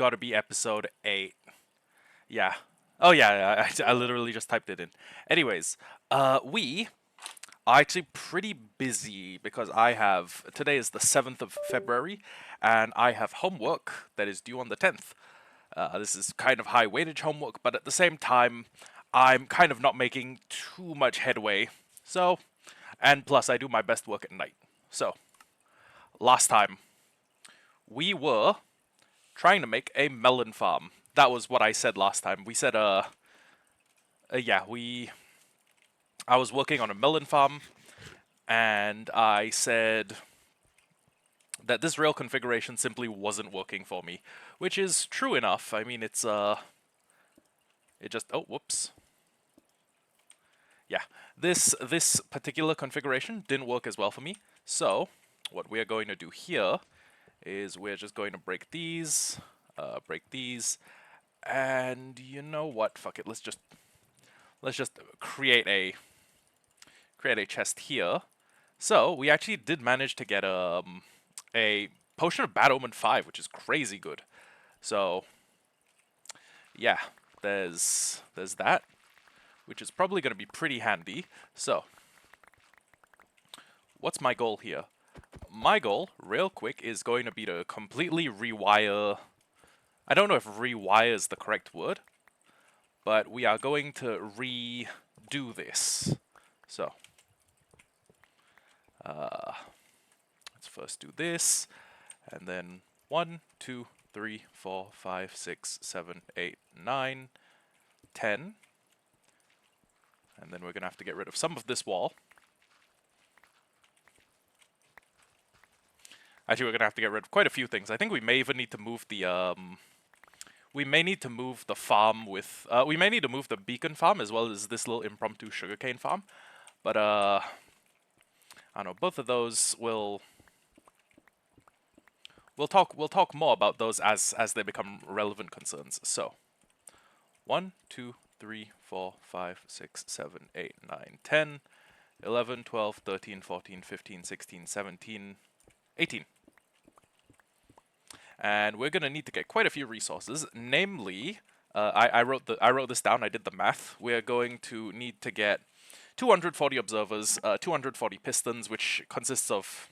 got to be episode 8. Yeah. Oh yeah, I literally just typed it in. Anyways, we are actually pretty busy because today is the 7th of February, and I have homework that is due on the 10th. This is kind of high weightage homework, but at the same time, I'm kind of not making too much headway. So, and plus I do my best work at night. So, last time, we were trying to make a melon farm. That was what I said last time. We said, yeah, I was working on a melon farm, and I said that this rail configuration simply wasn't working for me, which is true enough. I mean, it just, oh, whoops. Yeah, this particular configuration didn't work as well for me. So, what we are going to do here is we're just going to break these, and you know what? Fuck it. Let's just create a chest here. So we actually did manage to get a potion of Bad Omen 5, which is crazy good. So yeah, there's that, which is probably going to be pretty handy. So what's my goal here? My goal, real quick, is going to be to completely rewire. I don't know if rewire is the correct word, but we are going to redo this. So let's first do this, and then 1, 2, 3, 4, 5, 6, 7, 8, 9, 10. And then we're going to have to get rid of some of this wall. Actually, we're going to have to get rid of quite a few things. I think we may even need to move the, we may need to move the farm with, we may need to move the beacon farm as well as this little impromptu sugarcane farm. But, I don't know, both of those will... We'll talk more about those as they become relevant concerns. So, 1, 2, 3, 4, 5, 6, 7, 8, 9, 10, 11, 12, 13, 14, 15, 16, 17, 18. And we're gonna need to get quite a few resources. Namely, I wrote this down. I did the math. We're going to need to get 240 observers, 240 pistons, which consists of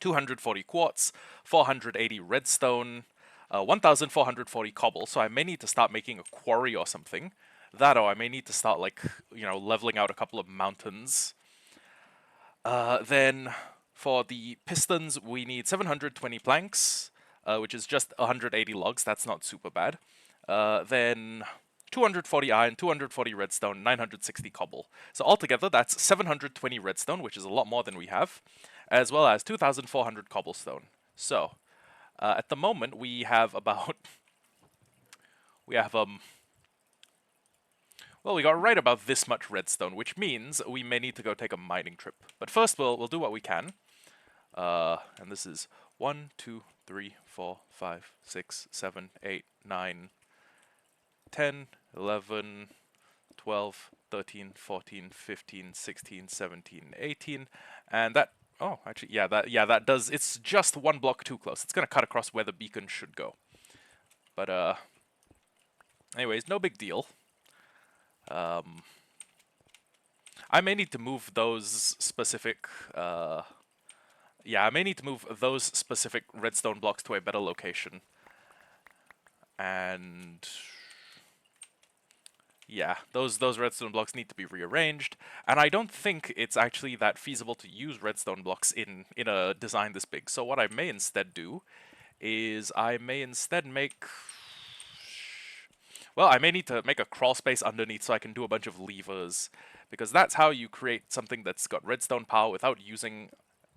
240 quartz, 480 redstone, 1,440 cobble, so I may need to start making a quarry or something. That, or I may need to start, like, you know, leveling out a couple of mountains. Then, for the pistons, we need 720 planks, which is just 180 logs, that's not super bad. Then 240 iron, 240 redstone, 960 cobble. So altogether, that's 720 redstone, which is a lot more than we have, as well as 2,400 cobblestone. So, at the moment, we have about... we have, well, we got right about this much redstone, which means we may need to go take a mining trip. But first, we'll do what we can. And this is 1, 2, 3, 4, 5, 6, 7, 8, 9, 10, 11, 12, 13, 14, 15, 16, 17, 18, and that... Oh, actually, yeah, that does... It's just one block too close. It's gonna cut across where the beacon should go. But, anyways, no big deal. I may need to move those specific, yeah, I may need to move those specific redstone blocks to a better location. And... yeah, those redstone blocks need to be rearranged, and I don't think it's actually that feasible to use redstone blocks in a design this big. So what I may instead do is I may instead make... well, I may need to make a crawl space underneath so I can do a bunch of levers, because that's how you create something that's got redstone power without using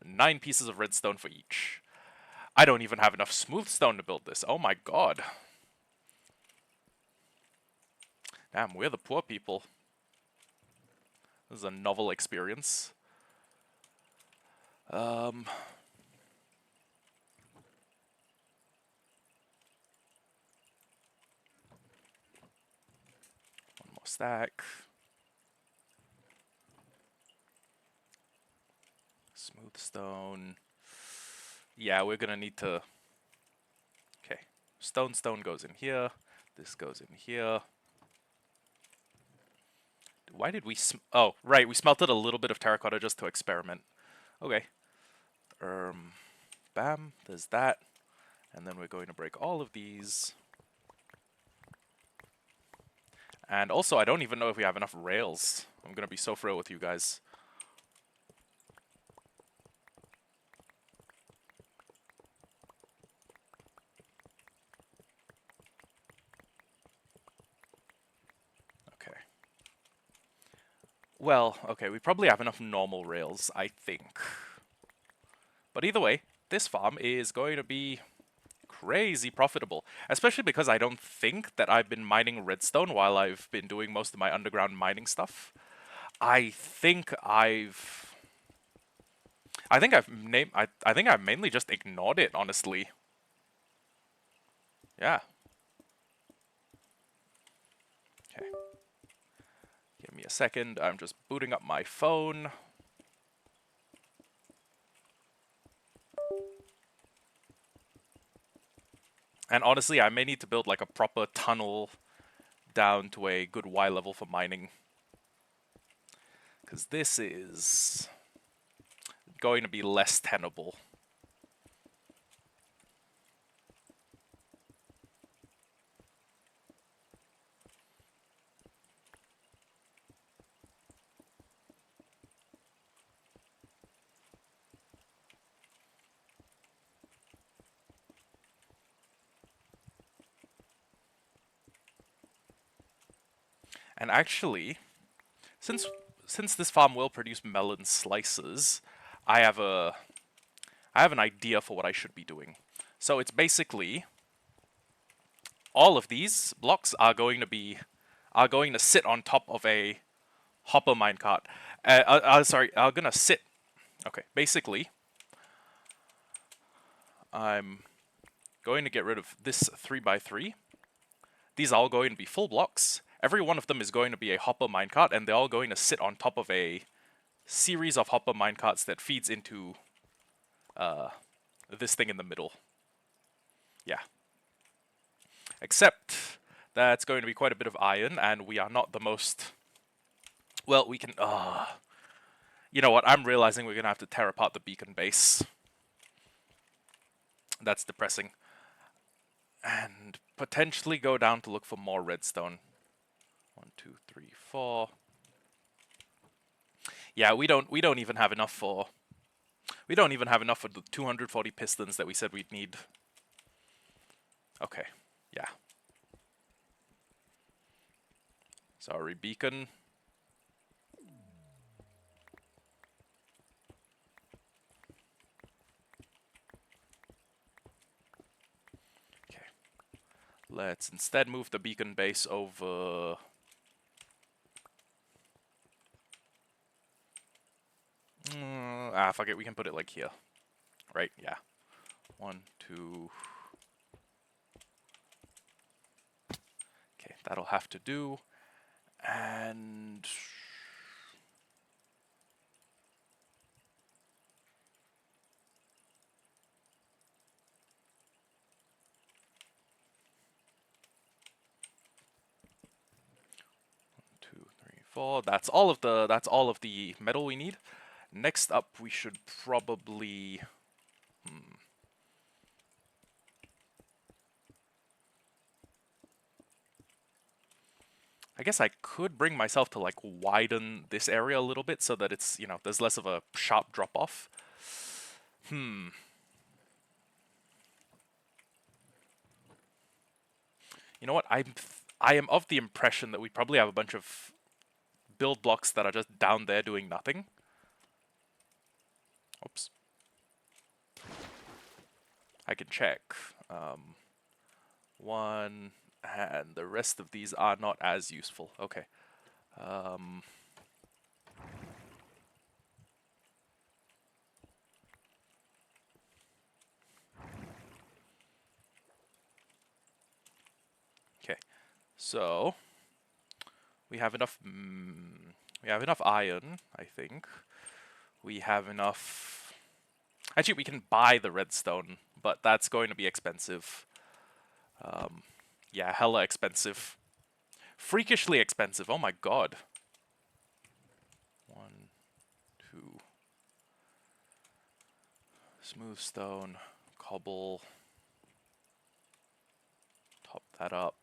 9 pieces of redstone for each. I don't even have enough smooth stone to build this. Oh my god. Damn, we're the poor people. This is a novel experience. One more stack. Smooth stone. Yeah, we're gonna need to... okay. stone goes in here. This goes in here. Why did we oh, right, we smelted a little bit of terracotta just to experiment. Okay. Bam, there's that. And then we're going to break all of these. And also, I don't even know if we have enough rails. I'm gonna be so thrilled with you guys. Okay. Well, okay, we probably have enough normal rails, I think. But either way, this farm is going to be crazy profitable, especially because I don't think that I've been mining redstone while I've been doing most of my underground mining stuff. I think I've I think I've mainly just ignored it, honestly. Yeah. Okay. Give me a second. I'm just booting up my phone. And honestly, I may need to build like a proper tunnel down to a good Y level for mining. Because this is going to be less tenable. And actually, since this farm will produce melon slices, I have an idea for what I should be doing. So it's basically all of these blocks are going to sit on top of a hopper minecart. Sorry, are gonna sit. Okay, basically, I'm going to get rid of this 3x3. These are all going to be full blocks. Every one of them is going to be a hopper minecart, and they're all going to sit on top of a series of hopper minecarts that feeds into this thing in the middle. Yeah. Except that's going to be quite a bit of iron, and we are not the most... Well, we can... You know what? I'm realizing we're going to have to tear apart the beacon base. That's depressing. And potentially go down to look for more redstone. 1, 2, 3, 4. Yeah, we don't even have enough for... We don't even have enough for the 240 pistons that we said we'd need. Okay, yeah. Sorry, beacon. Okay. Let's instead move the beacon base over... fuck it, we can put it like here. Right, yeah. 1, 2... Okay, that'll have to do. And... 2, 3, 4. That's all of the metal we need. Next up, we should probably... I guess I could bring myself to, like, widen this area a little bit so that it's, you know, there's less of a sharp drop-off. You know what? I am of the impression that we probably have a bunch of build blocks that are just down there doing nothing. Oops. I can check. 1, and the rest of these are not as useful. Okay. Okay. So we have enough. We have enough iron, I think. We have enough. Actually, we can buy the redstone, but that's going to be expensive. Yeah, hella expensive. Freakishly expensive, oh my god. 1, 2. Smooth stone, cobble. Top that up.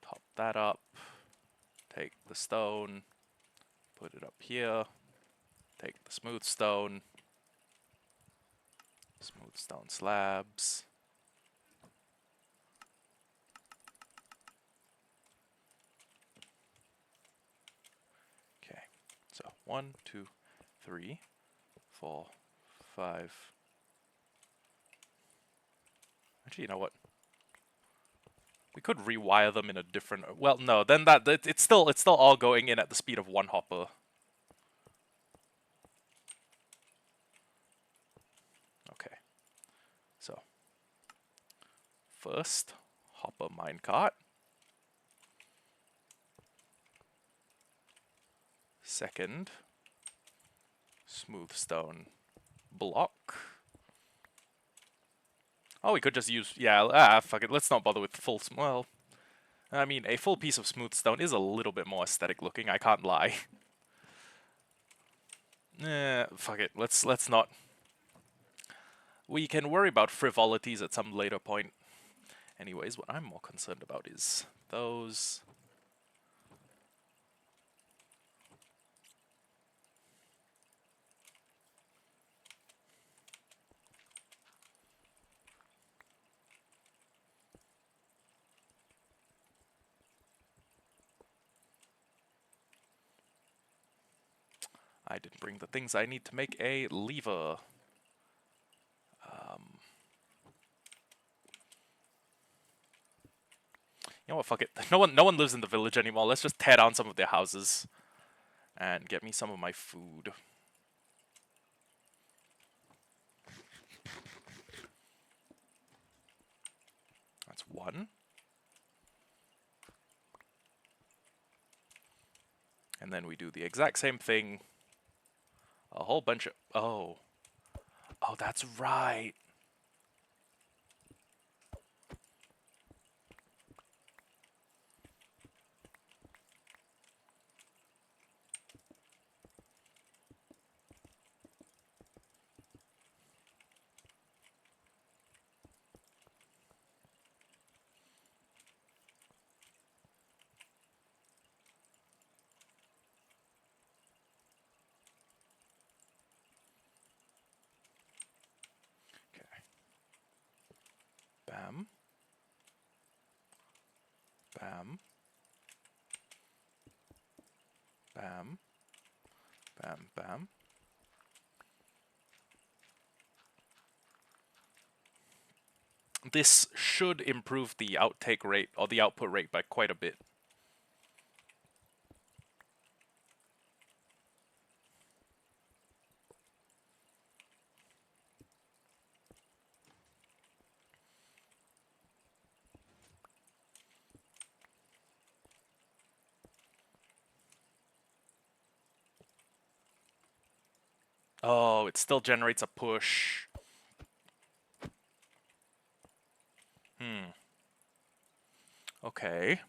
Top that up. Take the stone. Put it up here. Take the smooth stone. Smooth stone slabs. Okay, so 1, 2, 3, 4, 5. Actually, you know what? We could rewire them in a different. Well, no. Then it's still all going in at the speed of 1 hopper. Okay. So first hopper minecart. Second smooth stone block. Oh, we could just use, yeah, fuck it, let's not bother with full, well, I mean, a full piece of smooth stone is a little bit more aesthetic looking, I can't lie. Fuck it, let's not. We can worry about frivolities at some later point. Anyways, what I'm more concerned about is those. I didn't bring the things I need to make a lever. You know what, fuck it. No one lives in the village anymore. Let's just tear down some of their houses and get me some of my food. That's 1. And then we do the exact same thing. A whole bunch of... Oh. Oh, that's right. Okay. Bam. Bam. Bam. Bam, bam. This should improve the outtake rate, or the output rate, by quite a bit. Oh, it still generates a push. Okay.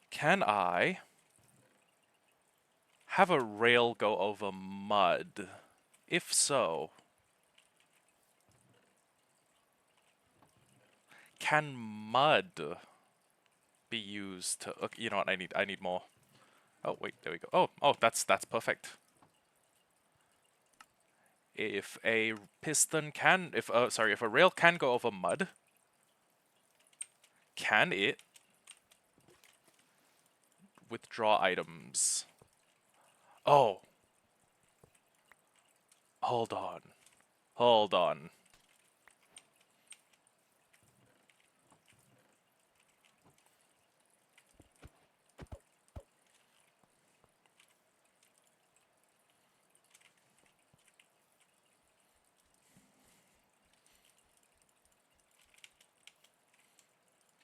Can I have a rail go over mud? If so, can mud be used to... Okay, you know what? I need more. Oh wait, there we go. Oh, that's perfect. If a piston can, if a rail can go over mud, can it withdraw items? Oh, hold on, hold on.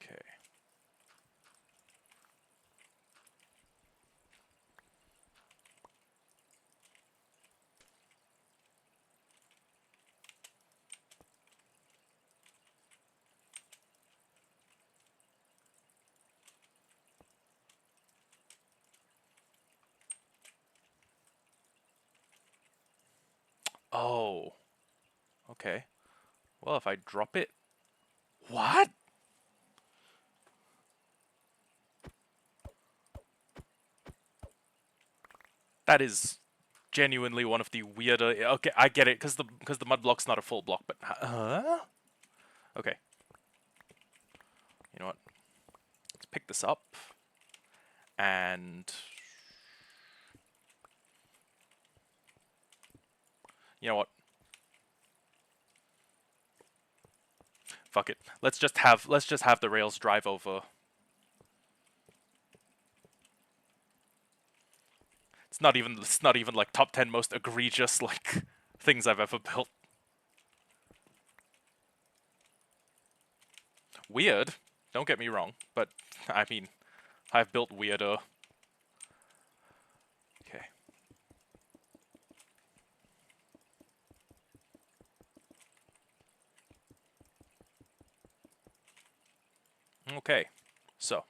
Okay. Oh, okay. Well, if I drop it... What? That is genuinely one of the weirder... Okay, I get it, because the mud block's not a full block, but... Huh? Okay. You know what? Let's pick this up. And... You know what? Fuck it. Let's just have the rails drive over. It's not even like top 10 most egregious like things I've ever built. Weird, don't get me wrong, but I mean, I've built weirder. Okay. Okay. So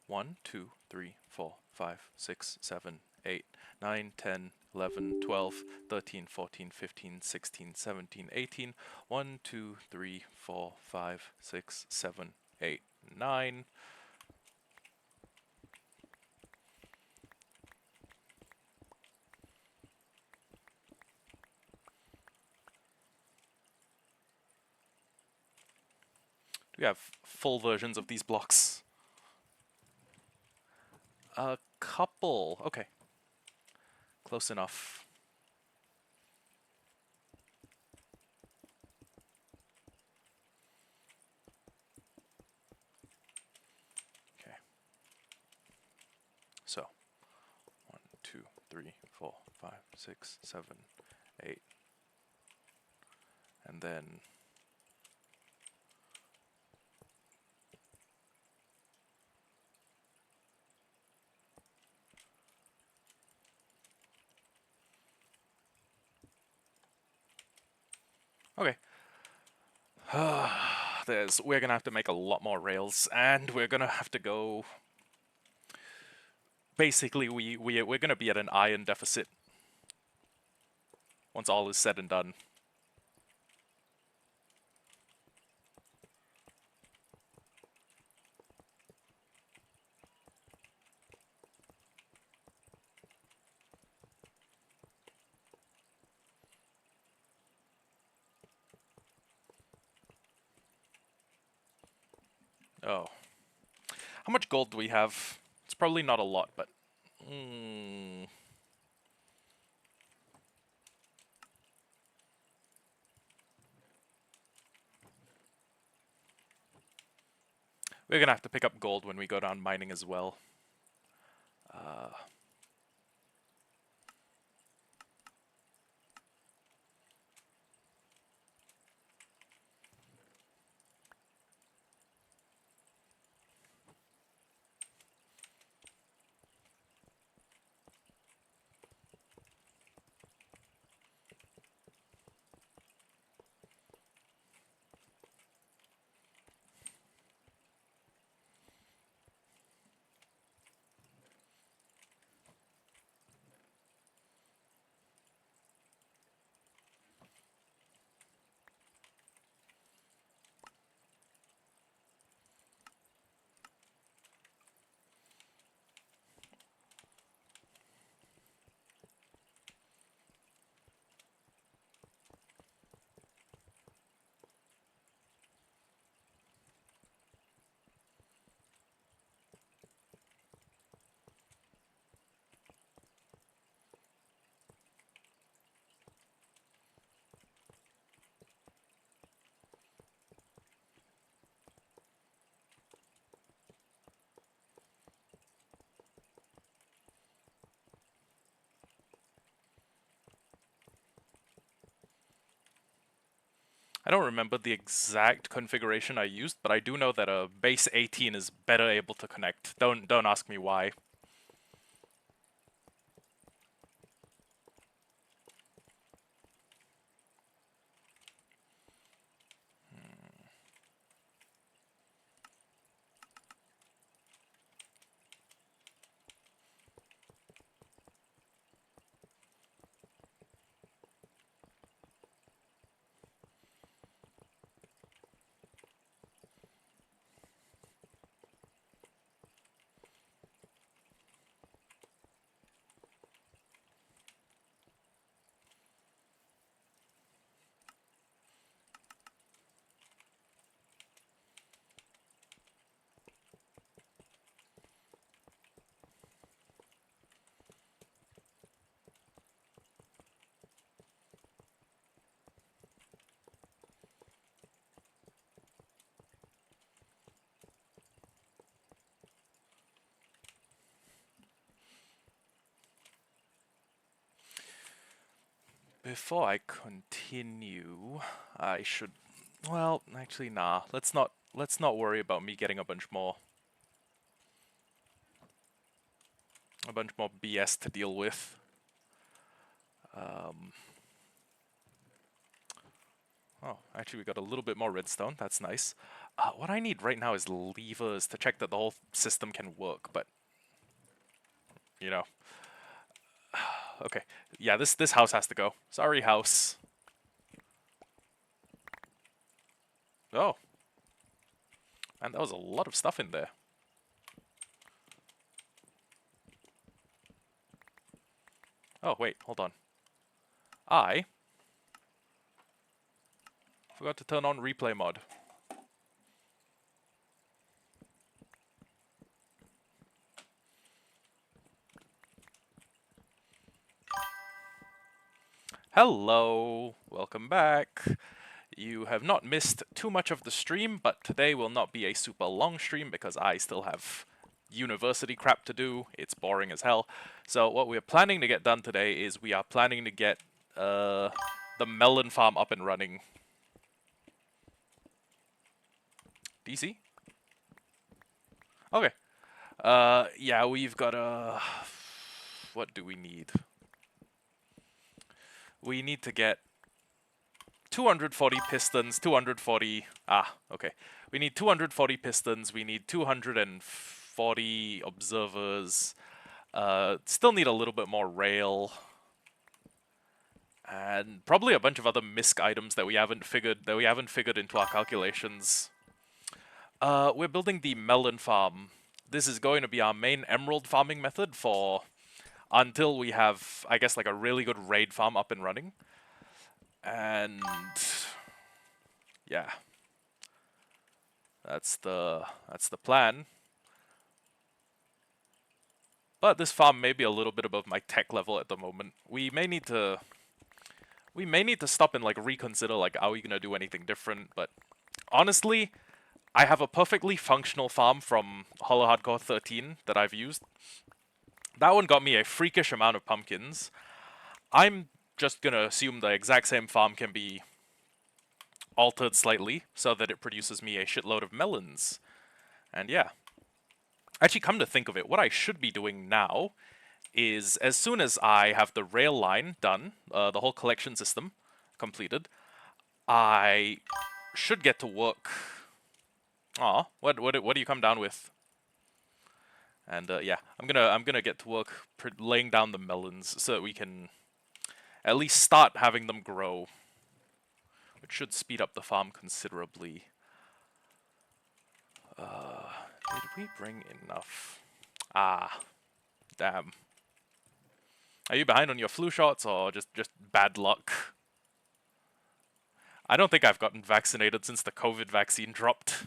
1, 2, 3, 4, 5, 6, 7, 8, 9, 10, 11, 12, 13, 14, 15, 16, 17, 18. 1, 2, 3, 4, 5, 6, 7, 8, 9. Do we have full versions of these blocks? A couple. Okay. Close enough. Okay. So 1, 2, 3, 4, 5, 6, 7, 8. And then okay. We're gonna have to make a lot more rails, and we're gonna have to go. Basically, we're gonna be at an iron deficit once all is said and done. Oh, how much gold do we have? It's probably not a lot, but we're gonna have to pick up gold when we go down mining as well. I don't remember the exact configuration I used, but I do know that a base 18 is better able to connect. Don't ask me why. Before I continue, I should... Well, actually, nah. Let's not worry about me getting a bunch more BS to deal with. Oh, actually, we got a little bit more redstone. That's nice. What I need right now is levers to check that the whole system can work, but you know. Okay. Yeah, this house has to go. Sorry, house. Oh. Man, that was a lot of stuff in there. Oh, wait, hold on. I forgot to turn on replay mod. Hello, welcome back. You have not missed too much of the stream, but today will not be a super long stream because I still have university crap to do. It's boring as hell. So what we're planning to get done today is we are planning to get the melon farm up and running. DC? Okay. Yeah, we've got what do we need? We need to get 240 pistons, 240... okay. We need 240 pistons, we need 240 observers, still need a little bit more rail, and probably a bunch of other misc items that we haven't figured into our calculations. We're building the melon farm. This is going to be our main emerald farming method for until we have, I guess, like a really good raid farm up and running. And yeah, that's the plan. But this farm may be a little bit above my tech level at the moment. We may need to stop and like reconsider, like, are we gonna do anything different? But honestly, I have a perfectly functional farm from Hollowhardcore 13 that I've used. That one got me a freakish amount of pumpkins. I'm just gonna assume the exact same farm can be altered slightly so that it produces me a shitload of melons. And yeah. Actually, come to think of it, what I should be doing now is as soon as I have the rail line done, the whole collection system completed, I should get to work. Aw, what do you come down with? And yeah, I'm gonna get to work laying down the melons so that we can at least start having them grow, which should speed up the farm considerably. Did we bring enough? Ah, damn. Are you behind on your flu shots or just bad luck? I don't think I've gotten vaccinated since the COVID vaccine dropped.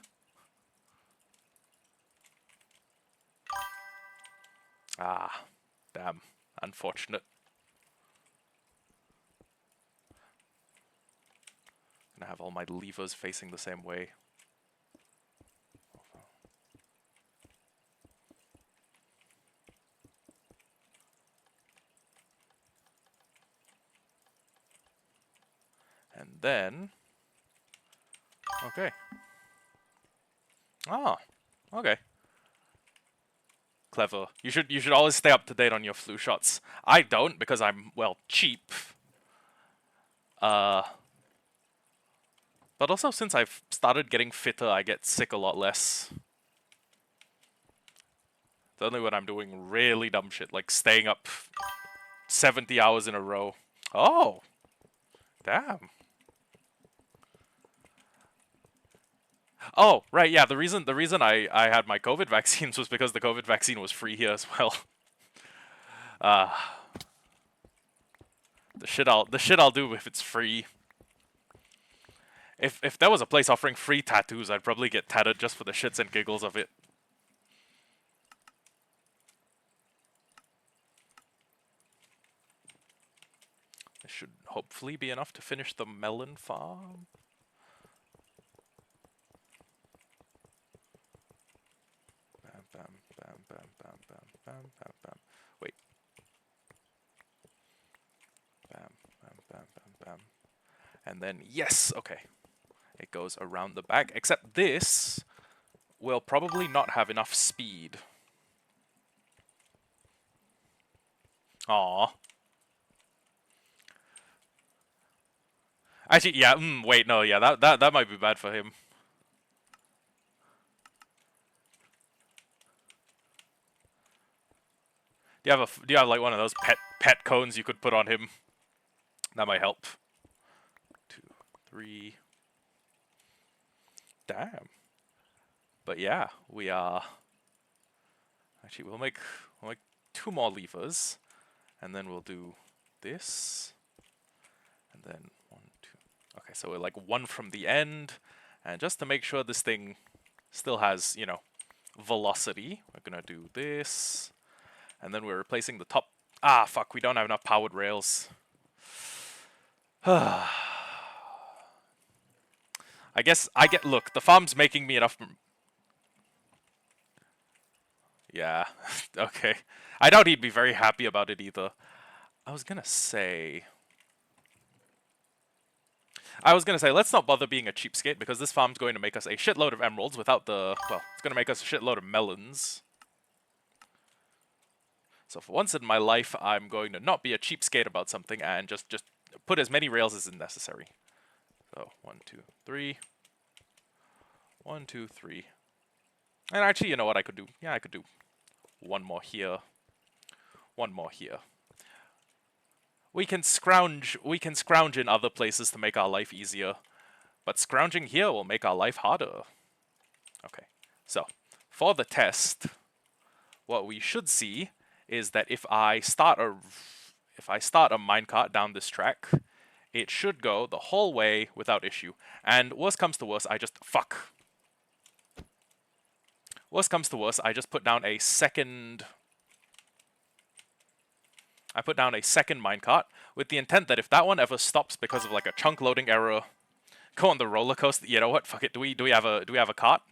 Ah, damn. Unfortunate. Gonna have all my levers facing the same way. And then... okay. Ah, okay. Clever. You should always stay up to date on your flu shots. I don't because I'm, well, cheap. But also since I've started getting fitter, I get sick a lot less. It's only when I'm doing really dumb shit, like staying up 70 hours in a row. Oh, damn. Oh, right, yeah, the reason I had my COVID vaccines was because the COVID vaccine was free here as well. The shit I'll do if it's free. If there was a place offering free tattoos, I'd probably get tatted just for the shits and giggles of it. This should hopefully be enough to finish the melon farm. Bam, bam, bam, bam, bam, bam, bam, bam, bam. Wait. Bam, bam, bam, And then, yes, okay. It goes around the back, except this will probably not have enough speed. Aww. Actually, yeah, wait, no, yeah, that might be bad for him. Do you have like one of those pet cones you could put on him? That might help. 2, 3. Damn. But yeah, we are. Actually, we'll make 2 more levers, and then we'll do this, and then 1, 2. Okay, so we're like 1 from the end, and just to make sure this thing still has, you know, velocity, we're gonna do this, and then we're replacing the top. Ah, fuck, we don't have enough powered rails. I guess look, the farm's making me enough. Yeah, okay. I doubt he'd be very happy about it either. I was gonna say, let's not bother being a cheapskate, because this farm's going to make us a shitload of emeralds without the, well, it's going to make us a shitload of melons. So for once in my life, I'm going to not be a cheapskate about something and just put as many rails as is necessary. So 1, 2, 3. 1, 2, 3. And actually, you know what I could do? Yeah, I could do 1 more here. 1 more here. We can scrounge in other places to make our life easier, but scrounging here will make our life harder. Okay, so for the test, what we should see is that if I start a minecart down this track, it should go the whole way without issue. And worst comes to worst, I just Worst comes to worst, I just put down a second. I put down a second minecart with the intent that if that one ever stops because of like a chunk loading error, go on the roller coaster. You know what? Fuck it. Do we have a cart?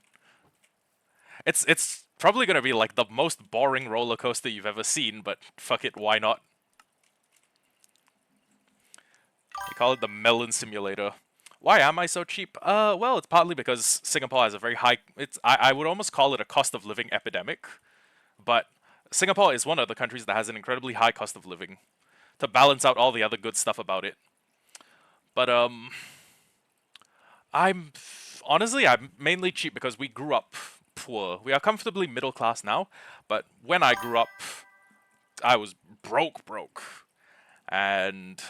It's probably gonna be like the most boring roller coaster you've ever seen, but fuck it, why not? They call it the Melon Simulator. Why am I so cheap? Well, it's partly because Singapore has a very high. I would almost call it a cost of living epidemic, but Singapore is one of the countries that has an incredibly high cost of living to balance out all the other good stuff about it. But I'm mainly cheap because we grew up poor. We are comfortably middle class now, but when I grew up, I was broke, and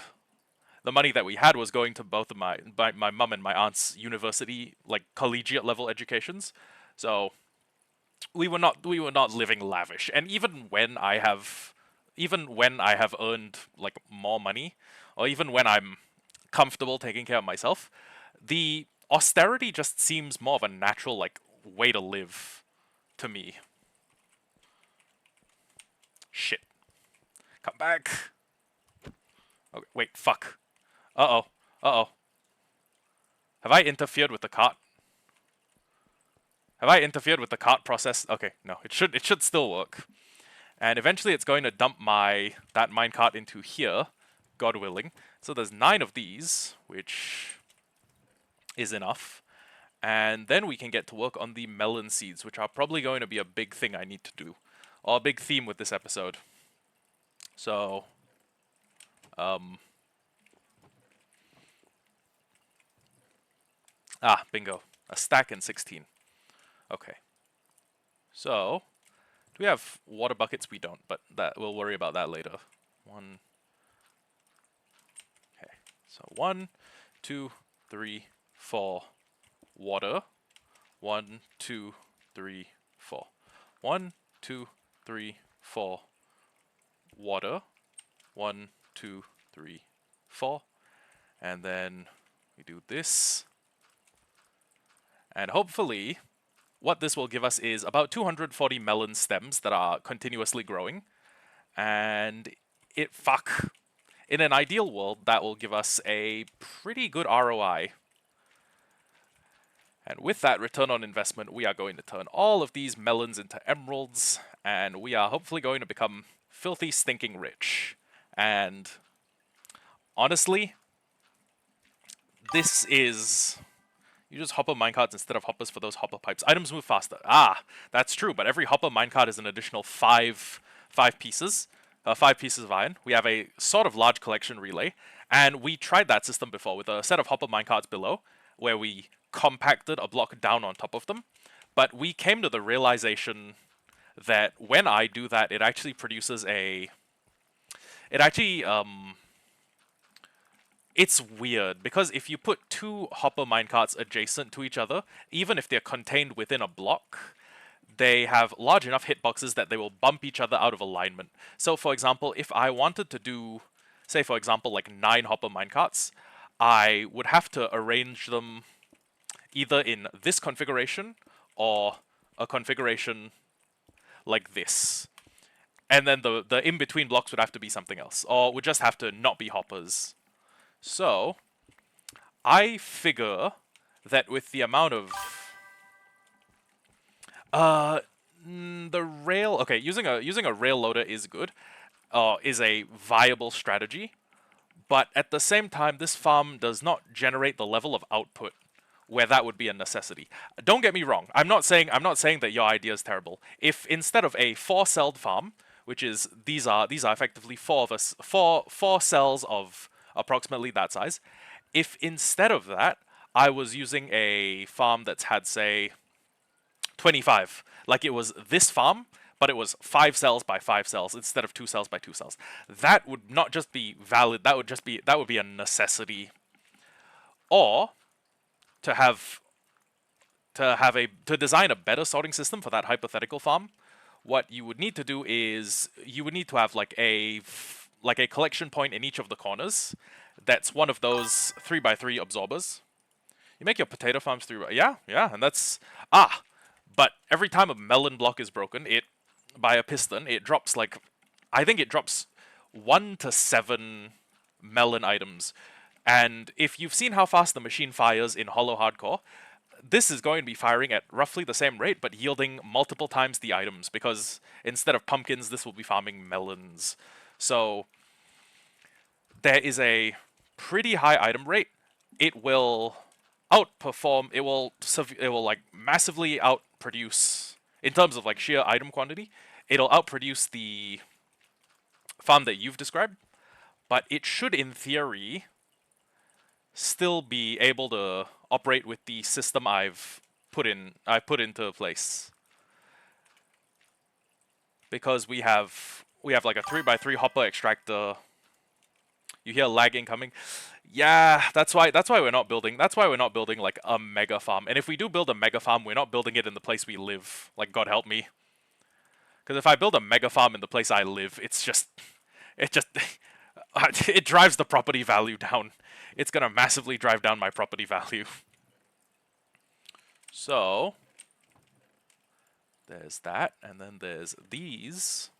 the money that we had was going to both of my mum and my aunt's university, like collegiate level educations. So we were not living lavish. And even when I have earned like more money, or even when I'm comfortable taking care of myself, the austerity just seems more of a natural like way to live to me. Shit. Come back. Okay, wait, fuck. Uh-oh. Uh-oh. Have I interfered with the cart? Have I interfered with the cart process? Okay, no. It should still work. And eventually it's going to dump that minecart into here, God willing. So there's 9 of these, which is enough. And then we can get to work on the melon seeds, which are probably going to be a big thing I need to do. Or a big theme with this episode. So, bingo. A stack and 16. Okay. So, do we have water buckets? We don't, but we'll worry about that later. 1. Okay. So 1, 2, 3, 4. Water. 1, 2, 3, 4. 1, 2, 3, 4. Water. 1, 2, 3, 4. And then we do this. And hopefully, what this will give us is about 240 melon stems that are continuously growing. And in an ideal world, that will give us a pretty good ROI. And with that return on investment, we are going to turn all of these melons into emeralds, and we are hopefully going to become filthy, stinking rich. And honestly, this is... You use hopper minecarts instead of hoppers for those hopper pipes. Items move faster. Ah, that's true, but every hopper minecart is an additional five pieces. 5 pieces of iron. We have a sort of large collection relay, and we tried that system before with a set of hopper minecarts below, where we compacted a block down on top of them. But we came to the realization that when I do that, it actually produces a... It actually, it's weird, because if you put 2 hopper minecarts adjacent to each other, even if they're contained within a block, they have large enough hitboxes that they will bump each other out of alignment. So for example, if I wanted to do, say for example, like 9 hopper minecarts, I would have to arrange them either in this configuration or a configuration like this. And then the in-between blocks would have to be something else, or would just have to not be hoppers. So, I figure that with the amount of... the rail... Okay, using a rail loader is good, is a viable strategy, but at the same time, this farm does not generate the level of output where that would be a necessity. Don't get me wrong. I'm not saying that your idea is terrible. If instead of a 4-celled farm, which is these are effectively 4 cells of approximately that size, if instead of that I was using a farm that's had, say, 25, like it was this farm, but it was 5 cells by 5 cells instead of 2 cells by 2 cells, that would not just be valid, that would be a necessity. Or to design a better sorting system for that hypothetical farm, what you would need to do is you would need to have like a collection point in each of the corners. That's one of those 3x3 absorbers. You make your potato farms 3 yeah, and that's but every time a melon block is broken, by a piston, it drops like, I think it drops 1 to 7 melon items. And if you've seen how fast the machine fires in Hollowhardcore, this is going to be firing at roughly the same rate, but yielding multiple times the items, because instead of pumpkins, this will be farming melons. So there is a pretty high item rate. It will outperform, it will like massively outproduce, in terms of like sheer item quantity, it'll outproduce the farm that you've described, but it should, in theory, still be able to operate with the system I've put into place. Because we have like a 3x3 hopper extractor. You hear lag incoming. Yeah, that's why we're not building like a mega farm. And if we do build a mega farm, we're not building it in the place we live. Like, God help me. Because if I build a mega farm in the place I live, it drives the property value down. It's gonna massively drive down my property value. So there's that, and then there's these.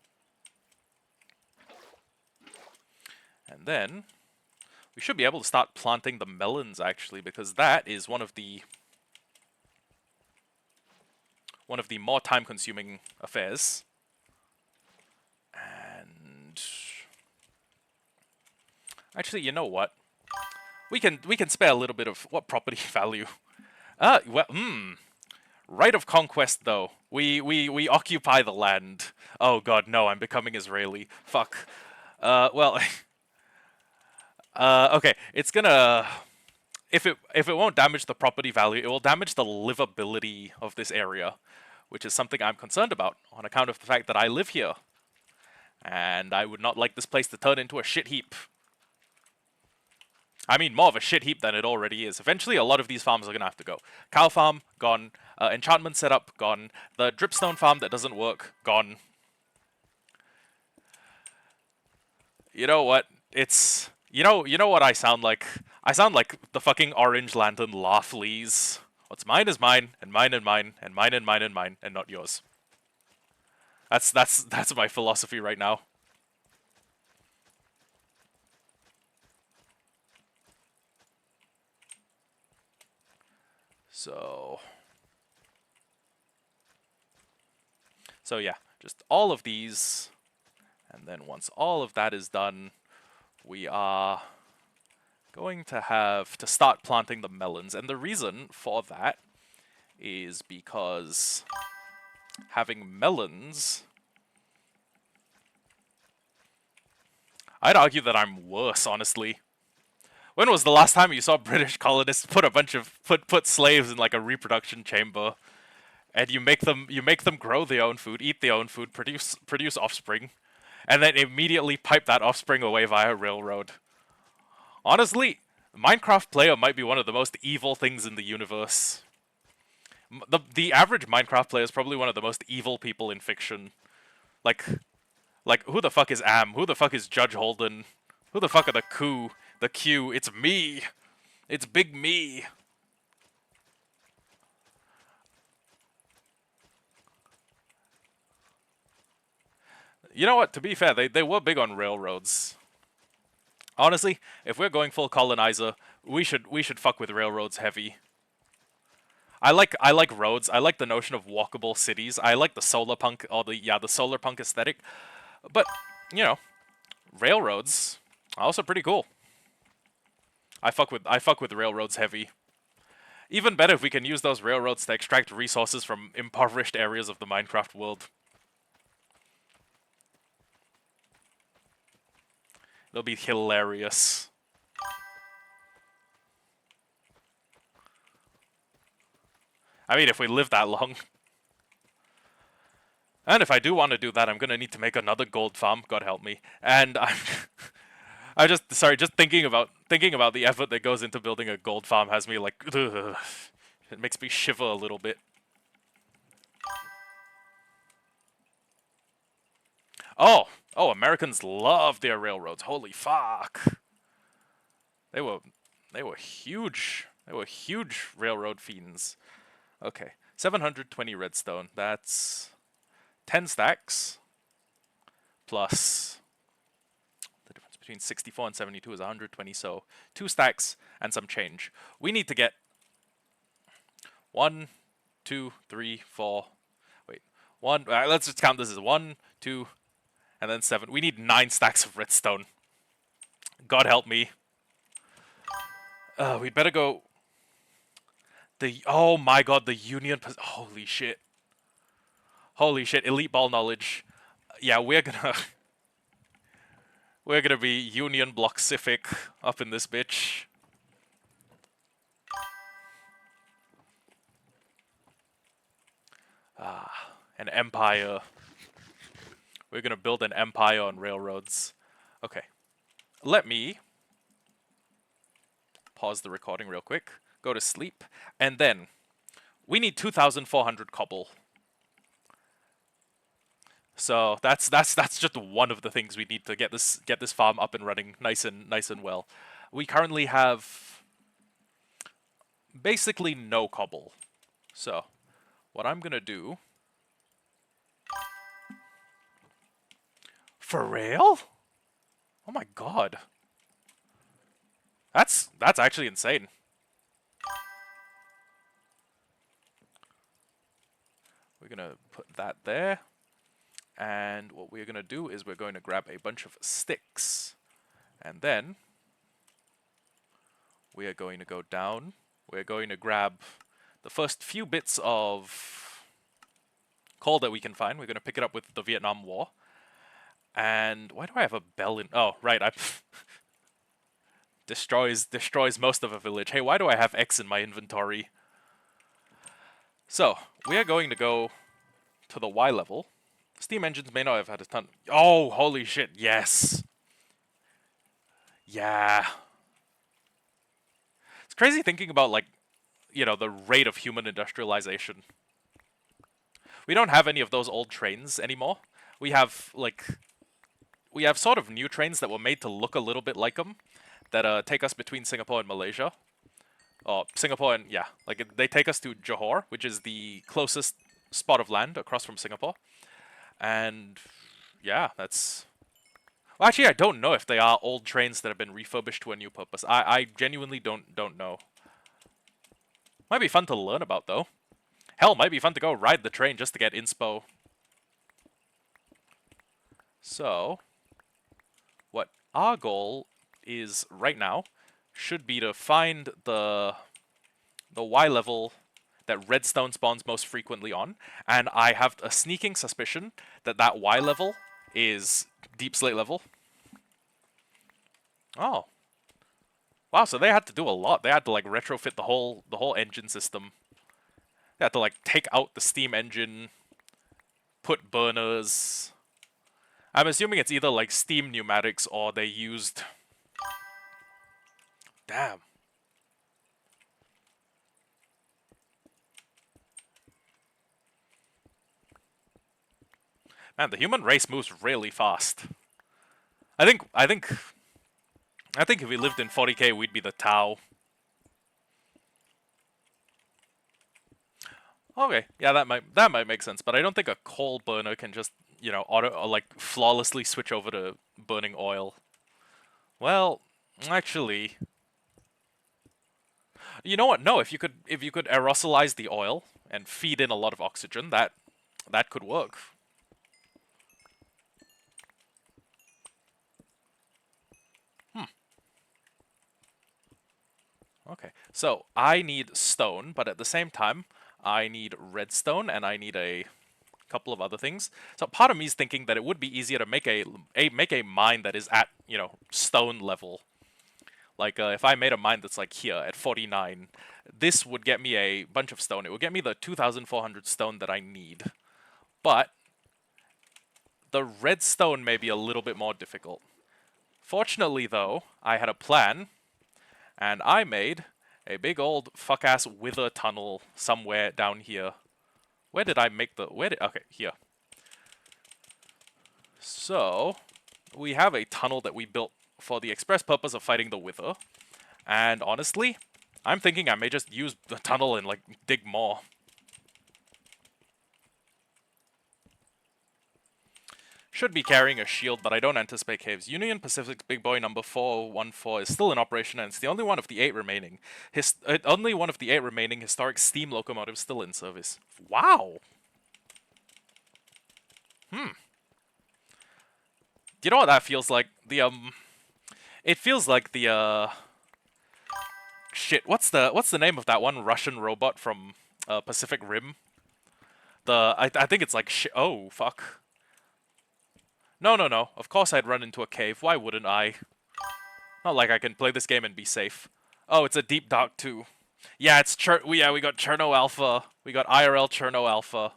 And then we should be able to start planting the melons, actually, because that is one of the more time-consuming affairs. And actually, you know what? We can spare a little bit of what property value. Well, right of conquest, though. We occupy the land. Oh God, no! I'm becoming Israeli. Fuck. Well. Okay. It's gonna. If it won't damage the property value, it will damage the livability of this area, which is something I'm concerned about on account of the fact that I live here, and I would not like this place to turn into a shit heap. I mean, more of a shit heap than it already is. Eventually, a lot of these farms are going to have to go. Cow farm, gone. Enchantment setup, gone. The dripstone farm that doesn't work, gone. You know what? It's... You know what I sound like? I sound like the fucking Orange Lantern Laugh-Lees. What's mine is mine, and mine and mine, and mine and mine and mine, and not yours. That's my philosophy right now. So yeah, just all of these, and then once all of that is done, we are Going to have to start planting the melons, and the reason for that is because having melons, I'd argue that I'm worse, honestly. When was the last time you saw British colonists put a bunch of put slaves in like a reproduction chamber, and you make them grow their own food, eat their own food, produce offspring, and then immediately pipe that offspring away via railroad? Honestly, Minecraft player might be one of the most evil things in the universe. The average Minecraft player is probably one of the most evil people in fiction. Like, who the fuck is Am? Who the fuck is Judge Holden? Who the fuck are the Coup? The Q? It's me. It's Big Me. You know what? To be fair, they were big on railroads. Honestly, if we're going full colonizer, we should fuck with railroads heavy. I like roads. I like the notion of walkable cities. I like the solar punk or the solar punk aesthetic. But, you know, railroads are also pretty cool. I fuck with railroads heavy. Even better if we can use those railroads to extract resources from impoverished areas of the Minecraft world. It'll be hilarious. I mean, if we live that long. And if I do want to do that, I'm gonna need to make another gold farm. God help me. And I just thinking about the effort that goes into building a gold farm has me like, ugh. It makes me shiver a little bit. Oh, Americans love their railroads. Holy fuck. They were huge. They were huge railroad fiends. Okay, 720 redstone. That's 10 stacks plus the difference between 64 and 72 is 120, so 2 stacks and some change. We need to get 1, 2, 3, 4. Wait, 1. Let's just count this as 1, 2, and then 7. We need 9 stacks of redstone. God help me. We'd better go. Oh my god, the Union. Holy shit. Holy shit, elite ball knowledge. Yeah, we're gonna be Union Block-cific up in this bitch. An empire. We're gonna build an empire on railroads. Okay. Let me pause the recording real quick, go to sleep, and then we need 2,400 cobble. So that's just one of the things we need to get this farm up and running nice and well. We currently have basically no cobble. So what I'm gonna do. For real? Oh my god. That's actually insane. We're gonna put that there. And what we're gonna do is we're going to grab a bunch of sticks. And then we are going to go down. We're going to grab the first few bits of coal that we can find. We're gonna pick it up with the Vietnam War. And why do I have a bell in? Oh, right, I destroys most of a village. Hey, why do I have X in my inventory? So we are going to go to the Y level. Steam engines may not have had a ton. Oh, holy shit! Yes. Yeah. It's crazy thinking about like, you know, the rate of human industrialization. We don't have any of those old trains anymore. We have sort of new trains that were made to look a little bit like them, that take us between Singapore and Malaysia. Oh, Singapore and, yeah, like they take us to Johor, which is the closest spot of land across from Singapore. And yeah, that's... Well, actually, I don't know if they are old trains that have been refurbished to a new purpose. I genuinely don't know. Might be fun to learn about, though. Hell, might be fun to go ride the train just to get inspo. So, what our goal is right now should be to find the Y level that redstone spawns most frequently on, and I have a sneaking suspicion that that Y level is deep slate level. Oh. Wow, so they had to do a lot. They had to like retrofit the whole engine system. They had to like take out the steam engine, put burners. I'm assuming it's either like steam pneumatics or they used. Damn. Man, the human race moves really fast. I think I think I think if we lived in 40K we'd be the Tau. Okay, yeah, that might make sense, but I don't think a coal burner can just, auto or like flawlessly switch over to burning oil. Well, actually, you know what? No, if you could aerosolize the oil and feed in a lot of oxygen, that could work. Hmm. Okay. So, I need stone, but at the same time, I need redstone and I need a couple of other things. So part of me is thinking that it would be easier to make a mine that is at, stone level. Like if I made a mine that's like here at 49, this would get me a bunch of stone. It would get me the 2,400 stone that I need. But the redstone may be a little bit more difficult. Fortunately though, I had a plan and I made a big old fuck-ass wither tunnel somewhere down here. Where did I make the... Okay, here. So, we have a tunnel that we built for the express purpose of fighting the wither. And honestly, I'm thinking I may just use the tunnel and, like, dig more. Should be carrying a shield, but I don't anticipate caves. Union Pacific's Big Boy number 414 is still in operation, and it's the only one of the 8 remaining. Only one of the 8 remaining historic steam locomotives still in service. Wow! You know what that feels like? It feels like the, shit, what's the name of that one Russian robot from, Pacific Rim? I think it's like oh, fuck. No, no, no. Of course I'd run into a cave. Why wouldn't I? Not like I can play this game and be safe. Oh, it's a deep dark too. Yeah, we got Cherno Alpha. We got IRL Cherno Alpha.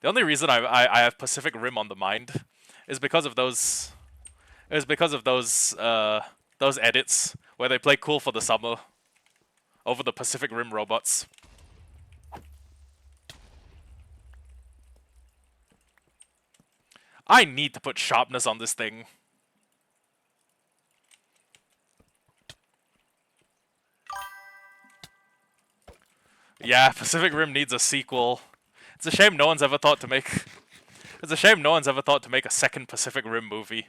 The only reason I have Pacific Rim on the mind is because of those those edits where they play Cool for the Summer over the Pacific Rim robots. I need to put sharpness on this thing. Yeah, Pacific Rim needs a sequel. It's a shame no one's ever thought to make... It's a shame no one's ever thought to make a second Pacific Rim movie.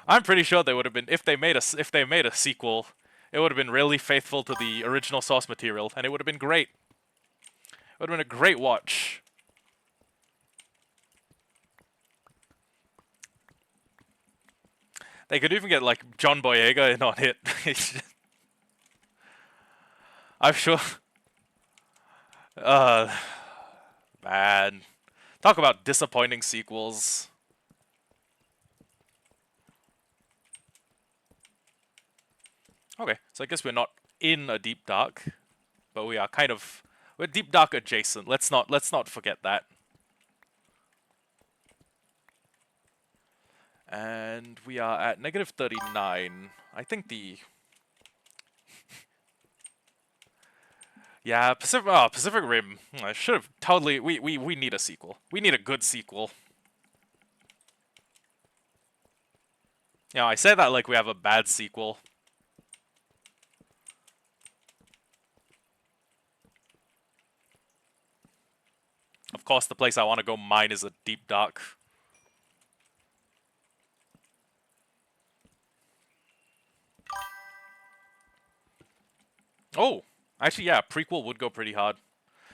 I'm pretty sure they would have been... If they made a sequel, it would have been really faithful to the original source material, and it would have been great. It would have been a great watch. They could even get, like, John Boyega in on it. I'm sure... Man. Talk about disappointing sequels. Okay, so I guess we're not in a deep dark, but we are kind of... We're deep dark adjacent. Let's not forget that. And we are at negative 39. I think the... Yeah, Pacific Rim. I should have totally... We need a sequel. We need a good sequel. I say that like we have a bad sequel. Of course, the place I want to go mine is a deep dark. Oh! Actually, yeah, prequel would go pretty hard.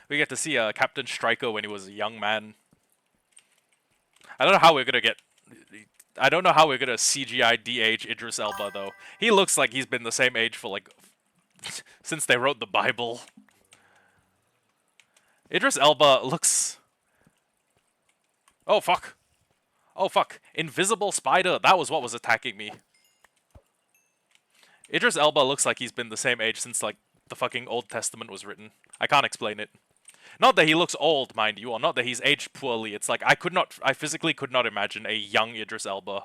We get to see Captain Stryker when he was a young man. I don't know how we're gonna get... I don't know how we're gonna CGI de-age Idris Elba though. He looks like he's been the same age for like since they wrote the Bible. Idris Elba looks. Oh fuck! Oh fuck! Invisible spider. That was what was attacking me. Idris Elba looks like he's been the same age since like the fucking Old Testament was written. I can't explain it. Not that he looks old, mind you, or not that he's aged poorly. It's like I physically could not imagine a young Idris Elba.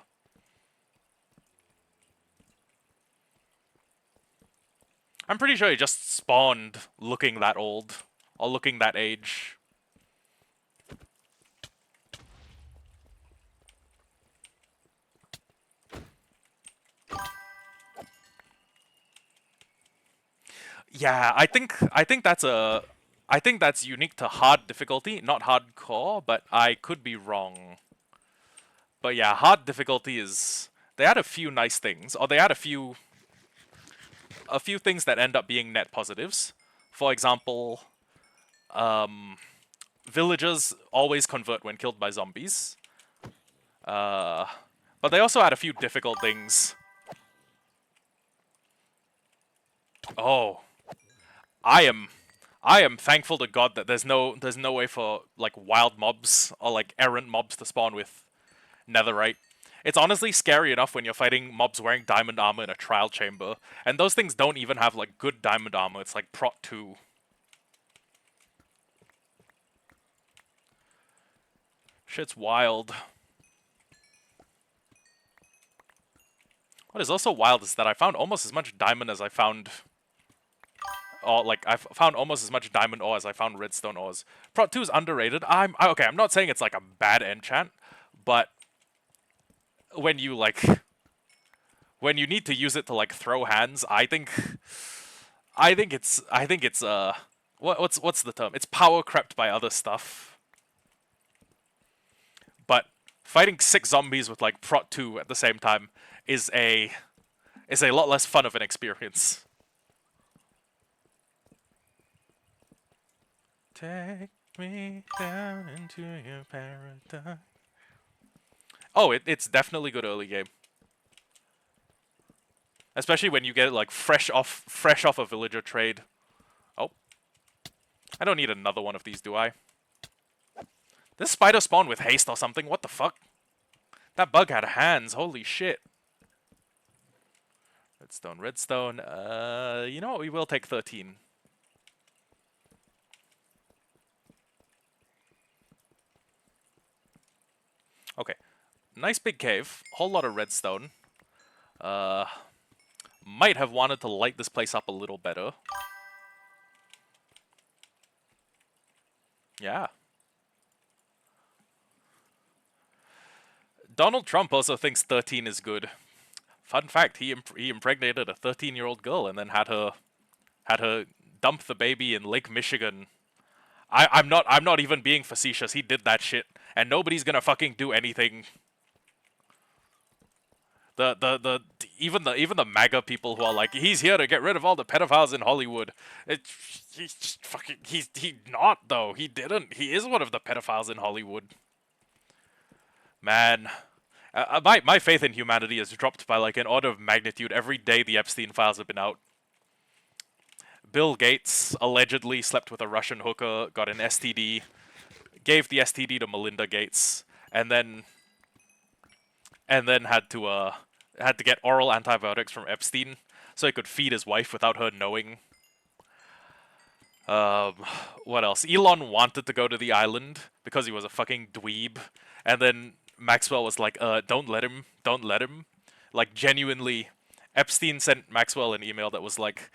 I'm pretty sure he just spawned looking that old, or looking that age. Yeah, I think that's unique to hard difficulty, not hardcore, but I could be wrong. But yeah, hard difficulty is they had a few nice things, or they had a few things that end up being net positives. For example, villagers always convert when killed by zombies. But they also had a few difficult things. Oh, I am I am thankful to God that there's no way for like wild mobs or like errant mobs to spawn with netherite. It's honestly scary enough when you're fighting mobs wearing diamond armor in a trial chamber, and those things don't even have like good diamond armor. It's like prot 2. Shit's wild. What is also wild is that I found almost as much diamond as I found, or like I found almost as much diamond ore as I found redstone ores. Prot 2 is underrated. Okay. I'm not saying it's like a bad enchant, but when you like when you need to use it to like throw hands, I think it's what's the term? It's power crept by other stuff. But fighting 6 zombies with like prot 2 at the same time is a lot less fun of an experience. Take me down into your paradise. Oh, it's definitely good early game. Especially when you get it like fresh off a villager trade. Oh. I don't need another one of these, do I? This spider spawned with haste or something. What the fuck? That bug had hands. Holy shit. Redstone, redstone. You know what? We will take 13. Okay. Nice big cave. Whole lot of redstone. Might have wanted to light this place up a little better. Yeah. Donald Trump also thinks 13 is good. Fun fact, he impregnated a 13-year-old girl and then had her dump the baby in Lake Michigan. I'm not even being facetious. He did that shit, and nobody's gonna fucking do anything. Even the MAGA people who are like, he's here to get rid of all the pedophiles in Hollywood. He's just fucking he's not though. He didn't. He is one of the pedophiles in Hollywood. Man, my faith in humanity has dropped by like an order of magnitude every day the Epstein files have been out. Bill Gates allegedly slept with a Russian hooker, got an STD, gave the STD to Melinda Gates, and then had to get oral antibiotics from Epstein so he could feed his wife without her knowing. What else? Elon wanted to go to the island because he was a fucking dweeb, and then Maxwell was like, don't let him. Like, genuinely, Epstein sent Maxwell an email that was like,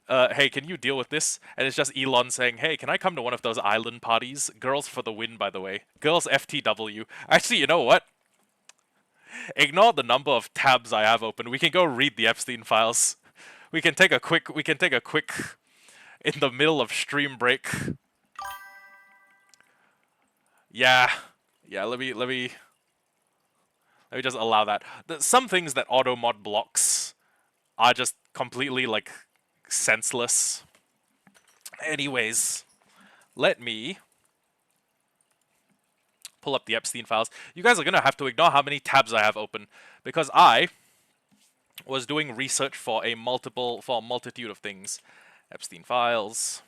hey, can you deal with this? And it's just Elon saying, hey, can I come to one of those island parties? Girls for the win, by the way. Girls FTW. Actually, you know what? Ignore the number of tabs I have open. We can go read the Epstein files. We can take a quick in the middle of stream break. Yeah, let me just allow that. Some things that auto mod blocks are just completely like senseless. Anyways, let me pull up the Epstein files, you guys are gonna have to ignore how many tabs I have open, because I was doing research for a multitude of things. Epstein files.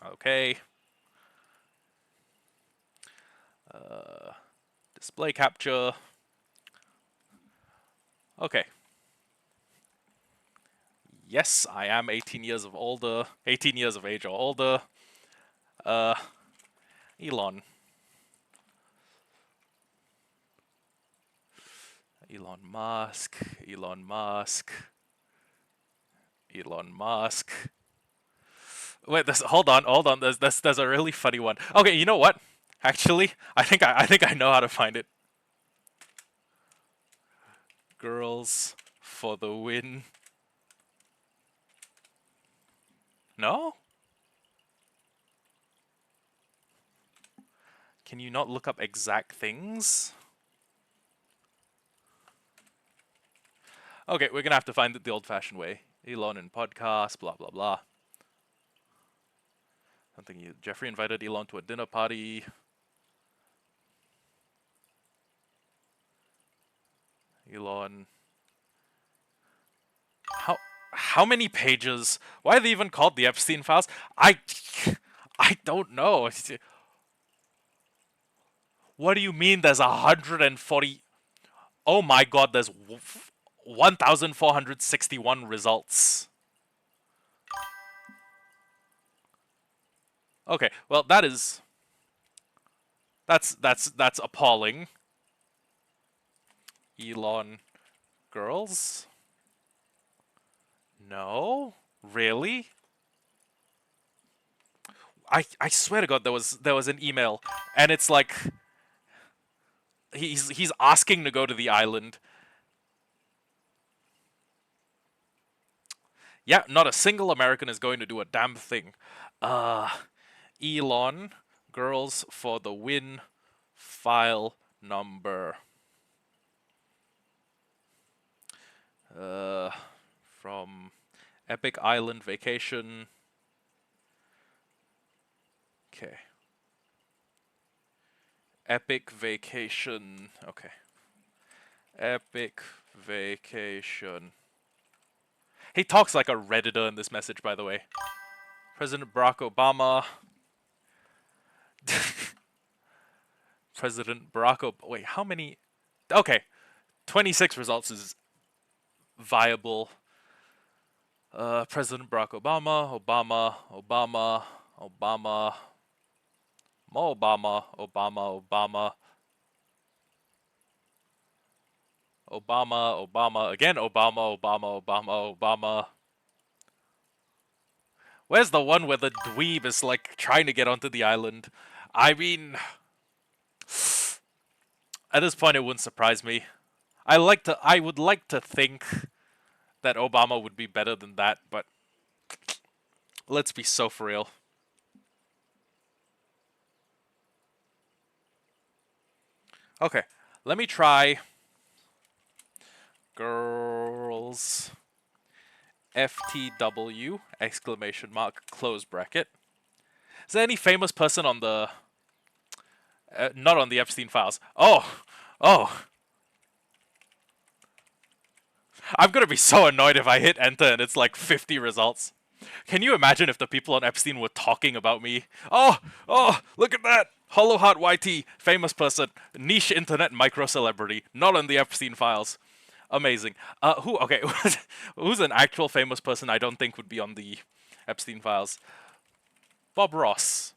Okay. Display capture. Okay. Yes, I am 18 years of older. 18 years of age or older. Elon. Elon Musk. Elon Musk. Elon Musk. Wait, hold on. There's a really funny one. Okay, you know what? Actually, I think I know how to find it. Girls for the win. No? Can you not look up exact things? Okay, we're gonna have to find it the old-fashioned way. Elon in podcast, blah blah blah. Jeffrey invited Elon to a dinner party. Elon. How many pages? Why are they even called the Epstein files? I don't know. What do you mean there's 140? Oh my god, there's 1,461 results. Okay, well that's appalling. Elon girls? No? Really? I swear to god there was an email and it's like he's asking to go to the island. Yeah, not a single American is going to do a damn thing. Elon, girls for the win, file number. From Epic Island Vacation. Okay. Epic Vacation. Okay. Epic Vacation. He talks like a Redditor in this message, by the way. President Barack Obama. President Barack Obama. Wait, how many? Okay. 26 results is viable. President Barack Obama. Obama. Obama. Obama. More Obama. Obama. Obama. Obama, Obama, again Obama, Obama, Obama, Obama. Where's the one where the dweeb is like trying to get onto the island? I mean, at this point it wouldn't surprise me. I would like to think that Obama would be better than that, but let's be so for real. Okay, let me try girls FTW exclamation mark close bracket. Is there any famous person on the not on the Epstein files? Oh. I'm gonna be so annoyed if I hit enter and it's like 50 results. Can you imagine if the people on Epstein were talking about me? Oh, look at that! Hollowhardcore YT, famous person, niche internet micro celebrity, not on the Epstein files. Amazing. Okay, who's an actual famous person I don't think would be on the Epstein files? Bob Ross.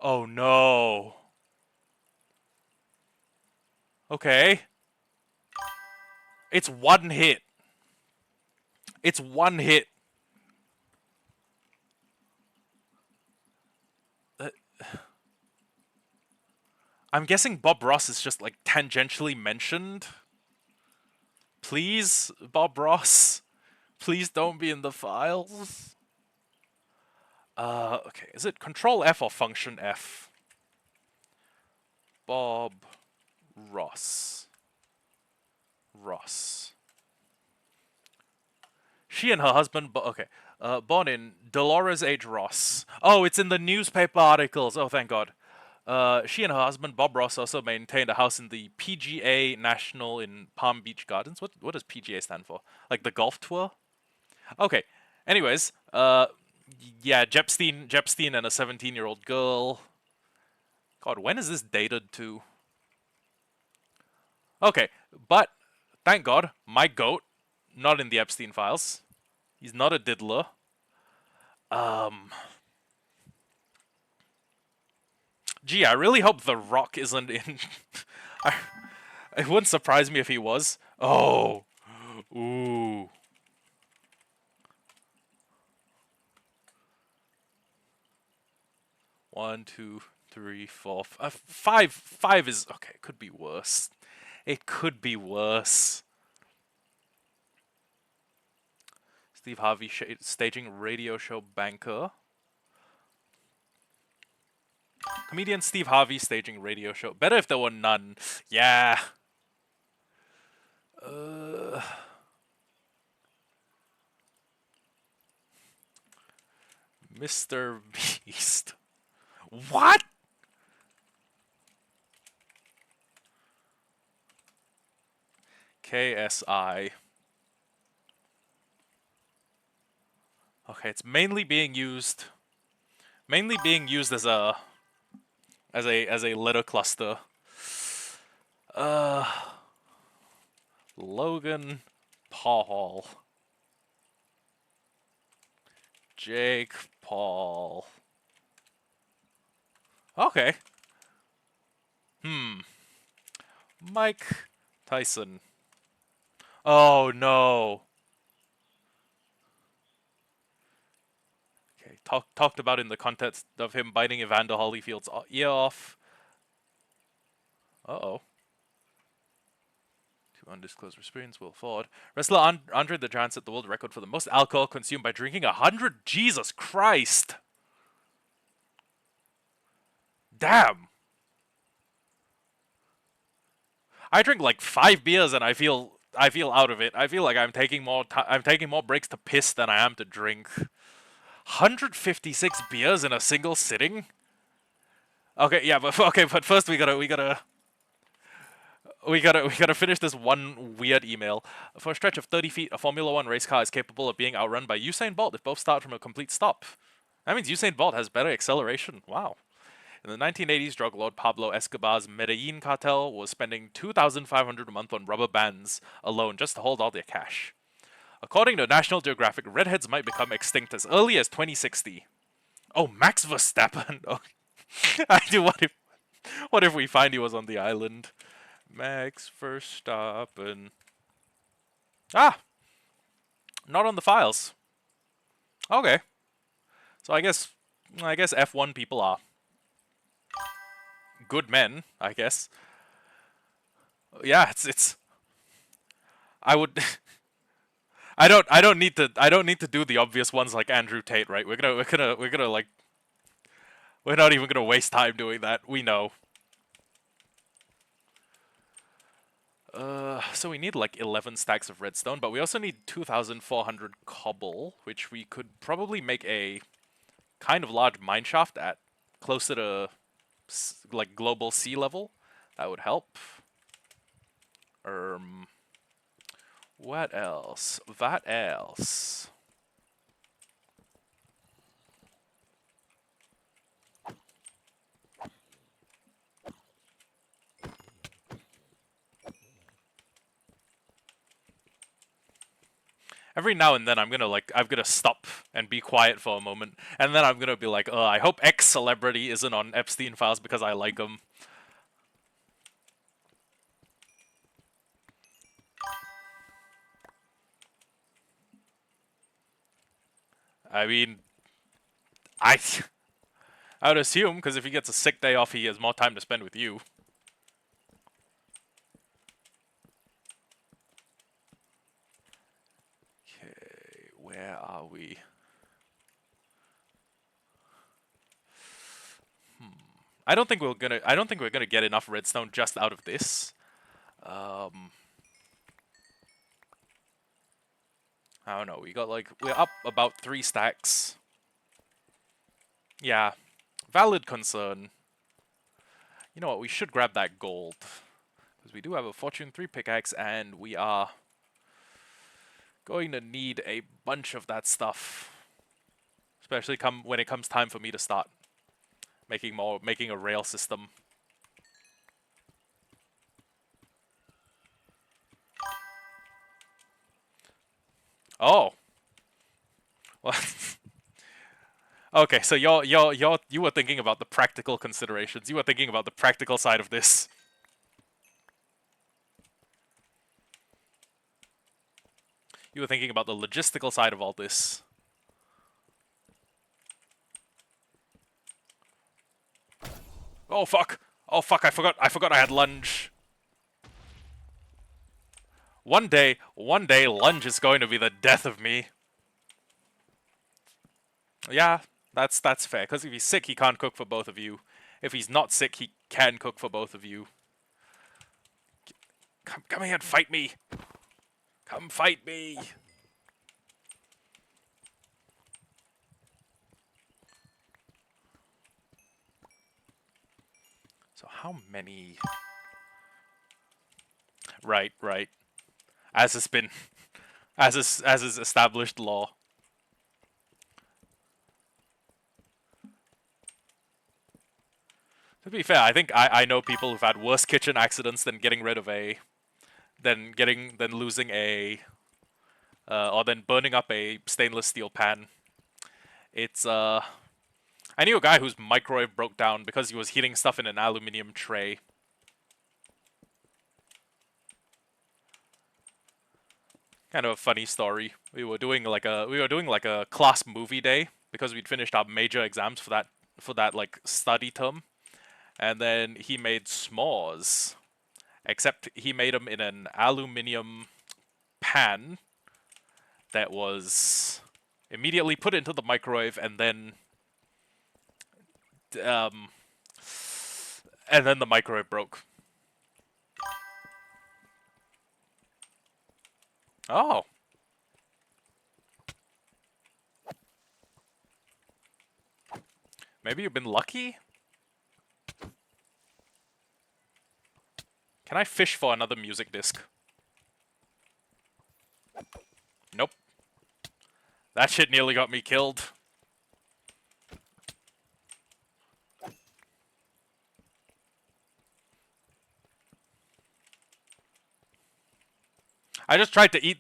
Oh no. Okay. It's one hit. It's one hit. I'm guessing Bob Ross is just like tangentially mentioned. Please, Bob Ross. Please don't be in the files. Okay. Is it Control F or Function F? Bob Ross. She and her husband, okay. Born in Dolores H. Ross. Oh, it's in the newspaper articles. Oh, thank God. She and her husband Bob Ross also maintained a house in the PGA National in Palm Beach Gardens. What does PGA stand for? Like the golf tour? Okay. Anyways, yeah, Jepstein and a 17-year-old girl. God, when is this dated to? Okay, but thank God, my goat, not in the Epstein files. He's not a diddler. Um, Gee, I really hope The Rock isn't in. I, it wouldn't surprise me if he was. Oh, ooh. One, two, three, four, five. Five is okay. It could be worse. It could be worse. Steve Harvey staging radio show banker. Comedian Steve Harvey staging radio show. Better if there were none. Yeah. Uh, Mr. Beast. What? KSI. Okay, it's mainly being used as a letter cluster. Uh Logan Paul. Jake Paul. Okay. Mike Tyson. Oh no. Okay, talked about in the context of him biting Evander Holyfield's ear off. Uh-oh. To undisclosed experience, Will Ford. Wrestler Andre the Giant set the world record for the most alcohol consumed by drinking 100. Jesus Christ. Damn. I drink like 5 beers and I feel out of it. I feel like I'm taking more breaks to piss than I am to drink. 156 beers in a single sitting? Okay, yeah, but first we gotta finish this one weird email. For a stretch of 30 feet, a Formula One race car is capable of being outrun by Usain Bolt if both start from a complete stop. That means Usain Bolt has better acceleration. Wow. In the 1980s, drug lord Pablo Escobar's Medellin cartel was spending $2,500 a month on rubber bands alone just to hold all their cash. According to National Geographic, redheads might become extinct as early as 2060. Oh, Max Verstappen. Oh, I do. What if we find he was on the island? Max Verstappen. Ah, not on the files. Okay. So I guess F1 people are good men, I guess. Yeah, it's I would I don't need to do the obvious ones like Andrew Tate, right? We're gonna like we're not even gonna waste time doing that. We know. So we need like 11 stacks of redstone, but we also need 2,400 cobble, which we could probably make a kind of large mineshaft at closer to like global sea level. That would help. What else? What else? Every now and then I'm gonna stop and be quiet for a moment, and then I'm gonna be like, I hope X celebrity isn't on Epstein files because I like him. I mean, I I would assume, because if he gets a sick day off, he has more time to spend with you. Okay, where are we? I don't think we're gonna get enough redstone just out of this. I don't know. We're up about 3 stacks. Yeah, valid concern. You know what? We should grab that gold. Because we do have a Fortune 3 pickaxe, and we are going to need a bunch of that stuff. Especially when it comes time for me to start making a rail system. Oh. Well, okay, so you were thinking about the practical considerations. You were thinking about the practical side of this. You were thinking about the logistical side of all this. Oh fuck! Oh fuck! I forgot I had lunge. One day, lunge is going to be the death of me. Yeah, that's fair. Because if he's sick, he can't cook for both of you. If he's not sick, he can cook for both of you. Come here and fight me. Come fight me. So how many? Right. As has been, as is established law. To be fair, I think I know people who've had worse kitchen accidents than getting rid of than losing a, or then burning up a stainless steel pan. It's I knew a guy whose microwave broke down because he was heating stuff in an aluminium tray. Kind of a funny story. We were doing like a class movie day because we'd finished our major exams for that like study term, and then he made s'mores, except he made them in an aluminium pan that was immediately put into the microwave, and then the microwave broke. Oh. Maybe you've been lucky? Can I fish for another music disc? Nope. That shit nearly got me killed. I just tried to eat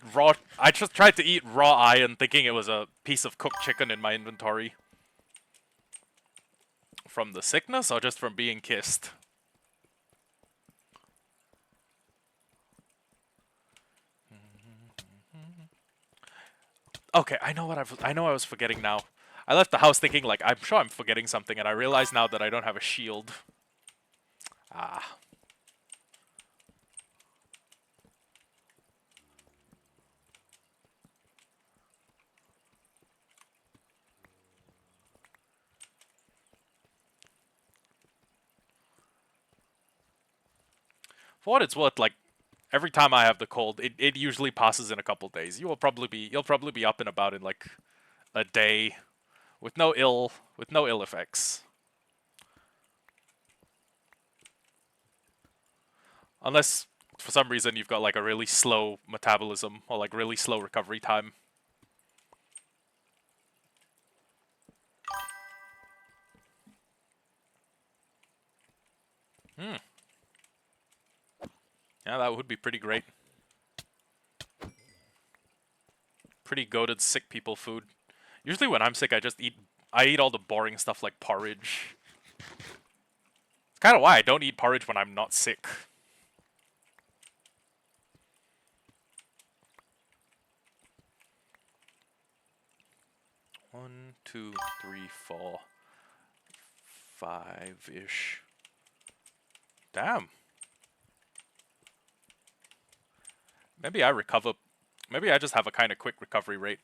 raw iron thinking it was a piece of cooked chicken in my inventory. From the sickness or just from being kissed? Okay, I know I was forgetting now. I left the house thinking like I'm sure I'm forgetting something, and I realize now that I don't have a shield. Ah. For what it's worth, like every time I have the cold, it usually passes in a couple days. You'll probably be up and about in like a day with no ill effects. Unless for some reason you've got like a really slow metabolism or like really slow recovery time. Yeah, that would be pretty great. Pretty goated sick people food. Usually when I'm sick, I eat all the boring stuff like porridge. It's kind of why I don't eat porridge when I'm not sick. One, two, three, four, 5-ish. Damn. Maybe I recover. Maybe I just have a kind of quick recovery rate.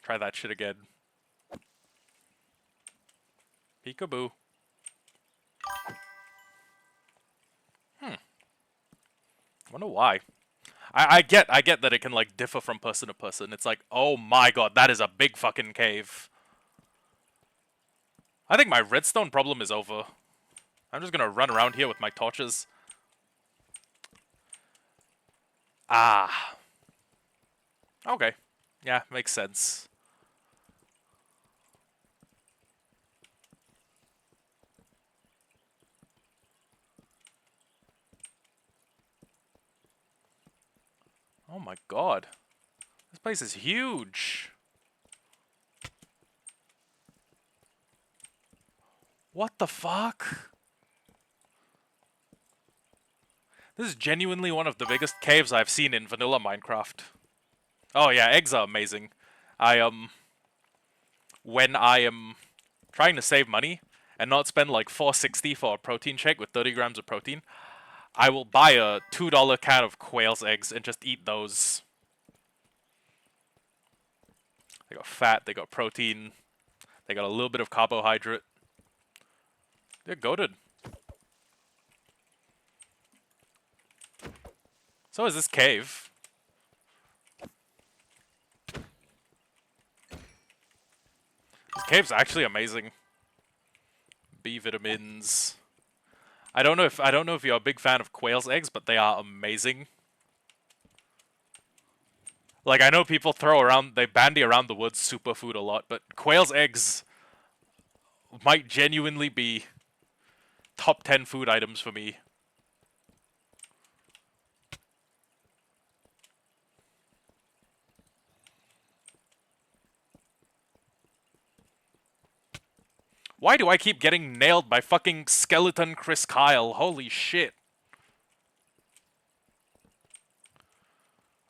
Try that shit again. Peekaboo. Wonder why. I get that it can like differ from person to person. It's like, oh my god, that is a big fucking cave. I think my redstone problem is over. I'm just gonna run around here with my torches. Ah. Okay. Yeah, makes sense. Oh my god. This place is huge. What the fuck? This is genuinely one of the biggest caves I've seen in vanilla Minecraft. Oh yeah, eggs are amazing. I, when I am trying to save money and not spend like $4.60 for a protein shake with 30 grams of protein, I will buy a $2 can of quail's eggs and just eat those. They got fat, they got protein, they got a little bit of carbohydrate. They're goated. So is this cave. This cave's actually amazing. B vitamins. I don't know if you're a big fan of quail's eggs, but they are amazing. Like, I know people they bandy around the word superfood a lot, but quail's eggs might genuinely be top 10 food items for me. Why do I keep getting nailed by fucking skeleton Chris Kyle? Holy shit.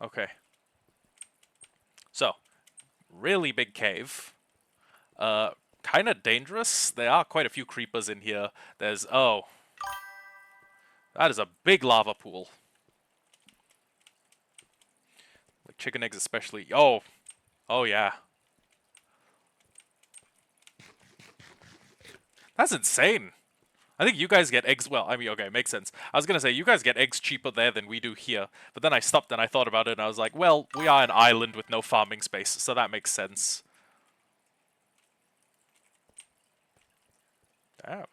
Okay. So, really big cave. Kind of dangerous. There are quite a few creepers in here. There's, oh. That is a big lava pool. Like chicken eggs especially. Oh. Oh yeah. That's insane. I think you guys get eggs, well, I mean, okay, makes sense. I was gonna say, you guys get eggs cheaper there than we do here, but then I stopped and I thought about it and I was like, well, we are an island with no farming space, so that makes sense. Damn.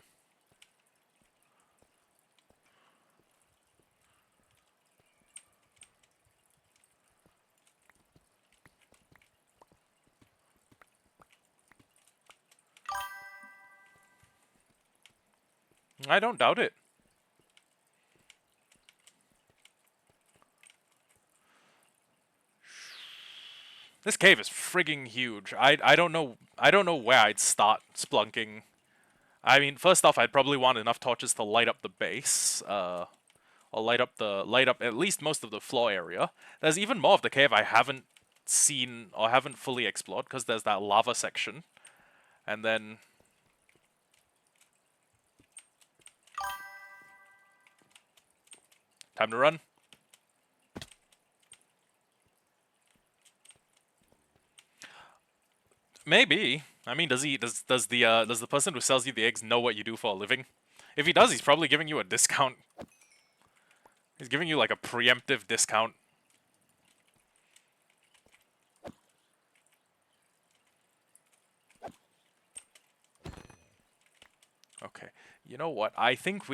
I don't doubt it. This cave is frigging huge. I don't know where I'd start splunking. I mean, first off, I'd probably want enough torches to light up the base, or light up at least most of the floor area. There's even more of the cave I haven't seen or haven't fully explored because there's that lava section, and then time to run. Maybe. I mean, does the person who sells you the eggs know what you do for a living? If he does, he's probably giving you a discount. He's giving you like a preemptive discount. Okay. You know what? I think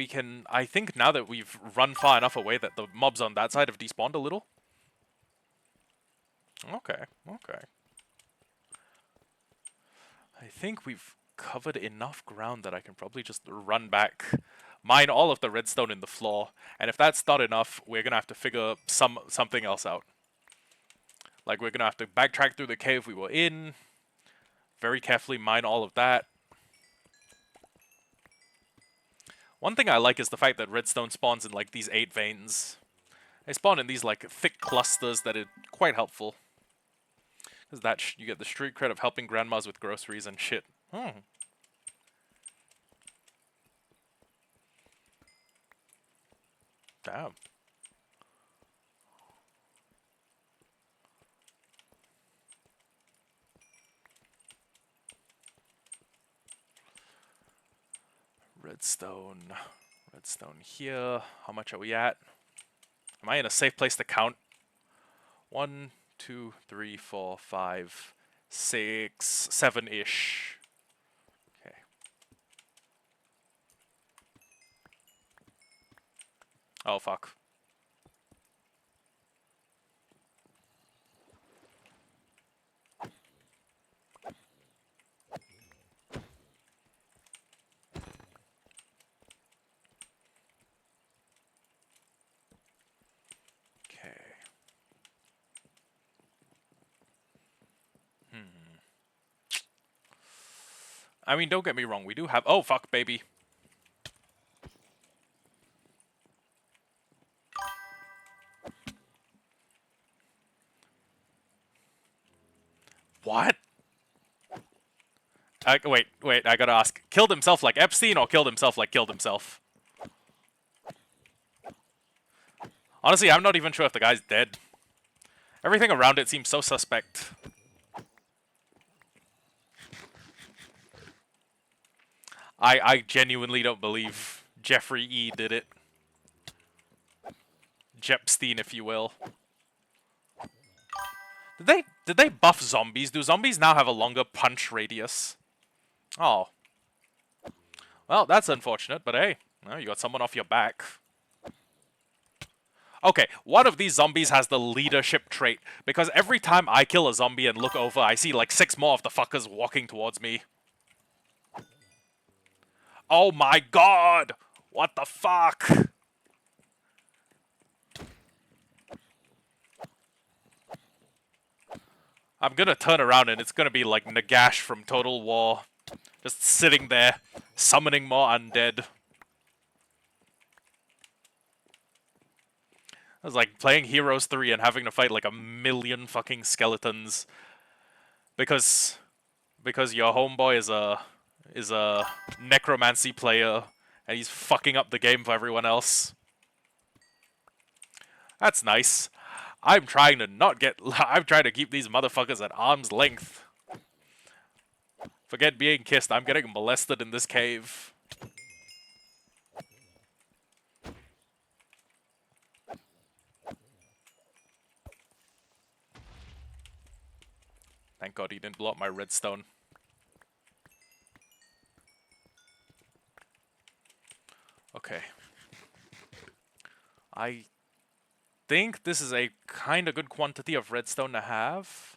now that we've run far enough away that the mobs on that side have despawned a little. Okay. Okay. I think we've covered enough ground that I can probably just run back, mine all of the redstone in the floor, and if that's not enough, we're gonna have to figure something else out. Like, we're gonna have to backtrack through the cave we were in, very carefully mine all of that. One thing I like is the fact that redstone spawns in, like, these 8 veins. They spawn in these, like, thick clusters that are quite helpful. Because you get the street cred of helping grandmas with groceries and shit. Damn. Redstone. Redstone here. How much are we at? Am I in a safe place to count? 1, 2, 3, 4, 5, 6, 7-ish. Okay. Oh, fuck. Okay. I mean, don't get me wrong, we do have... Oh, fuck, baby. What? Wait, I gotta ask. Killed himself like Epstein or killed himself like killed himself? Honestly, I'm not even sure if the guy's dead. Everything around it seems so suspect. I genuinely don't believe Jeffrey E. did it. Jepstein, if you will. Did they buff zombies? Do zombies now have a longer punch radius? Oh. Well, that's unfortunate, but hey, well, you got someone off your back. Okay, one of these zombies has the leadership trait, because every time I kill a zombie and look over, I see like 6 more of the fuckers walking towards me. Oh my god! What the fuck? I'm gonna turn around and it's gonna be like Nagash from Total War. Just sitting there, summoning more undead. It was like playing Heroes 3 and having to fight like a million fucking skeletons. Because your homeboy is a necromancy player and he's fucking up the game for everyone else. That's nice. I'm trying to not get... I'm trying to keep these motherfuckers at arm's length. Forget being kissed, I'm getting molested in this cave. Thank god he didn't blow up my redstone. Okay. I think this is a kind of good quantity of redstone to have.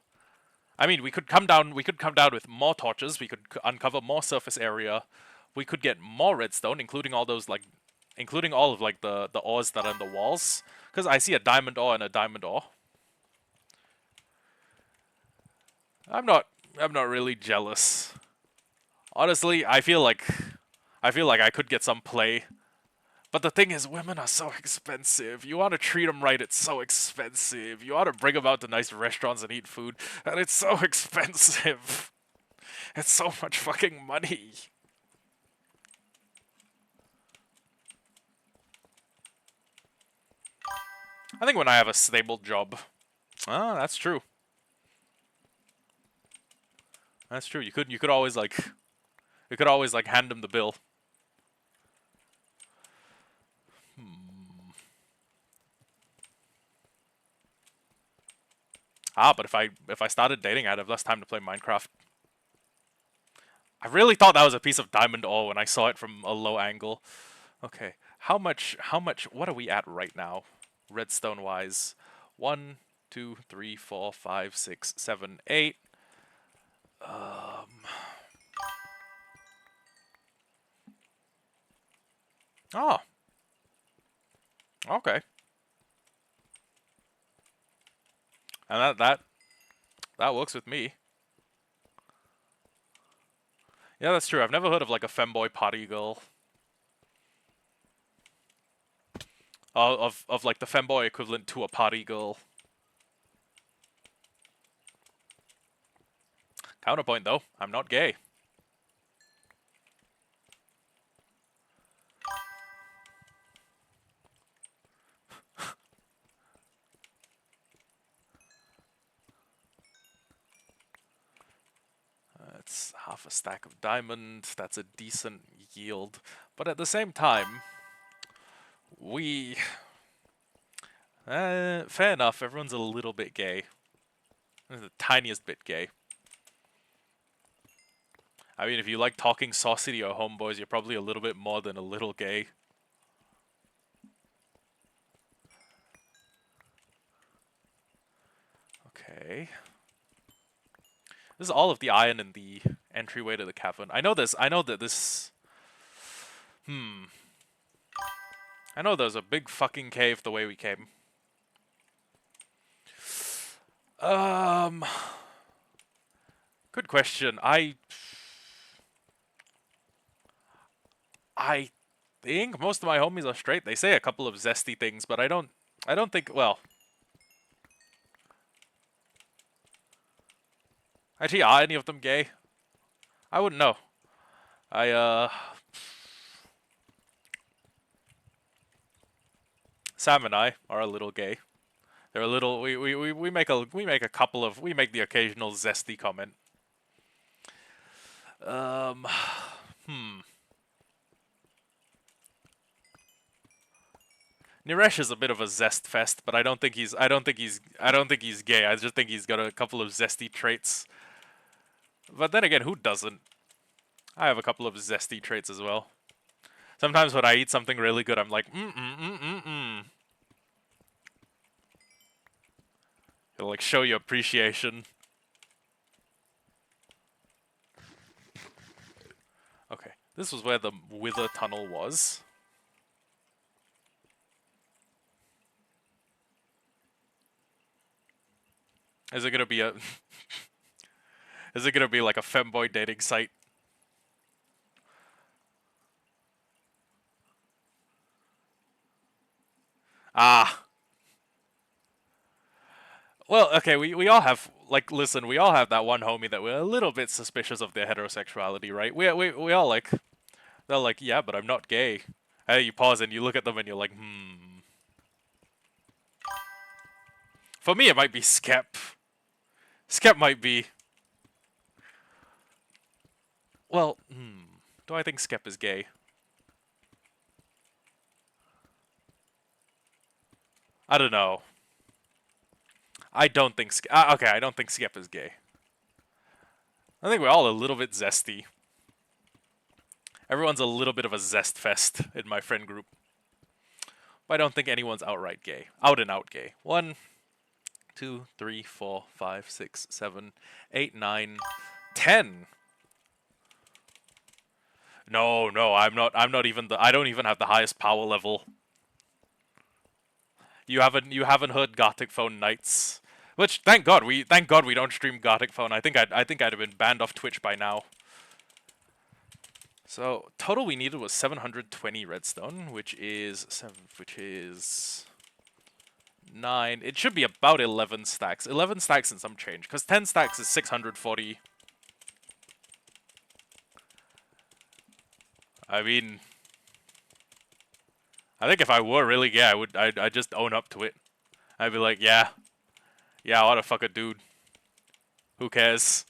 I mean, we could come down with more torches, we could uncover more surface area. We could get more redstone, including all those, like, including all of, like, the ores that are in the walls. Because I see a diamond ore and a diamond ore. I'm not really jealous. Honestly, I feel like I could get some play. But the thing is, women are so expensive. You want to treat them right, it's so expensive. You want to bring them out to nice restaurants and eat food, and it's so expensive. It's so much fucking money. I think when I have a stable job. Ah, that's true. That's true. You could always like hand them the bill. Ah, but if I started dating, I'd have less time to play Minecraft. I really thought that was a piece of diamond ore when I saw it from a low angle. Okay, how much, what are we at right now? Redstone wise. 1, 2, 3, 4, 5, 6, 7, 8. Oh. Okay. And that works with me. Yeah, that's true. I've never heard of like a femboy party girl. Of like the femboy equivalent to a party girl. Counterpoint though, I'm not gay. That's half a stack of diamond. That's a decent yield. But at the same time, we... fair enough, everyone's a little bit gay. The tiniest bit gay. I mean, if you like talking saucy to your homeboys, you're probably a little bit more than a little gay. Okay. This is all of the iron in the entryway to the cavern. I know this. I know that this. I know there's a big fucking cave the way we came. Good question. I think most of my homies are straight. They say a couple of zesty things, but I don't think, well. Actually, are any of them gay? I wouldn't know. Sam and I are a little gay. They're a little, we make a couple of, we make the occasional zesty comment. Niresh is a bit of a zest fest, but I don't think he's gay. I just think he's got a couple of zesty traits. But then again, who doesn't? I have a couple of zesty traits as well. Sometimes when I eat something really good, I'm like, It'll like show you appreciation. Okay, this was where the Wither Tunnel was. Is it gonna be a... Is it gonna be like a femboy dating site? Ah. Well, okay, we all have, like, listen, we all have that one homie that we're a little bit suspicious of their heterosexuality, right? We all like, they're like, yeah, but I'm not gay. And you pause and you look at them and you're like, For me, it might be Skep. Skep might be... Well, do I think Skep is gay? I don't know. I don't think... okay, I don't think Skep is gay. I think we're all a little bit zesty. Everyone's a little bit of a zest fest in my friend group. But I don't think anyone's outright gay. Out and out gay. 1, 2, 3, 4, 5, 6, 7, 8, 9, 10. No, I'm not even the... I don't even have the highest power level. You haven't heard Gothic Phone Nights. Which, thank God we don't stream Gothic Phone. I think I'd have been banned off Twitch by now. So total we needed was 720 redstone, which is 9. It should be about 11 stacks. 11 stacks and some change, because 10 stacks is 640. I mean, I think if I were really gay, I'd just own up to it. I'd be like, yeah, I ought to fuck a dude. Who cares?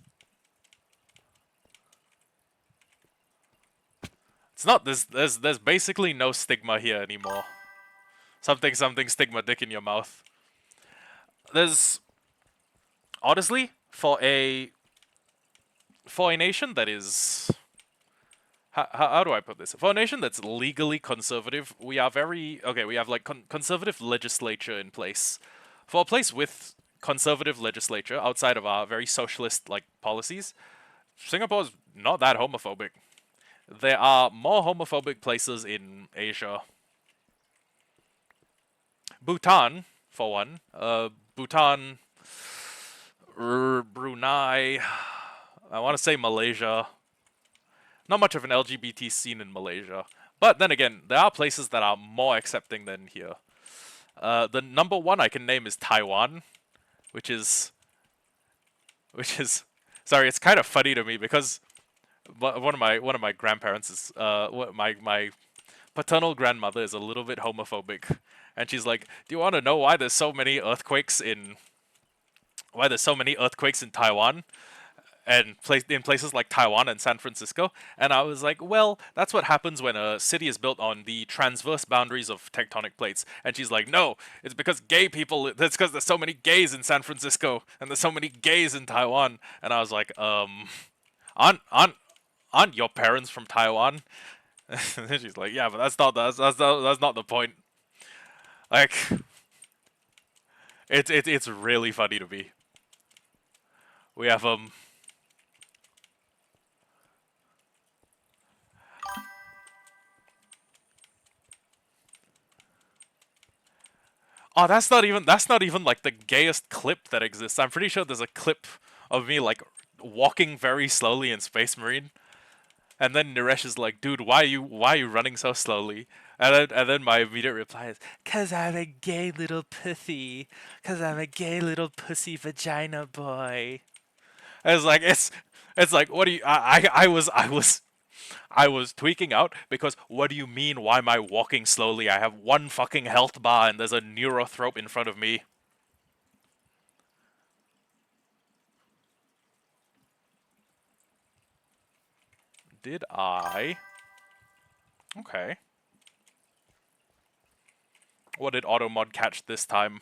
It's not, there's basically no stigma here anymore. Something stigma dick in your mouth. There's, honestly, for a nation that is, how do I put this? For a nation that's legally conservative, we are very, okay, we have like conservative legislature in place. For a place with conservative legislature outside of our very socialist like policies, Singapore's not that homophobic. There are more homophobic places in Asia. Bhutan, for one. Bhutan, Brunei, I want to say Malaysia. Not much of an LGBT scene in Malaysia. But then again, there are places that are more accepting than here. The number one I can name is Taiwan, which is... Sorry, it's kind of funny to me because one of my grandparents is my paternal grandmother is a little bit homophobic, and she's like, "Do you want to know why there's so many earthquakes in Taiwan and in places like Taiwan and San Francisco?" And I was like, "Well, that's what happens when a city is built on the transverse boundaries of tectonic plates." And she's like, "No, it's because gay people. It's because there's so many gays in San Francisco and there's so many gays in Taiwan." And I was like, aren't your parents from Taiwan?" And she's like, "Yeah, but that's not the point." Like, it's really funny to me. We have Oh, that's not even like the gayest clip that exists. I'm pretty sure there's a clip of me like walking very slowly in Space Marine, and then Naresh is like, "Dude, why are you running so slowly?" And then my immediate reply is, "Cause I'm a gay little pussy. Cause I'm a gay little pussy vagina boy." And it's like what do you I was tweaking out because what do you mean? Why am I walking slowly? I have one fucking health bar and there's a neurothrope in front of me. Did I? Okay. What did Automod catch this time?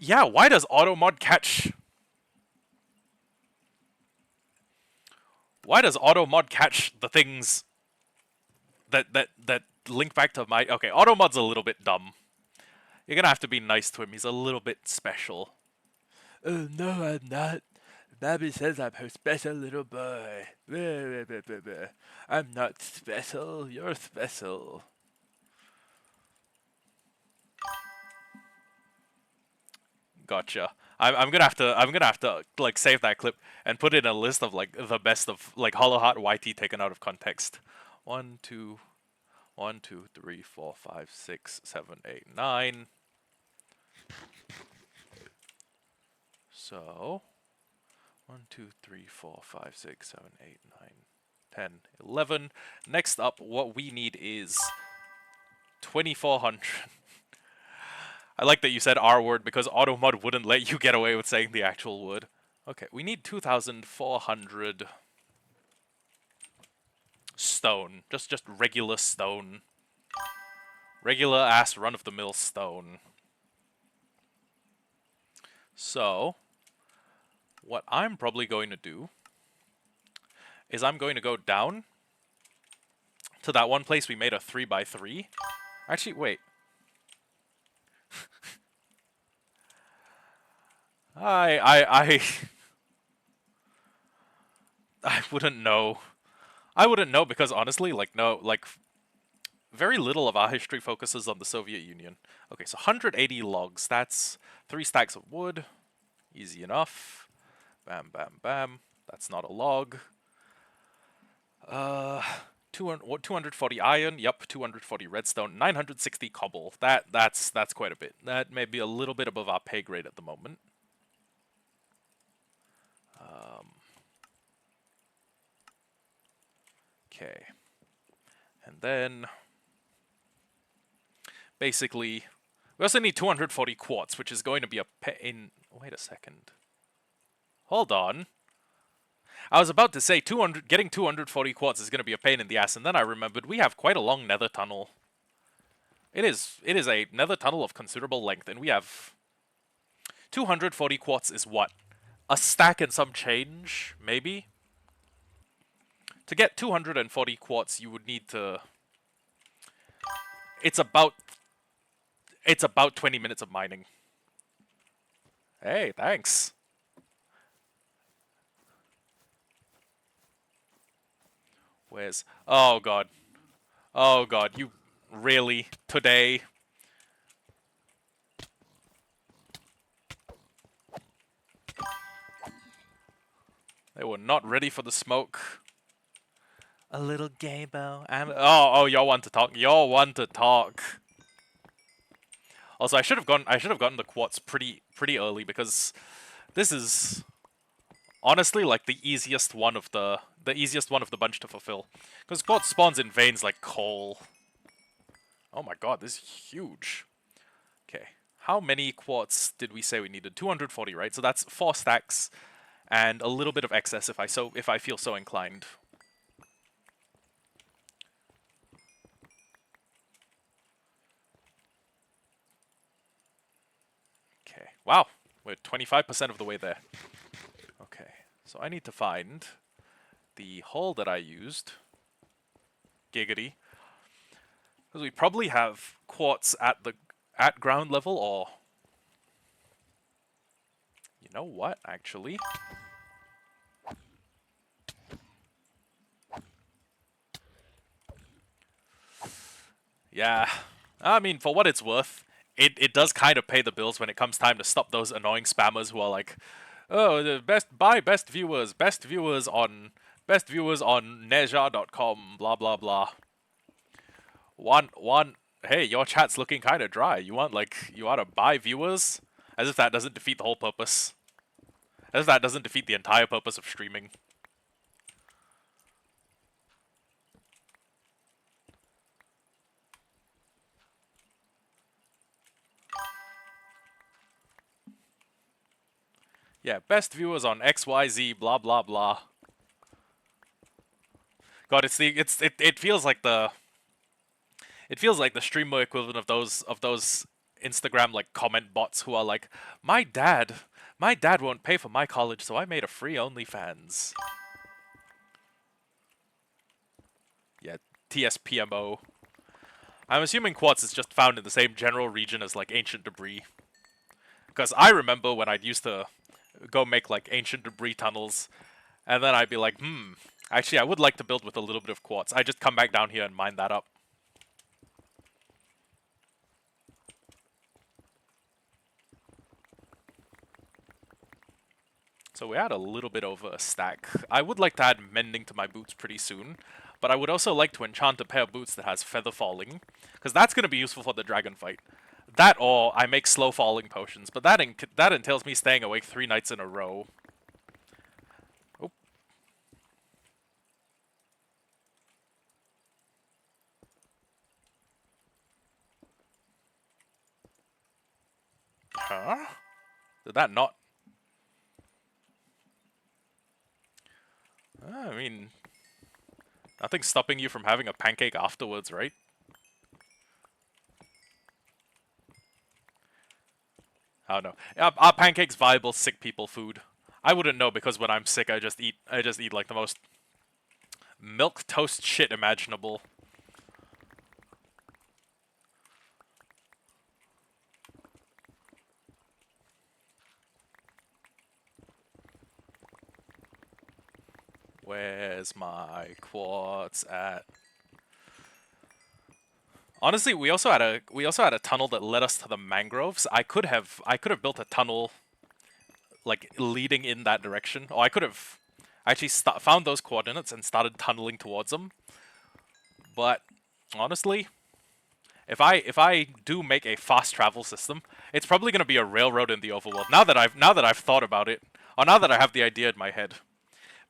Yeah, why does Automod catch... Why does Automod catch the things that link back to my... Okay, Automod's a little bit dumb. You're gonna have to be nice to him. He's a little bit special. Oh, no, I'm not. Mommy says I'm her special little boy. I'm not special. You're special. Gotcha. I'm gonna have to like save that clip and put it in a list of like the best of like Hollowheart YT taken out of context. 1, 2, 1, 2, 3, 4, 5, 6, 7, 8, 9. So 1, 2, 3, 4, 5, 6, 7, 8, 9, 10, 11. Next up, what we need is 2400. I like that you said R word because Automod wouldn't let you get away with saying the actual word. Okay, we need 2,400 stone. Just regular stone. Regular ass run of the mill stone. So, what I'm probably going to do is I'm going to go down to that one place we made a 3x3. Actually, wait. I I wouldn't know. I wouldn't know because honestly, like no, like very little of our history focuses on the Soviet Union. Okay, so 180 logs. That's 3 stacks of wood. Easy enough. Bam, bam, bam. That's not a log. 240 iron. Yep, 240 redstone. 960 cobble. That's quite a bit. That may be a little bit above our pay grade at the moment. Okay. And then basically we also need 240 quartz, which is going to be a pain. Wait a second. Hold on. I was about to say getting 240 quartz is going to be a pain in the ass, and then I remembered we have quite a long nether tunnel. It is a nether tunnel of considerable length, and we have 240 quartz is what? A stack and some change, maybe? To get 240 quartz, you would need to... It's about 20 minutes of mining. Hey, thanks. Where's... Oh, God. Oh, God. You really? Today? They were not ready for the smoke. A little gaybo. Oh, y'all want to talk. Y'all want to talk. Also, I should have gotten the quartz pretty early because this is honestly like the easiest one of the bunch to fulfill. Because quartz spawns in veins like coal. Oh my god, this is huge. Okay, how many quartz did we say we needed? 240, right? So that's 4 stacks and a little bit of excess if I feel so inclined. Okay, wow, we're 25% of the way there. Okay, so I need to find the hole that I used. Giggity. Because we probably have quartz at at ground level, or... You know what, actually? Yeah. I mean, for what it's worth, it does kind of pay the bills when it comes time to stop those annoying spammers who are like, oh, the best viewers, best viewers on Neja.com, blah blah blah. Hey, your chat's looking kind of dry. You want to buy viewers? As if that doesn't defeat the whole purpose. As if that doesn't defeat the entire purpose of streaming. Yeah, best viewers on XYZ, blah blah blah. God, it feels like the streamer equivalent of those Instagram like comment bots who are like, my dad won't pay for my college, so I made a free OnlyFans. Yeah, TSPMO. I'm assuming quartz is just found in the same general region as like ancient debris. Because I remember when I'd used to go make like ancient debris tunnels, and then I'd be like, actually I would like to build with a little bit of quartz. I just come back down here and mine that up. So we had a little bit over a stack. I would like to add mending to my boots pretty soon, but I would also like to enchant a pair of boots that has feather falling, because that's going to be useful for the dragon fight. That or I make slow falling potions, but that entails me staying awake 3 nights in a row. Oh. Huh? Did that not... I mean... Nothing's stopping you from having a pancake afterwards, right? I don't know. Are pancakes viable sick people food? I wouldn't know because when I'm sick, I just eat like the most milk toast shit imaginable. Where's my quartz at? Honestly, we also had a tunnel that led us to the mangroves. I could have built a tunnel like leading in that direction, or I could have actually found those coordinates and started tunneling towards them. But honestly, if I do make a fast travel system, it's probably going to be a railroad in the overworld. Now that I've thought about it, or now that I have the idea in my head.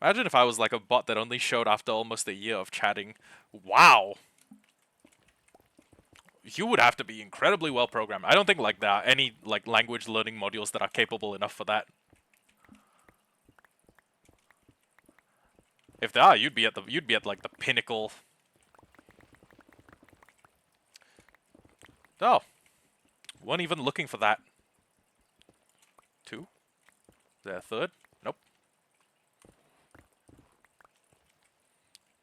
Imagine if I was like a bot that only showed after almost a year of chatting. Wow. You would have to be incredibly well programmed. I don't think like there are any like language learning modules that are capable enough for that. If there are, you'd be at like the pinnacle. Oh. Weren't even looking for that. 2? Is there a 3rd? Nope.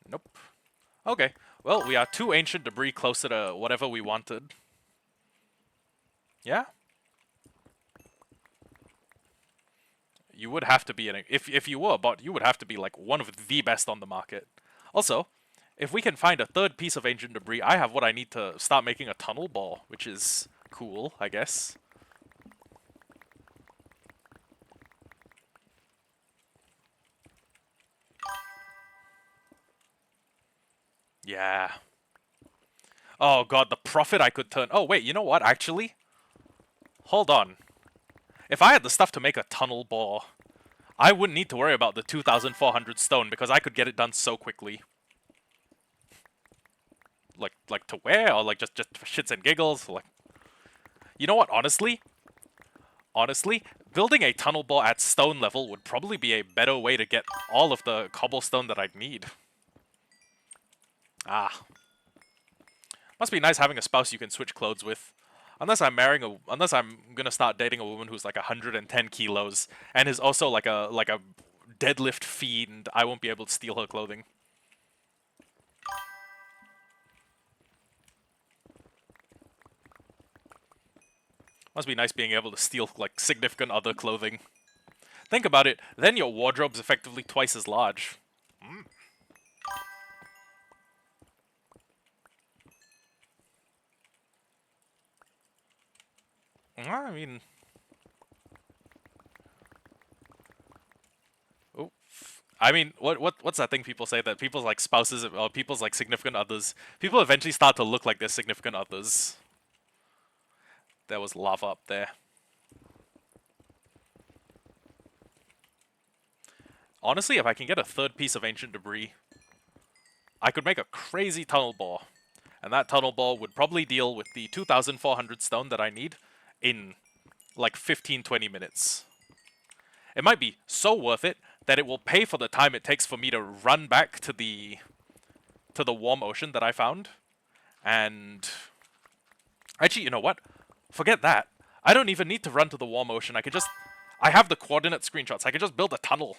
Nope. Okay. Well, we are 2 ancient debris closer to whatever we wanted. Yeah? You would have to be if you were a bot, you would have to be like one of the best on the market. Also, if we can find a 3rd piece of ancient debris, I have what I need to start making a tunnel ball, which is cool, I guess. Yeah. Oh god, the profit I could turn. Oh wait, you know what, actually? Hold on. If I had the stuff to make a tunnel bore, I wouldn't need to worry about the 2,400 stone because I could get it done so quickly. Like to where? Or like just for shits and giggles? Like, you know what, honestly, building a tunnel bore at stone level would probably be a better way to get all of the cobblestone that I'd need. Ah. Must be nice having a spouse you can switch clothes with. Unless I'm gonna start dating a woman who's like 110 kilos and is also like a deadlift fiend, I won't be able to steal her clothing. Must be nice being able to steal, like, significant other clothing. Think about it, then your wardrobe's effectively twice as large. I mean... Oh. I mean, what's that thing people say that people's, like, spouses or people's, like, significant others... People eventually start to look like their significant others. There was lava up there. Honestly, if I can get a third piece of ancient debris, I could make a crazy tunnel bore. And that tunnel bore would probably deal with the 2,400 stone that I need in like 15-20 minutes. It might be so worth it that it will pay for the time it takes for me to run back to the warm ocean that I found. And actually, you know what? Forget that. I don't even need to run to the warm ocean. I have the coordinate screenshots. I can just build a tunnel.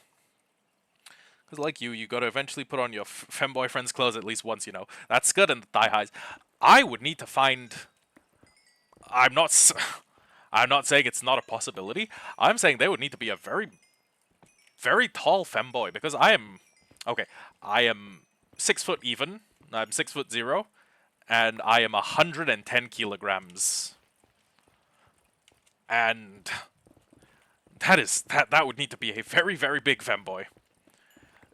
Because like you gotta eventually put on your femboyfriend's clothes at least once, you know. That skirt and the thigh highs. I would need to find... I'm not saying it's not a possibility. I'm saying there would need to be a very, very tall femboy. Because I am... Okay, I am 6 foot even. I'm 6'0". And I am 110 kilograms. And... That would need to be a very, very big femboy.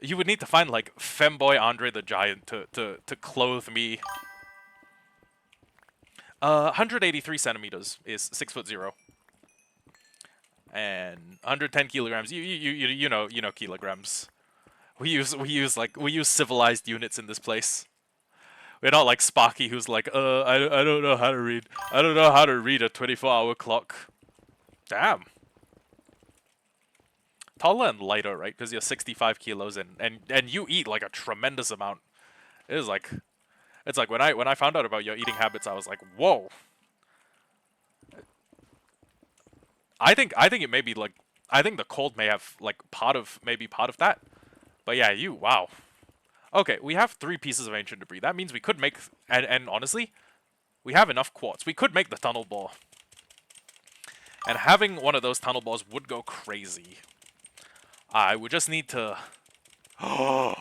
You would need to find, like, Femboy Andre the Giant to clothe me. 183 centimeters is 6'0". And 110 kilograms. You know kilograms. We use civilized units in this place. We're not like Sparky, who's like, I don't know how to read. I don't know how to read a 24-hour clock. Damn. Taller and lighter, right? Because you're 65 kilos and you eat like a tremendous amount. It's like when I found out about your eating habits, I was like, whoa. I think it may be like, I think the cold may have like part of that. But yeah, wow. Okay, we have 3 pieces of ancient debris. That means we could make and honestly, we have enough quartz. We could make the tunnel bore. And having one of those tunnel bores would go crazy. I would just need to... Oh,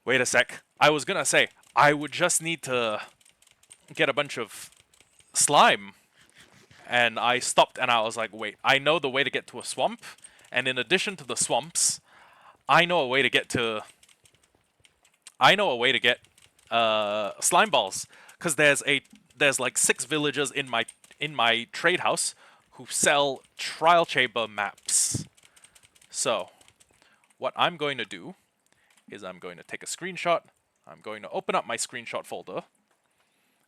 wait a sec. I was gonna say, I would just need to get a bunch of slime. And I stopped and I was like, wait, I know the way to get to a swamp. And in addition to the swamps, I know a way to get slime balls. Because there's like 6 villagers in my trade house who sell trial chamber maps. So... what I'm going to do is I'm going to take a screenshot. I'm going to open up my screenshot folder.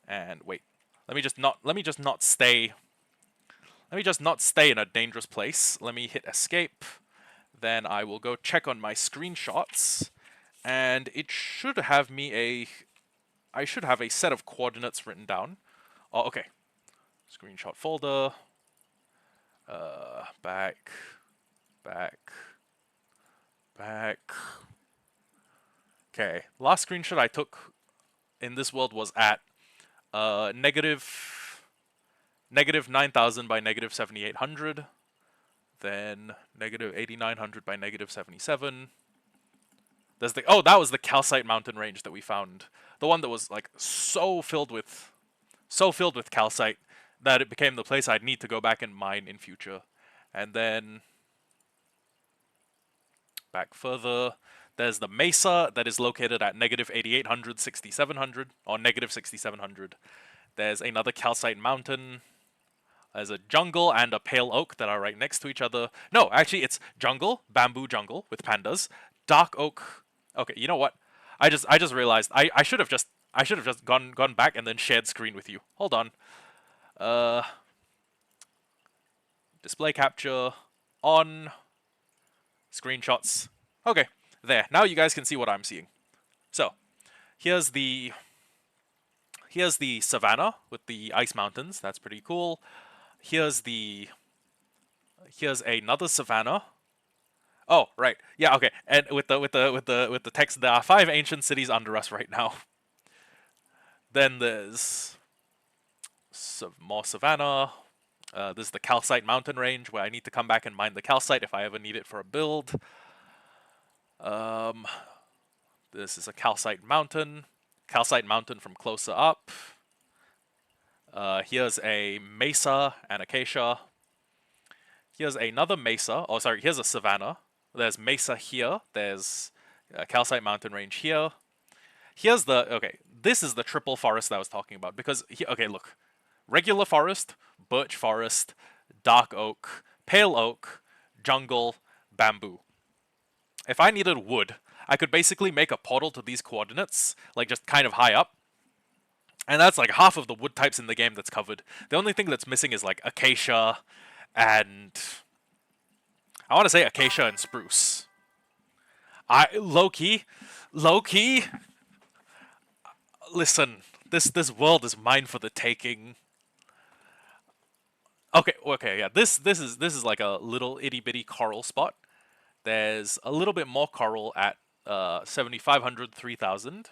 And wait, let me just not stay in a dangerous place. Let me hit escape. Then I will go check on my screenshots, and it should have I should have a set of coordinates written down. Oh, okay. Screenshot folder. Back. Okay, last screenshot I took in this world was at negative 9,000 by negative 7,800, then negative 8,900 by negative 77. There's that was the calcite mountain range that we found, the one that was like so filled with calcite that it became the place I'd need to go back and mine in future. And then back further, there's the mesa that is located at negative 8,800, 6,700, or negative 6,700. There's another calcite mountain. There's a jungle and a pale oak that are right next to each other. No, actually, it's jungle, bamboo jungle with pandas, dark oak. Okay, you know what? I just realized I should have just gone back and then shared screen with you. Hold on. Display capture on. Screenshots. Okay, there. Now you guys can see what I'm seeing. So, here's the savanna with the ice mountains. That's pretty cool. Here's another savanna. Oh, right. Yeah, okay. And with the text, there are 5 ancient cities under us right now. Then there's more savanna. This is the calcite mountain range where I need to come back and mine the calcite if I ever need it for a build. Um, this is a calcite mountain from closer up. Here's a mesa and acacia. Here's another mesa. Oh, sorry, here's a savanna. There's mesa here. There's calcite mountain range here. Here's the, okay, this is the triple forest that I was talking about. Because, okay, look. Regular forest, birch forest, dark oak, pale oak, jungle, bamboo. If I needed wood, I could basically make a portal to these coordinates, like just kind of high up. And that's like half of the wood types in the game that's covered. The only thing that's missing is like acacia and... I want to say acacia and spruce. Low-key, listen, this world is mine for the taking. Okay, yeah. This is like a little itty bitty coral spot. There's a little bit more coral at 7,500, 3,000.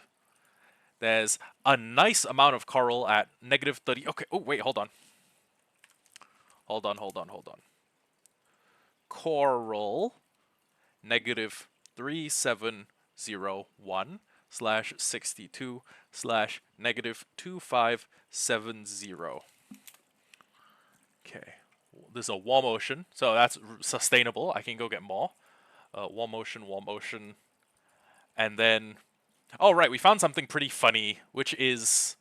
There's a nice amount of coral at -30. Okay. Oh wait, hold on. Hold on. Coral -3701/62/-2570. Okay, this is a warm ocean, so that's sustainable. I can go get more. Warm ocean, and then, oh right, we found something pretty funny, which is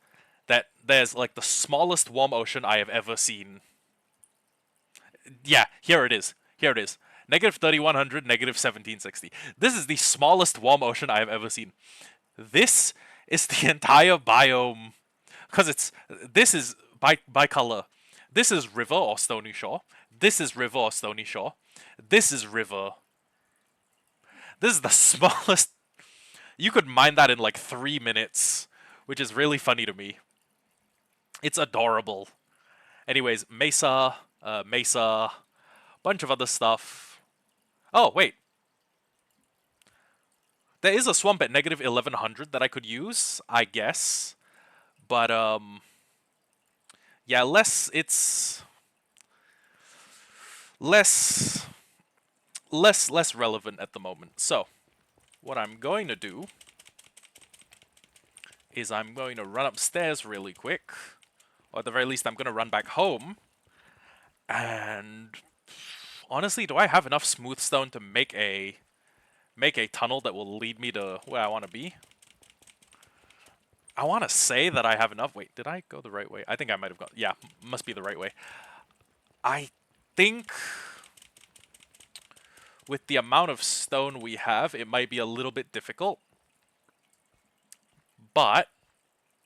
that there's like the smallest warm ocean I have ever seen. Yeah, here it is. -3,100, -1760. This is the smallest warm ocean I have ever seen. This is the entire biome, because this is by color. This is river or stony shore. This is river or stony shore. This is river. This is the smallest. You could mine that in like 3 minutes, which is really funny to me. It's adorable. Anyways, mesa, bunch of other stuff. Oh, wait. There is a swamp at -1100 that I could use, I guess. But, yeah, it's less relevant at the moment. So, what I'm going to do is I'm going to run upstairs really quick. Or at the very least, I'm going to run back home. And honestly, do I have enough smooth stone to make a tunnel that will lead me to where I want to be? I want to say that I have enough. Wait, did I go the right way? I think I might have gone. Yeah, must be the right way. I think with the amount of stone we have, it might be a little bit difficult. But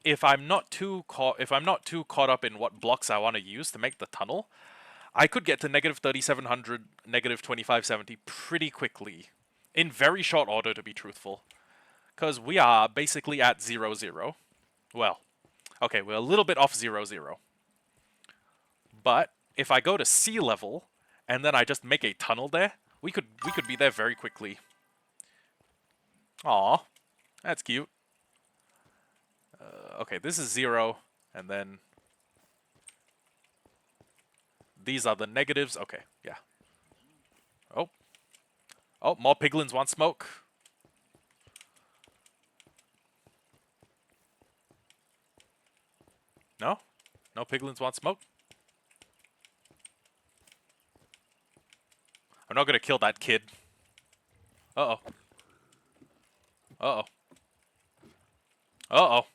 if I'm not too caught up in what blocks I want to use to make the tunnel, I could get to -3,700, -2,570 pretty quickly. In very short order, to be truthful. Because we are basically at 0, 0. Well, okay, we're a little bit off 0, 0. But if I go to sea level, and then I just make a tunnel there, we could be there very quickly. Aw, that's cute. Okay, this is 0, and then these are the negatives. Okay, yeah. Oh, more piglins want smoke. No? No piglins want smoke? I'm not gonna kill that kid. Uh-oh. Uh-oh. Uh-oh.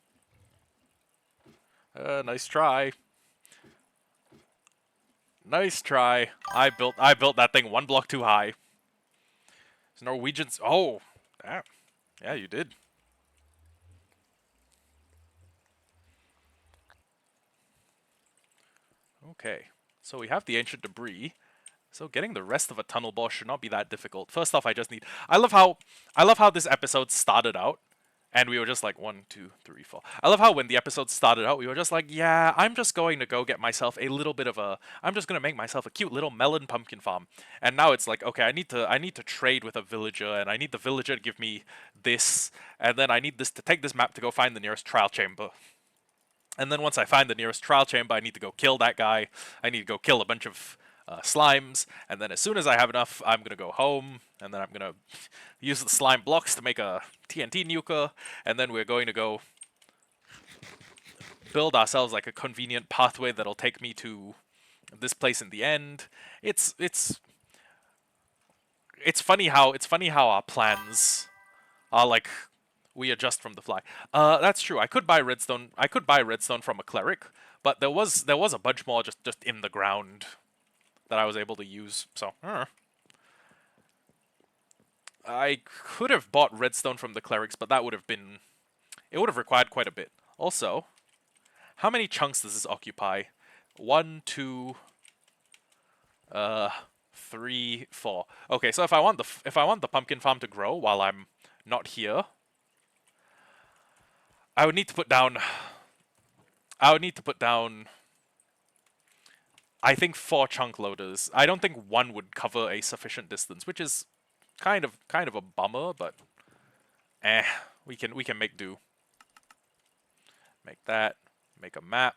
Nice try. Nice try. I built that thing 1 block too high. There's Norwegians. Oh, yeah, you did. Okay, so we have the ancient debris. So getting the rest of a tunnel boss should not be that difficult. First off, I just need. I love how this episode started out, and we were just like 1, 2, 3, 4. I love how when the episode started out, we were just like, yeah, I'm just going to go get myself a little bit of a. I'm just gonna make myself a cute little melon pumpkin farm. And now it's like, okay, I need to trade with a villager, and I need the villager to give me this, and then I need this to take this map to go find the nearest trial chamber. And then once I find the nearest trial chamber, I need to go kill that guy. I need to go kill a bunch of slimes. And then as soon as I have enough, I'm going to go home. And then I'm going to use the slime blocks to make a TNT nuker. And then we're going to go build ourselves like a convenient pathway that'll take me to this place in the end. It's funny how our plans are like we adjust from the fly. That's true. I could buy redstone. I could buy redstone from a cleric, but there was a bunch more just in the ground that I was able to use. So I could have bought redstone from the clerics, but that would have been it would have required quite a bit. Also, how many chunks does this occupy? 1, 2, 3, 4. Okay, so if I want the pumpkin farm to grow while I'm not here, I would need to put down. I would need to put down. I think 4 chunk loaders. I don't think one would cover a sufficient distance, which is kind of a bummer, but we can make do. Make that. Make a map.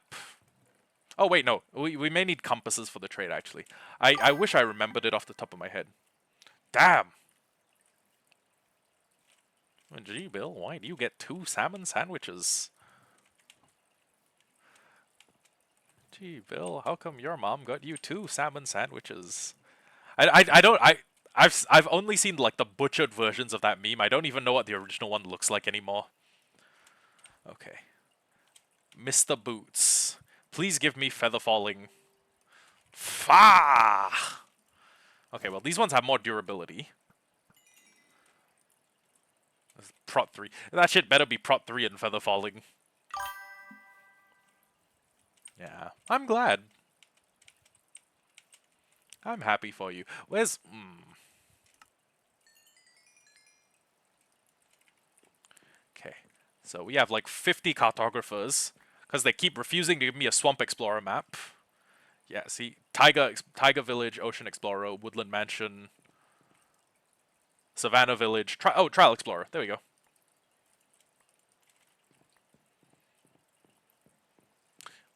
Oh wait, no. We may need compasses for the trade actually. I wish I remembered it off the top of my head. Damn. Gee, Bill, why do you get 2 salmon sandwiches? Gee, Bill, how come your mom got you 2 salmon sandwiches? I don't I've only seen like the butchered versions of that meme. I don't even know what the original one looks like anymore. Okay. Mr. Boots. Please give me feather falling. Fah! Okay, well these ones have more durability. Prot 3. That shit better be Prot 3 and feather falling. Yeah, I'm glad. I'm happy for you. Where's... Okay, so we have like 50 cartographers, because they keep refusing to give me a Swamp Explorer map. Yeah, see, Taiga Village, Ocean Explorer, Woodland Mansion, Savannah Village, Trial Explorer, there we go.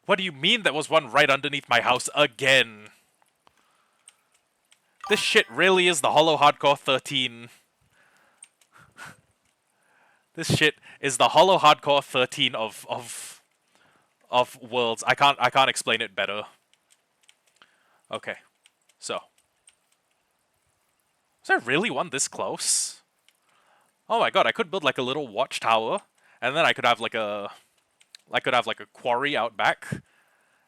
What do you mean there was one right underneath my house again? This shit really is the Hollowhardcore 13. This shit is the Hollowhardcore 13 of worlds. I can't explain it better. Okay. So. Is there really one this close? Oh my god, I could build like a little watchtower, and then I could have like a quarry out back.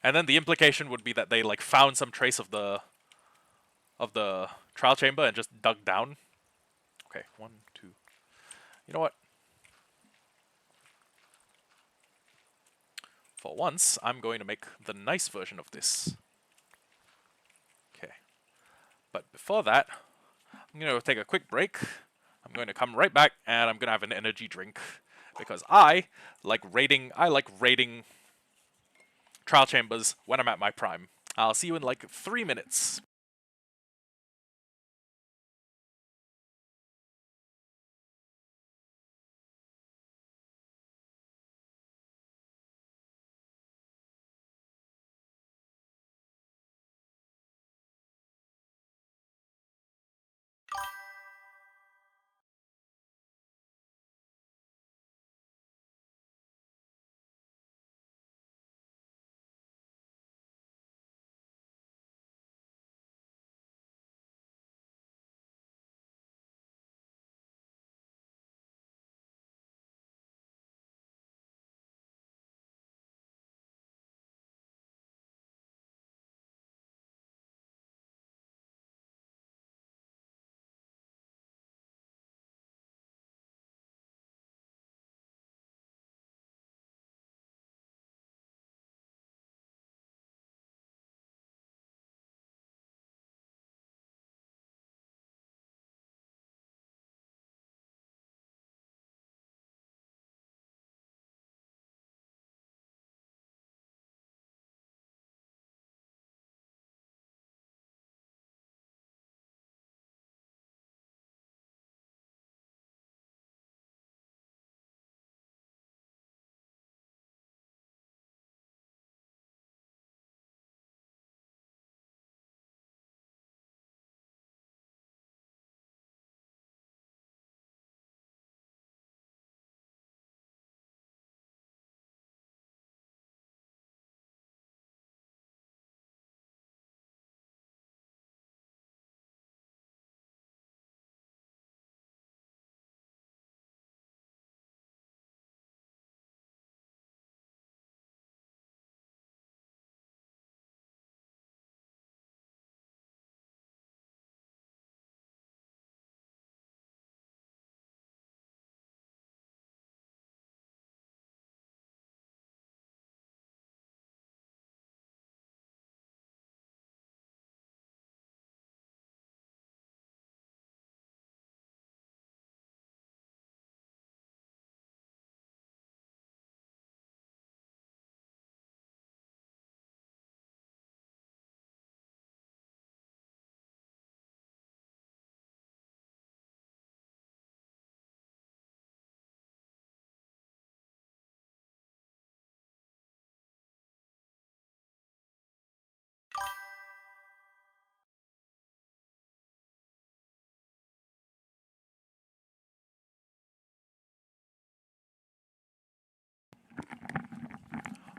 And then the implication would be that they like found some trace of the trial chamber and just dug down. Okay, 1, 2. You know what? For once, I'm going to make the nice version of this. Okay. But before that, I'm going to take a quick break. I'm going to come right back and I'm going to have an energy drink because I like raiding trial chambers when I'm at my prime. I'll see you in like 3 minutes.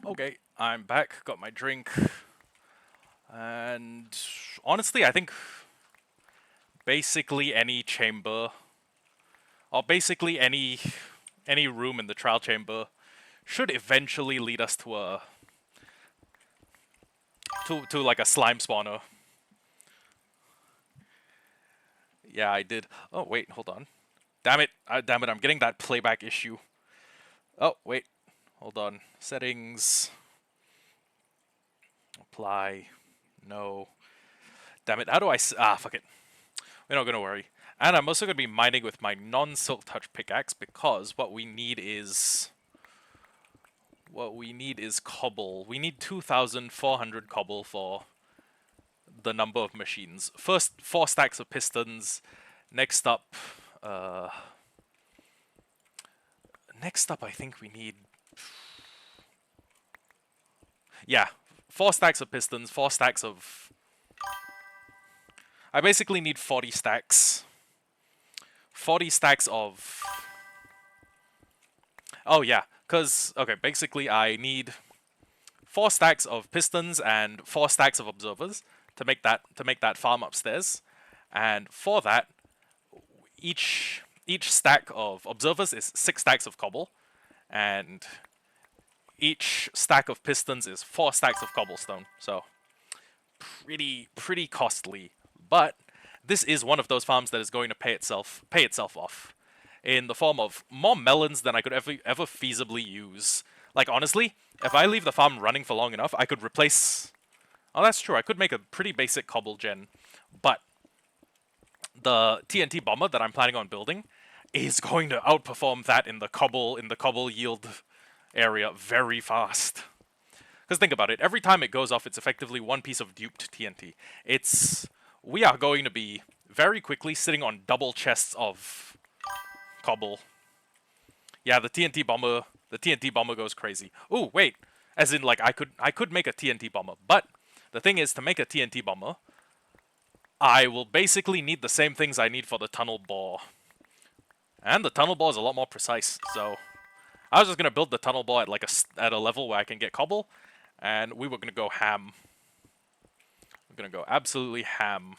Okay, I'm back, got my drink, and honestly, I think basically any chamber, or basically any room in the trial chamber, should eventually lead us to a to like a slime spawner. Yeah, I did. Oh wait, hold on. Damn it! Damn it! I'm getting that playback issue. Oh wait, hold on. Settings. Apply. No. Damn it! How do I? Fuck it. We're not gonna worry. And I'm also gonna be mining with my non-silk touch pickaxe because what we need is cobble. We need 2,400 cobble for the number of machines. First, 4 stacks of pistons. Next up, uh, I think we need, yeah, 4 stacks of pistons, 4 stacks of. I basically need 40 stacks. 40 stacks of. Oh yeah, cause okay, basically I need 4 stacks of pistons and 4 stacks of observers to make that farm upstairs, and for that, each stack of observers is 6 stacks of cobble, and each stack of pistons is 4 stacks of cobblestone. So pretty costly, but this is one of those farms that is going to pay itself off in the form of more melons than I could ever feasibly use. Like honestly, if I leave the farm running for long enough, I could replace. Oh, that's true. I could make a pretty basic cobble gen, but the TNT bomber that I'm planning on building is going to outperform that in the cobble yield area very fast. Because think about it, every time it goes off, it's effectively one piece of duped TNT. We are going to be very quickly sitting on double chests of cobble. Yeah, the TNT bomber goes crazy. Ooh, wait, as in like I could make a TNT bomber, but the thing is, to make a TNT bomber, I will basically need the same things I need for the tunnel bore. And the tunnel bore is a lot more precise, so I was just gonna build the tunnel bore at at a level where I can get cobble, and we were gonna go ham. We're gonna go absolutely ham.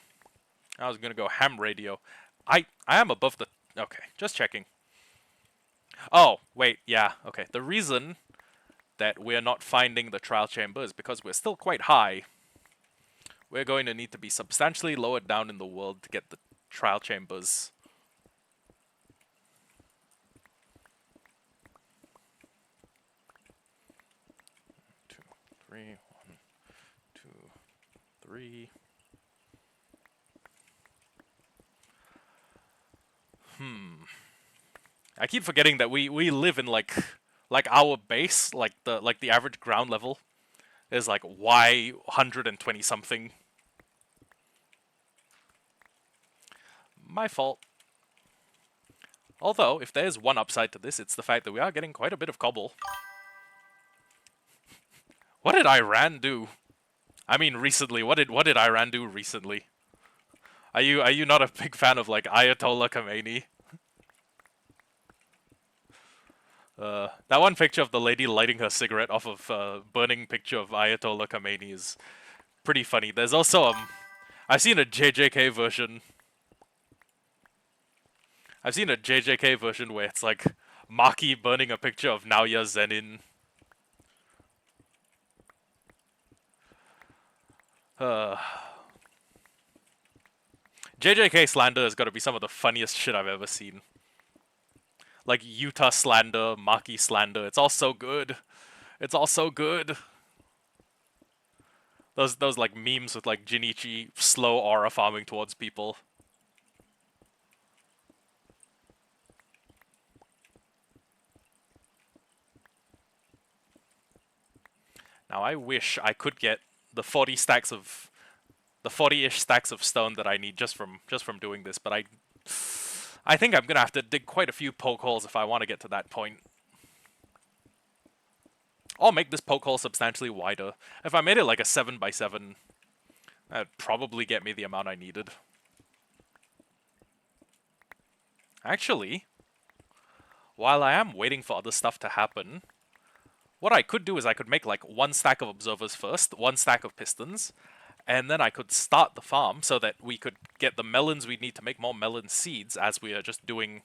I was gonna go ham radio. I am above the. Okay, just checking. Oh wait, yeah. Okay, the reason that we're not finding the trial chamber is because we're still quite high. We're going to need to be substantially lower down in the world to get the trial chambers. Two, three, 1, 2, 3. I keep forgetting that we live in like our base, like the average ground level is like Y 120 something. My fault. Although, if there's one upside to this, it's the fact that we are getting quite a bit of cobble. What did Iran do? I mean, recently. What did Iran do recently? Are you not a big fan of like Ayatollah Khomeini? That one picture of the lady lighting her cigarette off of burning picture of Ayatollah Khomeini is pretty funny. There's also I've seen a JJK version. I've seen a JJK version where it's like Maki burning a picture of Naoya Zenin. JJK slander has got to be some of the funniest shit I've ever seen. Like Utah slander, Maki slander. It's all so good. It's all so good. Those like memes with like Jinichi slow aura farming towards people. Now I wish I could get the 40-ish stacks of stone that I need just from doing this, but I think I'm gonna have to dig quite a few poke holes if I want to get to that point. I'll make this poke hole substantially wider. If I made it like a 7x7, that'd probably get me the amount I needed. Actually, while I am waiting for other stuff to happen, What I could do is I could make like one stack of observers first, one stack of pistons, and then I could start the farm so that we could get the melons we need to make more melon seeds as we are just doing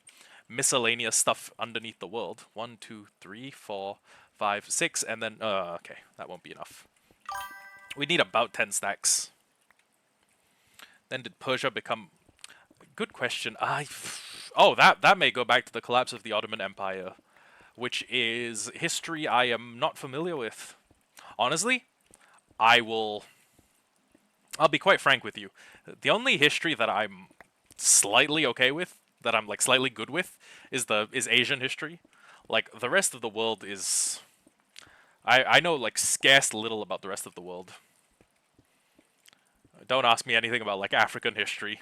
miscellaneous stuff underneath the world. 1, 2, 3, 4, 5, 6, and then okay, that won't be enough. We need about 10 stacks. Then did Persia become? Good question. Oh, that may go back to the collapse of the Ottoman Empire, which is history I am not familiar with. Honestly, I'll be quite frank with you. The only history that I'm slightly okay with, that I'm like slightly good with, is Asian history. Like the rest of the world is I know like scarce little about the rest of the world. Don't ask me anything about like African history.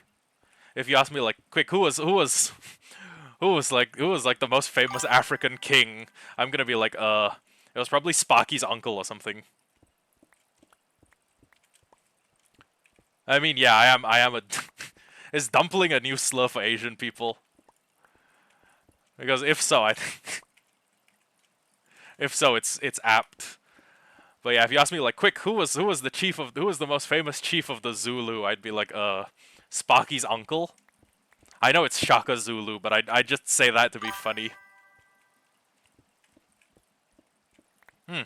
If you ask me like quick who was like the most famous African king, I'm gonna be like it was probably Sparky's uncle or something. I mean, yeah, I am a is dumpling a new slur for Asian people? Because if so, I think if so it's apt. But yeah, if you ask me like quick who was who was the most famous chief of the Zulu, I'd be like Sparky's uncle. I know it's Shaka Zulu, but I just say that to be funny. Hmm.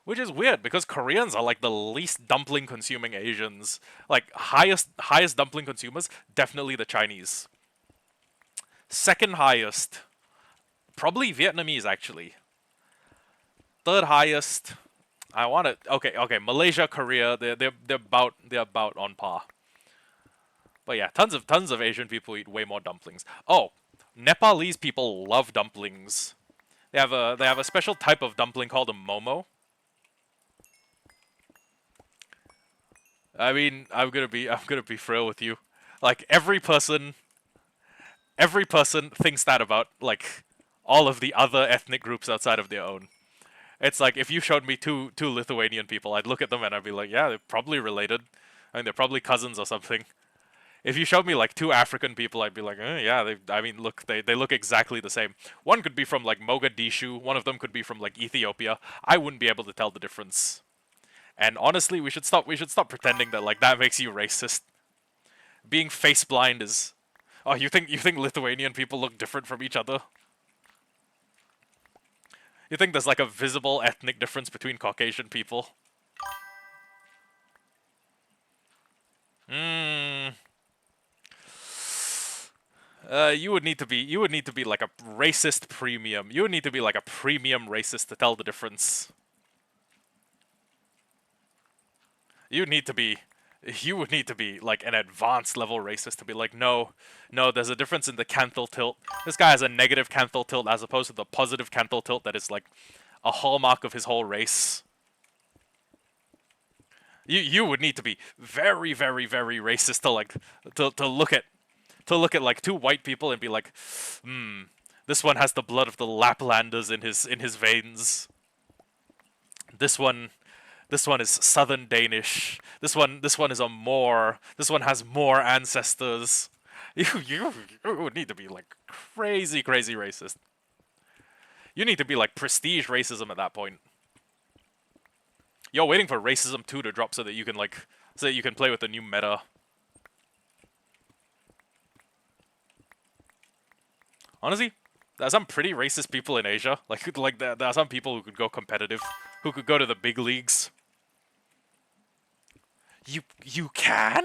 Which is weird because Koreans are like the least dumpling consuming Asians. Like highest dumpling consumers, definitely the Chinese. Second highest, probably Vietnamese actually. Third highest, I want it. Okay. Malaysia, Korea, they're about on par. But yeah, tons of Asian people eat way more dumplings. Oh, Nepalese people love dumplings. They have a special type of dumpling called a momo. I mean, I'm gonna be frail with you. Like every person thinks that about like all of the other ethnic groups outside of their own. It's like if you showed me two Lithuanian people, I'd look at them and I'd be like, yeah, they're probably related. I mean, they're probably cousins or something. If you showed me like two African people, I'd be like, yeah, I mean, look, they look exactly the same. One could be from like Mogadishu, one of them could be from like Ethiopia. I wouldn't be able to tell the difference. And honestly, we should stop pretending that like that makes you racist. Being face blind is oh, you think Lithuanian people look different from each other? You think there's like a visible ethnic difference between Caucasian people? Hmm. You would need to be like a racist premium. You would need to be like a premium racist to tell the difference. You need to be you would need to be like an advanced level racist to be like, no, there's a difference in the canthal tilt. This guy has a negative canthal tilt as opposed to the positive canthal tilt that is like a hallmark of his whole race. You would need to be very racist to like to look at like two white people and be like, this one has the blood of the Laplanders in his veins. This one This one is Southern Danish. This one is a Moor. This one has Moor ancestors. You would need to be like crazy racist. You need to be like prestige racism at that point. You're waiting for racism 2 to drop so that you can like so that you can play with the new meta. Honestly, there are some pretty racist people in Asia. Like there are some people who could go competitive, who could go to the big leagues. You can?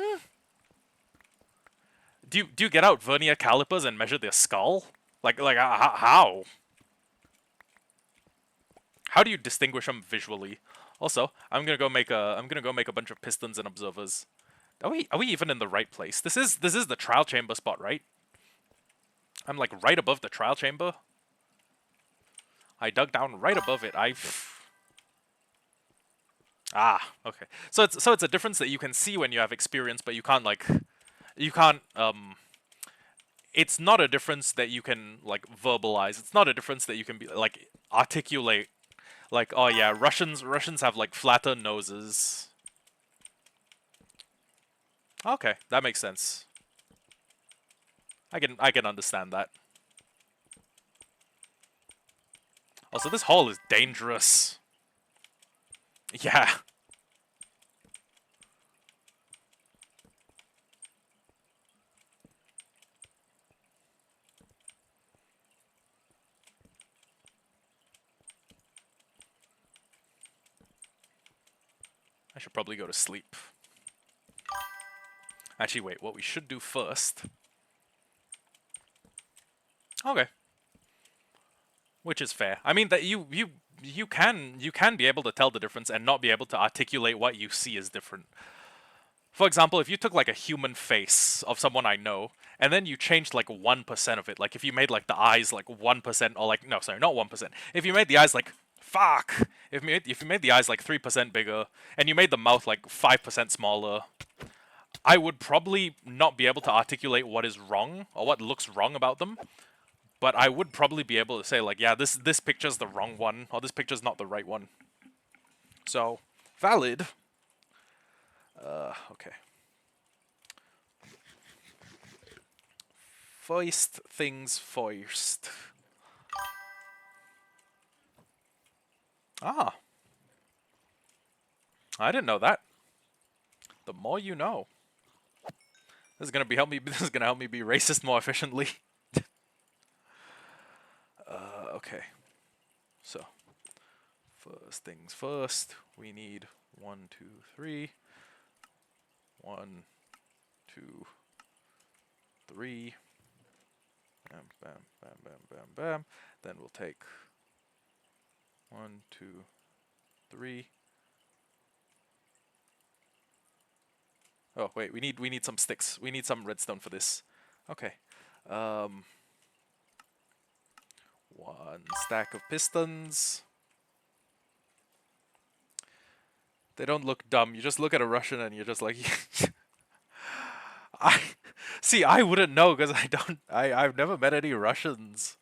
Do you get out vernier calipers and measure their skull? How? How do you distinguish them visually? Also, I'm gonna go make a bunch of pistons and observers. Are we even in the right place? This is the trial chamber spot, right? I'm like right above the trial chamber. I dug down right above it. Okay. So it's a difference that you can see when you have experience, but you can't it's not a difference that you can like verbalize. It's not a difference that you can be like articulate. Like, oh yeah, Russians have like flatter noses. Okay, that makes sense. I can understand that. Also, this hole is dangerous. Yeah. I should probably go to sleep. Actually, wait, what we should do first... Okay. Which is fair. I mean, that you can be able to tell the difference and not be able to articulate what you see as different. For example, if you took like a human face of someone I know, and then you changed like 1% of it, like if you made like the eyes like 1%, or like, no, sorry, not 1%. If you made the eyes like, fuck! If you made the eyes like 3% bigger, and you made the mouth like 5% smaller, I would probably not be able to articulate what is wrong, or what looks wrong about them. But I would probably be able to say like, yeah, this picture's the wrong one, or this picture's not the right one. So, valid. Okay. First things first. Ah. I didn't know that. The more you know. This is gonna be help me. This is gonna help me be racist more efficiently. Okay. So, first things first. We need 1, 2, 3. 1, 2, 3. Bam, bam, bam, bam, bam, bam. Then we'll take 1, 2, 3. Oh wait, we need some sticks. We need some redstone for this. Okay. 1 stack of pistons. They don't look dumb. You just look at a Russian and you're just like, I see. I wouldn't know because I don't. I've never met any Russians.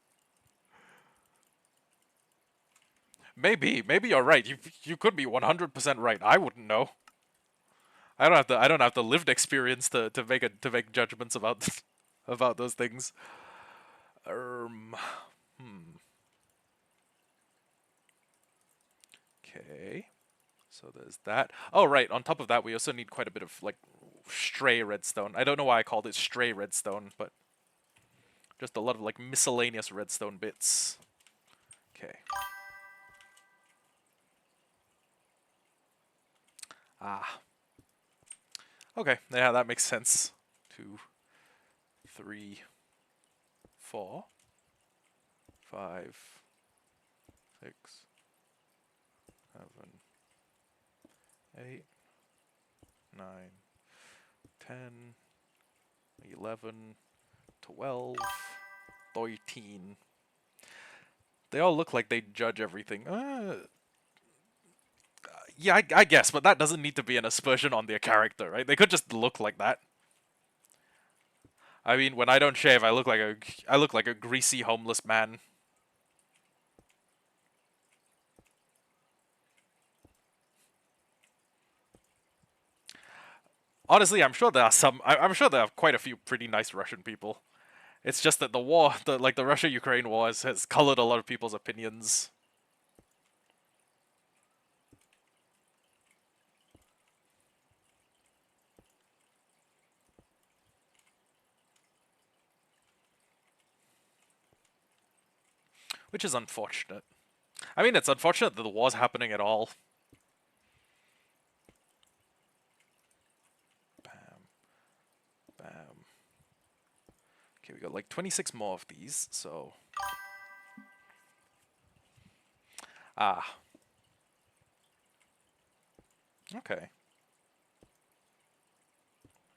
Maybe you're right. You could be 100% right. I wouldn't know. I don't have the lived experience to make judgments about about those things. Okay. So there's that. Oh right, on top of that we also need quite a bit of like stray redstone. I don't know why I called it stray redstone, but just a lot of like miscellaneous redstone bits. Okay. Ah. Okay, yeah, that makes sense. 2, 3, 4, 5, 6, 7, 8, 9, 10, 11, 12, 13. They all look like they judge everything. Yeah, I guess, but that doesn't need to be an aspersion on their character, right? They could just look like that. I mean, when I don't shave, I look like a greasy homeless man. Honestly, I'm sure there are some. I'm sure there are quite a few pretty nice Russian people. It's just that the war, the Russia-Ukraine war, has colored a lot of people's opinions. Which is unfortunate. I mean, it's unfortunate that the war's happening at all. Bam. Bam. Okay, we got like 26 more of these, so... Ah. Okay.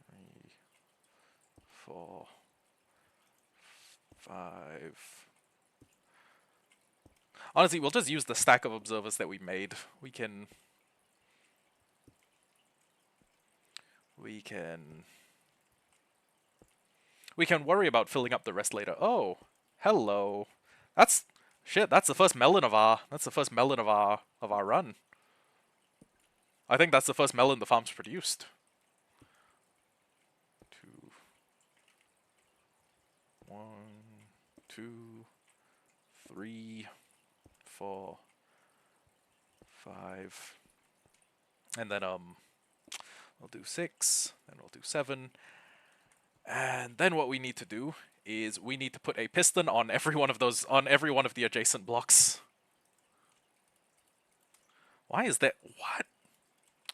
3, 4, 5... Honestly, we'll just use the stack of observers that we made. We can... We can worry about filling up the rest later. Oh, hello. That's... Shit, that's the first melon of our... That's the first melon of our run. I think that's the first melon the farm's produced. 2... 1, 2, 3, 4, 5, and then we'll do 6, then we'll do 7, and then what we need to do is we need to put a piston on every one of those, on every one of the adjacent blocks. Why is that? What?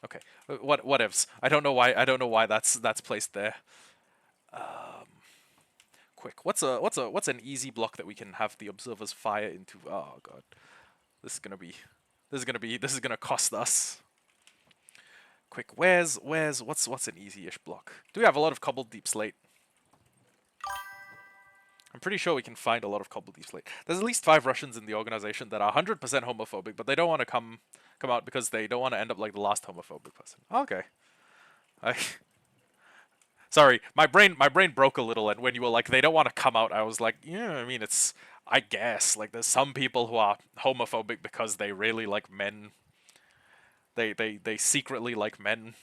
Okay, whatevs. I don't know why. I don't know why that's placed there. Quick, what's an easy block that we can have the observers fire into? Oh god, this is gonna cost us. Quick, what's an easy-ish block? Do we have a lot of cobbled deep slate? I'm pretty sure we can find a lot of cobbled deep slate. There's at least 5 Russians in the organization that are 100% homophobic, but they don't want to come out because they don't want to end up like the last homophobic person. Okay. Sorry, my brain broke a little, and when you were like, they don't want to come out, I was like, yeah, I mean, I guess, like, there's some people who are homophobic because they really like men. They secretly like men.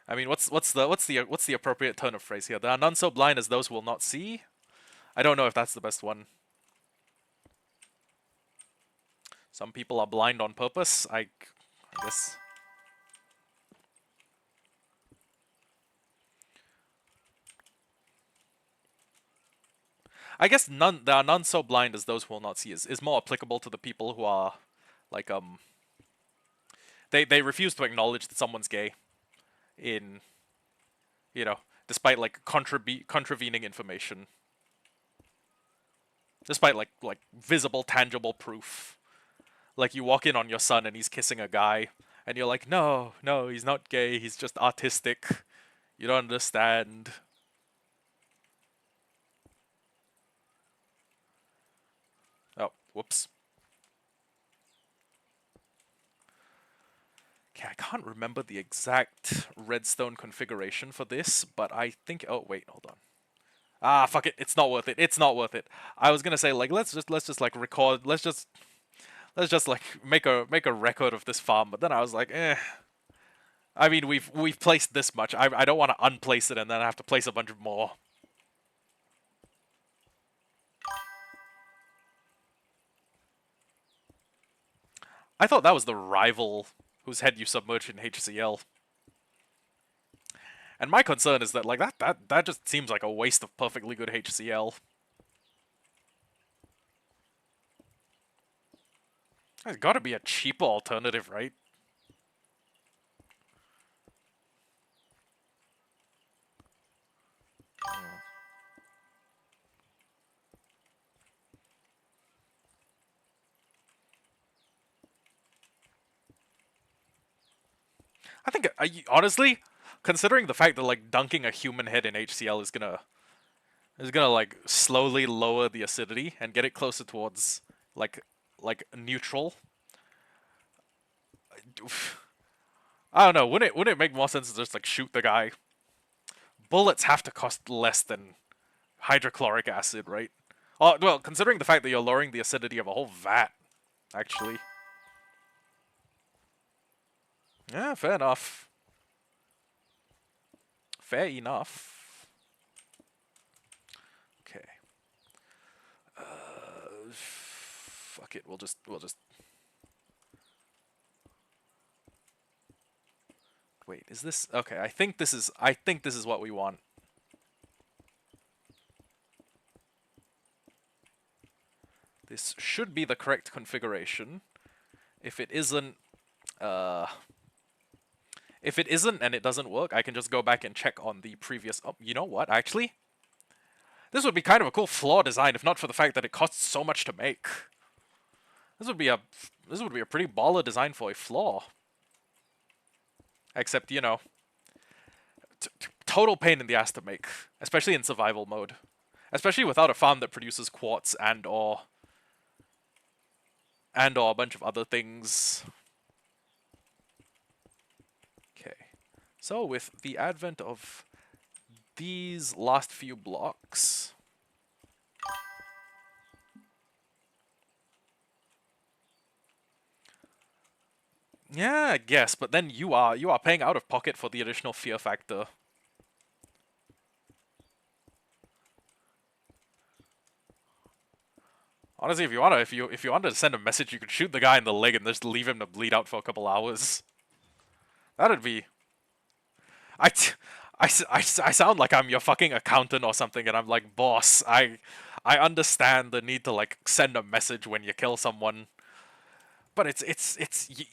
I mean, what's the appropriate turn of phrase here? There are none so blind as those who will not see. I don't know if that's the best one. Some people are blind on purpose. I guess. I guess there are none so blind as those who will not see is more applicable to the people who are like they refuse to acknowledge that someone's gay in, you know, despite like contravening information. Despite like visible tangible proof. Like you walk in on your son and he's kissing a guy and you're like, "No, he's not gay. He's just artistic. You don't understand." Oh, whoops. Okay, I can't remember the exact redstone configuration for this, but I think. Oh wait, hold on. Ah, fuck it. It's not worth it. It's not worth it. I was gonna say like let's just like record. Let's just like make a record of this farm, but then I was like, eh. I mean, we've placed this much. I don't want to unplace it and then I have to place a bunch of more. I thought that was the rival whose head you submerged in HCl. And my concern is that like that just seems like a waste of perfectly good HCl. There's got to be a cheaper alternative, right? I think, honestly, considering the fact that like dunking a human head in HCl is gonna like slowly lower the acidity and get it closer towards like neutral. I don't know. Wouldn't it make more sense to just like shoot the guy? Bullets have to cost less than hydrochloric acid, right? Oh well, considering the fact that you're lowering the acidity of a whole vat, actually. Yeah, fair enough. Fair enough. Okay. Fuck it. We'll just. Wait, is this okay? I think this is what we want. This should be the correct configuration. If it isn't, and it doesn't work, I can just go back and check on the previous. Oh, you know what? Actually, this would be kind of a cool floor design, if not for the fact that it costs so much to make. This would be a pretty baller design for a floor. Except, you know, total pain in the ass to make, especially in survival mode, especially without a farm that produces quartz and or a bunch of other things. Okay, so with the advent of these last few blocks, yeah, I guess, but then you are paying out of pocket for the additional fear factor. Honestly, if you wanted to send a message, you could shoot the guy in the leg and just leave him to bleed out for a couple hours. That'd be. I, t- I sound like I'm your fucking accountant or something, and I'm like, boss, I understand the need to like send a message when you kill someone, but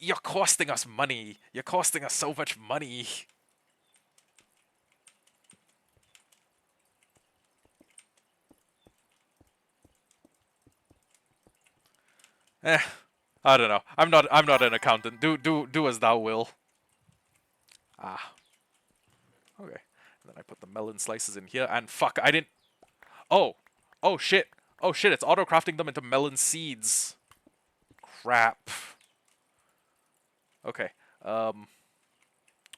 you're costing us money. You're costing us so much money. Eh, I don't know. I'm not an accountant. Do as thou will. Ah, okay. And then I put the melon slices in here, and fuck, I didn't. Oh, oh shit. Oh shit, it's auto crafting them into melon seeds. Crap. Okay. Um,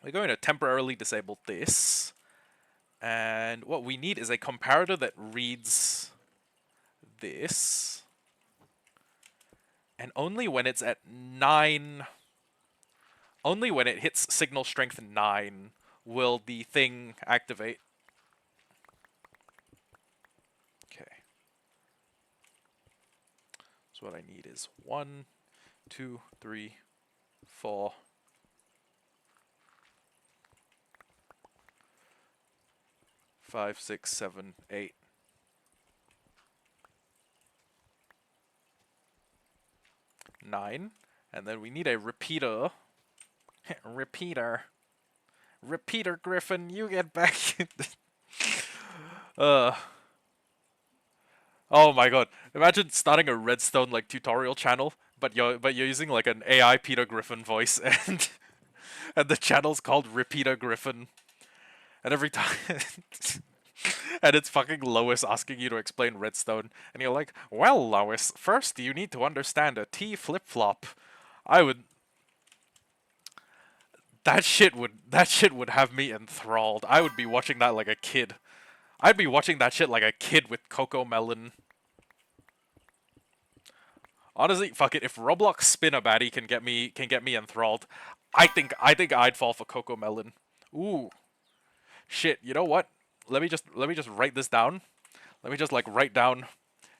we're going to temporarily disable this. And what we need is a comparator that reads this. And only when it's at 9... Only when it hits signal strength 9 will the thing activate. Okay. So what I need is 1, 2, 3, 4... 5, 6, 7, 8. 9. And then we need a repeater. Repeater. Repeater Griffin, you get back. uh. Oh my god. Imagine starting a redstone like tutorial channel, but you're using like an AI Peter Griffin voice and the channel's called Repeater Griffin. And every time and it's fucking Lois asking you to explain redstone and you're like, "Well, Lois, first you need to understand a T flip-flop." I would that shit would have me enthralled. I would be watching that like a kid. I'd be watching that shit like a kid with Coco Melon. Honestly, fuck it. If Roblox Spin a Baddie can get me enthralled, I think I'd fall for Coco Melon. Ooh, shit. You know what? Let me just write this down. Let me just like write down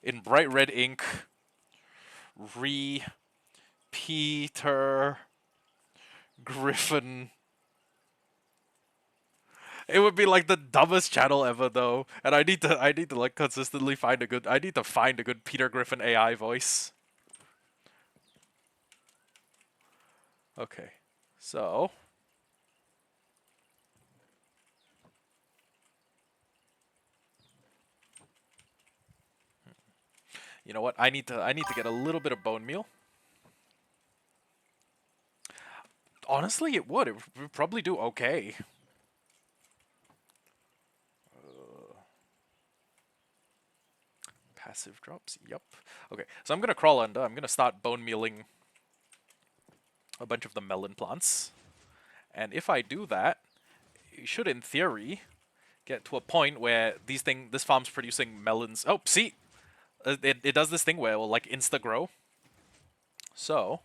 in bright red ink. Repeater Griffin. It would be like the dumbest channel ever, though, and I need to like consistently find a good. I need to find a good Peter Griffin AI voice. Okay, so you know what? I need to get a little bit of bone meal. Honestly, it would. It would probably do okay. Passive drops. Yep. Okay, so I'm gonna crawl under. I'm gonna start bone mealing a bunch of the melon plants, and if I do that, you should, in theory, get to a point where this farm's producing melons. Oh, see, it does this thing where it will like insta grow. So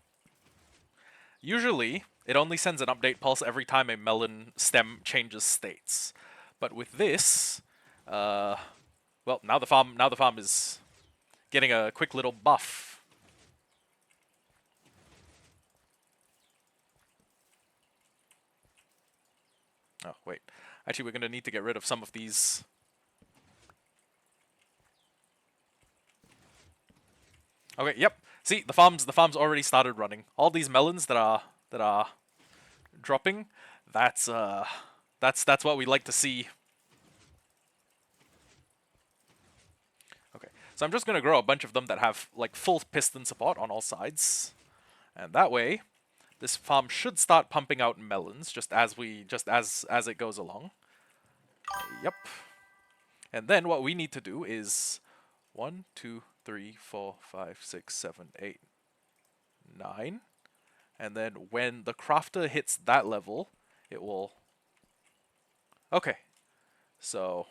usually it only sends an update pulse every time a melon stem changes states, but with this, well, now the farm is getting a quick little buff. Oh wait, actually we're gonna need to get rid of some of these. Okay, yep. See, the farm's already started running. All these melons that are dropping, that's what we like to see. Okay, so I'm just gonna grow a bunch of them that have like full piston support on all sides, and that way, this farm should start pumping out melons just as it goes along. Yep. And then what we need to do is 1, 2, 3, 4, 5, 6, 7, 8, 9. And then when the crafter hits that level, it will... Okay, so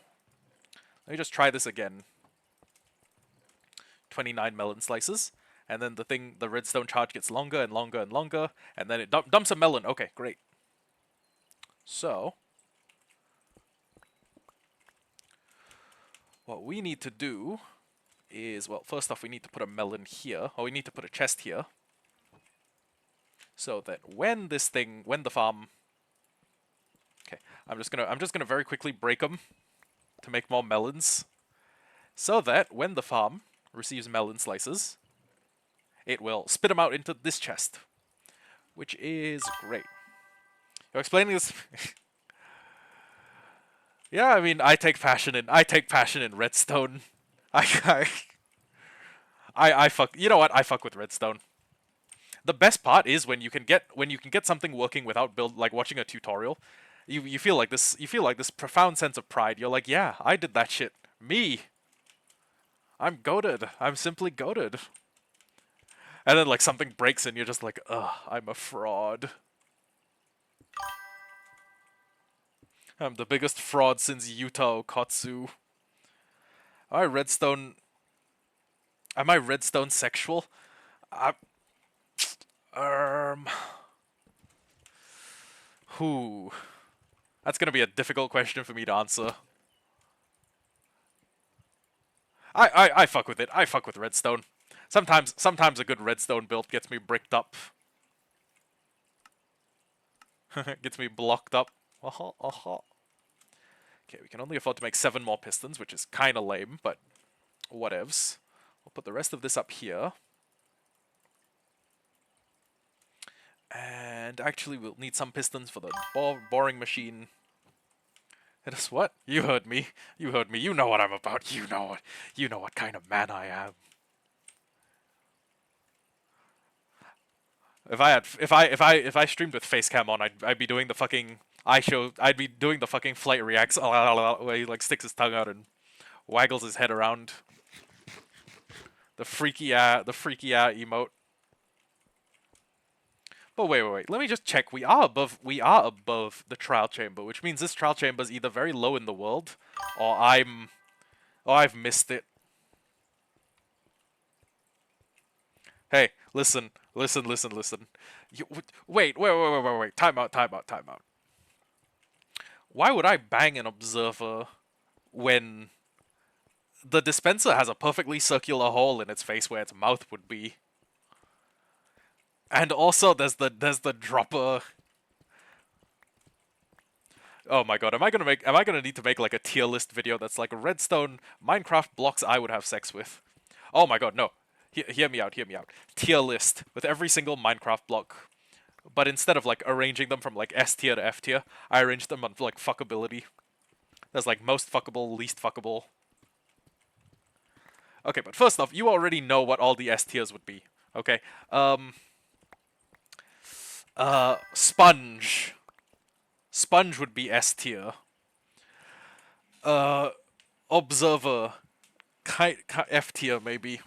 let me just try this again. 29 melon slices. And then the redstone charge gets longer and longer and longer. And then it dumps a melon. Okay, great. So, what we need to do is, well, first off, we need to put a melon here, or we need to put a chest here, so that when the farm, okay, I'm just gonna very quickly break them to make more melons, so that when the farm receives melon slices, it will spit them out into this chest, which is great. You're explaining this. Yeah, I mean, I take passion in redstone. I, I fuck. You know what? I fuck with redstone. The best part is when you can get something working without like watching a tutorial. You feel like this profound sense of pride. You're like, yeah, I did that shit. Me. I'm goated. I'm simply goated. And then like something breaks and you're just like, ugh, I'm a fraud. I'm the biggest fraud since Yuta Okatsu. Am I redstone sexual? I, um, who? That's gonna be a difficult question for me to answer. I fuck with it. I fuck with redstone. Sometimes a good redstone build gets me bricked up. Gets me blocked up. Okay, we can only afford to make 7 more pistons, which is kinda lame, but whatevs. We'll put the rest of this up here. And actually, we'll need some pistons for the boring machine. It is what? You heard me. You heard me. You know what I'm about. You know what kind of man I am. If I streamed with facecam on, I'd be doing the fucking I'd be doing the fucking flight reacts where he like sticks his tongue out and waggles his head around. The freaky emote. But wait. Let me just check. We are above the trial chamber, which means this trial chamber is either very low in the world, or I've missed it. Hey, listen. Wait. Time out. Why would I bang an observer when the dispenser has a perfectly circular hole in its face where its mouth would be? And also, there's the dropper. Oh my god, am I gonna need to make like a tier list video that's like redstone Minecraft blocks I would have sex with? Oh my god, no. Hear me out. Tier list with every single Minecraft block. But instead of like arranging them from like S tier to F tier, I arranged them on like fuckability. There's like most fuckable, least fuckable. Okay, but first off, you already know what all the S tiers would be. Okay. Sponge. Sponge would be S tier. Observer. F tier, maybe.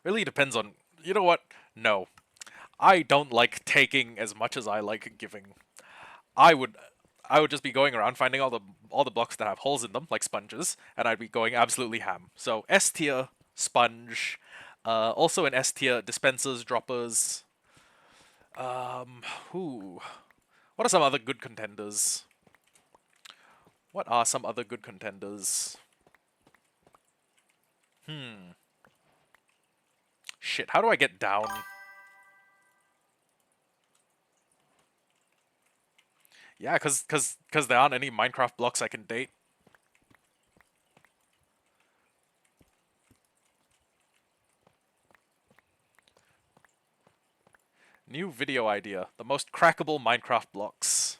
Really depends on... You know what? No. I don't like taking as much as I like giving. I would just be going around finding all the blocks that have holes in them, like sponges, and I'd be going absolutely ham. So S tier, sponge. Also in S tier, dispensers, droppers. What are some other good contenders? Shit, how do I get down? Yeah, cause there aren't any Minecraft blocks I can date. New video idea. The most crackable Minecraft blocks.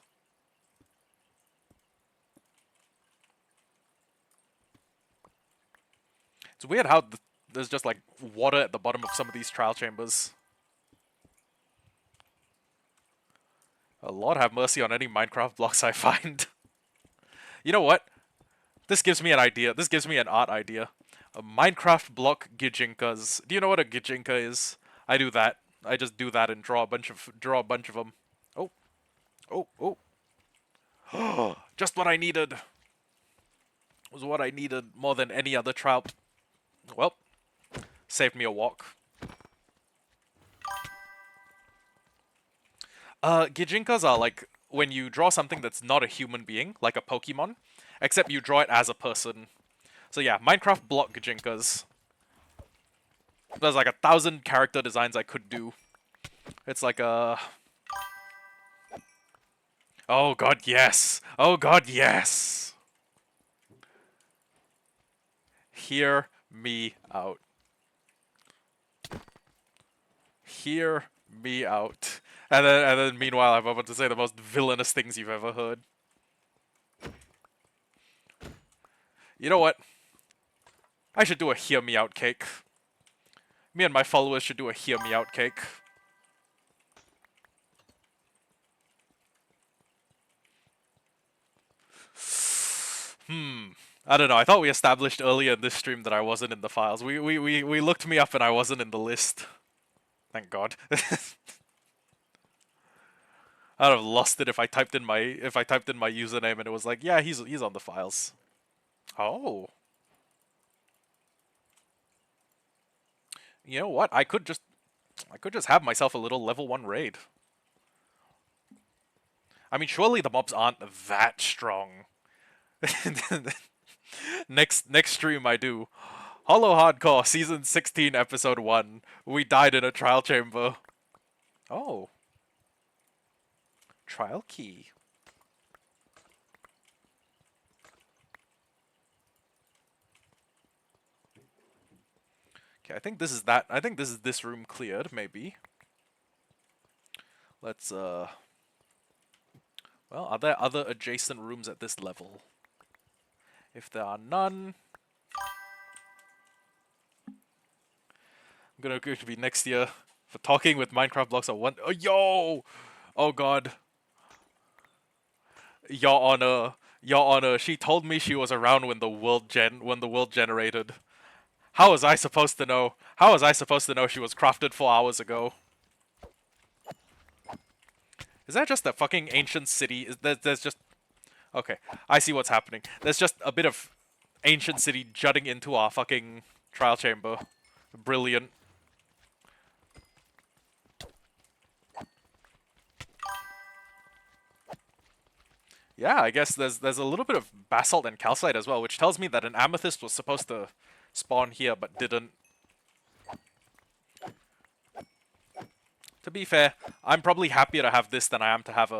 It's weird how there's just like water at the bottom of some of these trial chambers. Lord have mercy on any Minecraft blocks I find. You know what? This gives me an idea. This gives me an art idea. A Minecraft block gijinkas. Do you know what a gijinka is? I do that. I just do that and draw a bunch of them. Oh. Just what I needed. Was what I needed more than any other trial. Well, saved me a walk. Gijinkas are like when you draw something that's not a human being, like a Pokemon, except you draw it as a person. So yeah, Minecraft block Gajinkas. There's like 1,000 character designs I could do. It's like a... Oh god, yes! Oh god, yes! Hear me out. Hear me out. And then meanwhile, I'm about to say the most villainous things you've ever heard. You know what? I should do a hear me out cake. Me and my followers should do a hear me out cake. I don't know. I thought we established earlier in this stream that I wasn't in the files. We looked me up and I wasn't in the list. Thank God. I'd have lost it if I typed in my username and it was like, yeah, he's on the files. Oh. You know what? I could just have myself a little level 1 raid. I mean, surely the mobs aren't that strong. Next stream I do. Hollowhardcore season 16 episode 1. We died in a trial chamber. Oh. Trial key. Okay, I think this is that. I think this is this room cleared, maybe. Let's well, are there other adjacent rooms at this level? If there are none, I'm gonna be next year for talking with Minecraft blocks at one. Oh, yo! Oh god. Your Honor, she told me she was around when the world generated. How was I supposed to know? How was I supposed to know she was crafted 4 hours ago? Is that just a fucking ancient city? There's just... Okay, I see what's happening. There's just a bit of ancient city jutting into our fucking trial chamber. Brilliant. Yeah, I guess there's a little bit of basalt and calcite as well, which tells me that an amethyst was supposed to spawn here but didn't. To be fair, I'm probably happier to have this than I am to have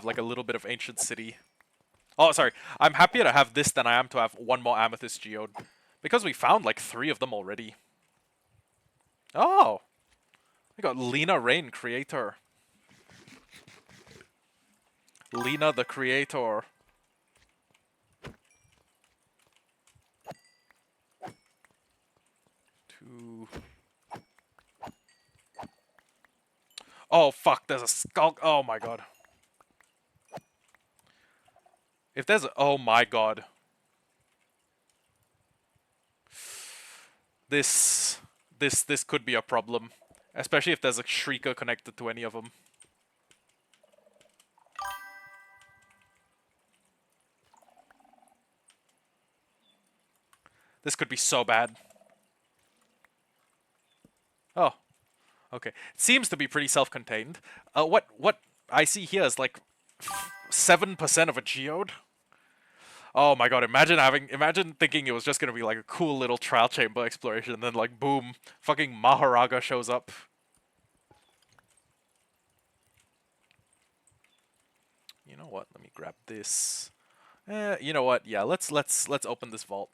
like a little bit of ancient city. Oh, sorry. I'm happier to have this than I am to have one more amethyst geode. Because we found like 3 of them already. Oh! We got Lena Rain Creator. Lena the Creator. Oh fuck, there's a skull. Oh my god. If there's a... Oh my god. This could be a problem. Especially if there's a shrieker connected to any of them. This could be so bad. Oh. Okay. It seems to be pretty self-contained. What I see here is like 7% of a geode. Oh my god, imagine thinking it was just gonna be like a cool little trial chamber exploration and then like boom, fucking Maharaga shows up. You know what? Let me grab this. You know what? Yeah, let's open this vault.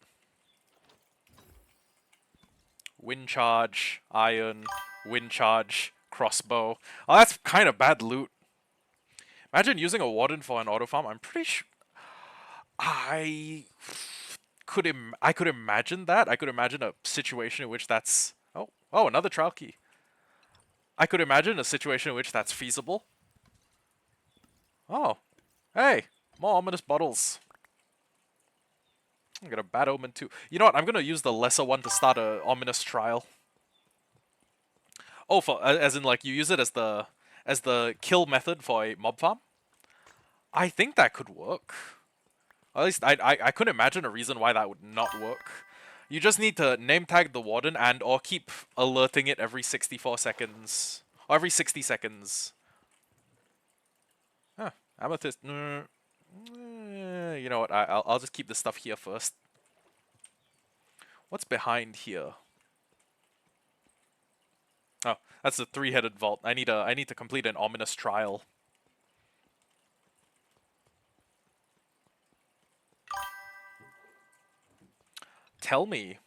Wind charge, iron, wind charge, crossbow. Oh, that's kind of bad loot. Imagine using a warden for an auto farm. I'm pretty sure I could imagine that. I could imagine a situation in which that's... Oh, another trial key. I could imagine a situation in which that's feasible. Oh. Hey, more ominous bottles. I got a bad omen too. You know what? I'm gonna use the lesser one to start a ominous trial. Oh, as in like you use it as the kill method for a mob farm. I think that could work. At least I couldn't imagine a reason why that would not work. You just need to name tag the warden and or keep alerting it every 64 seconds or every 60 seconds. Amethyst. You know what? I'll just keep the stuff here first. What's behind here? Oh, that's the three-headed vault. I need to complete an ominous trial. Tell me.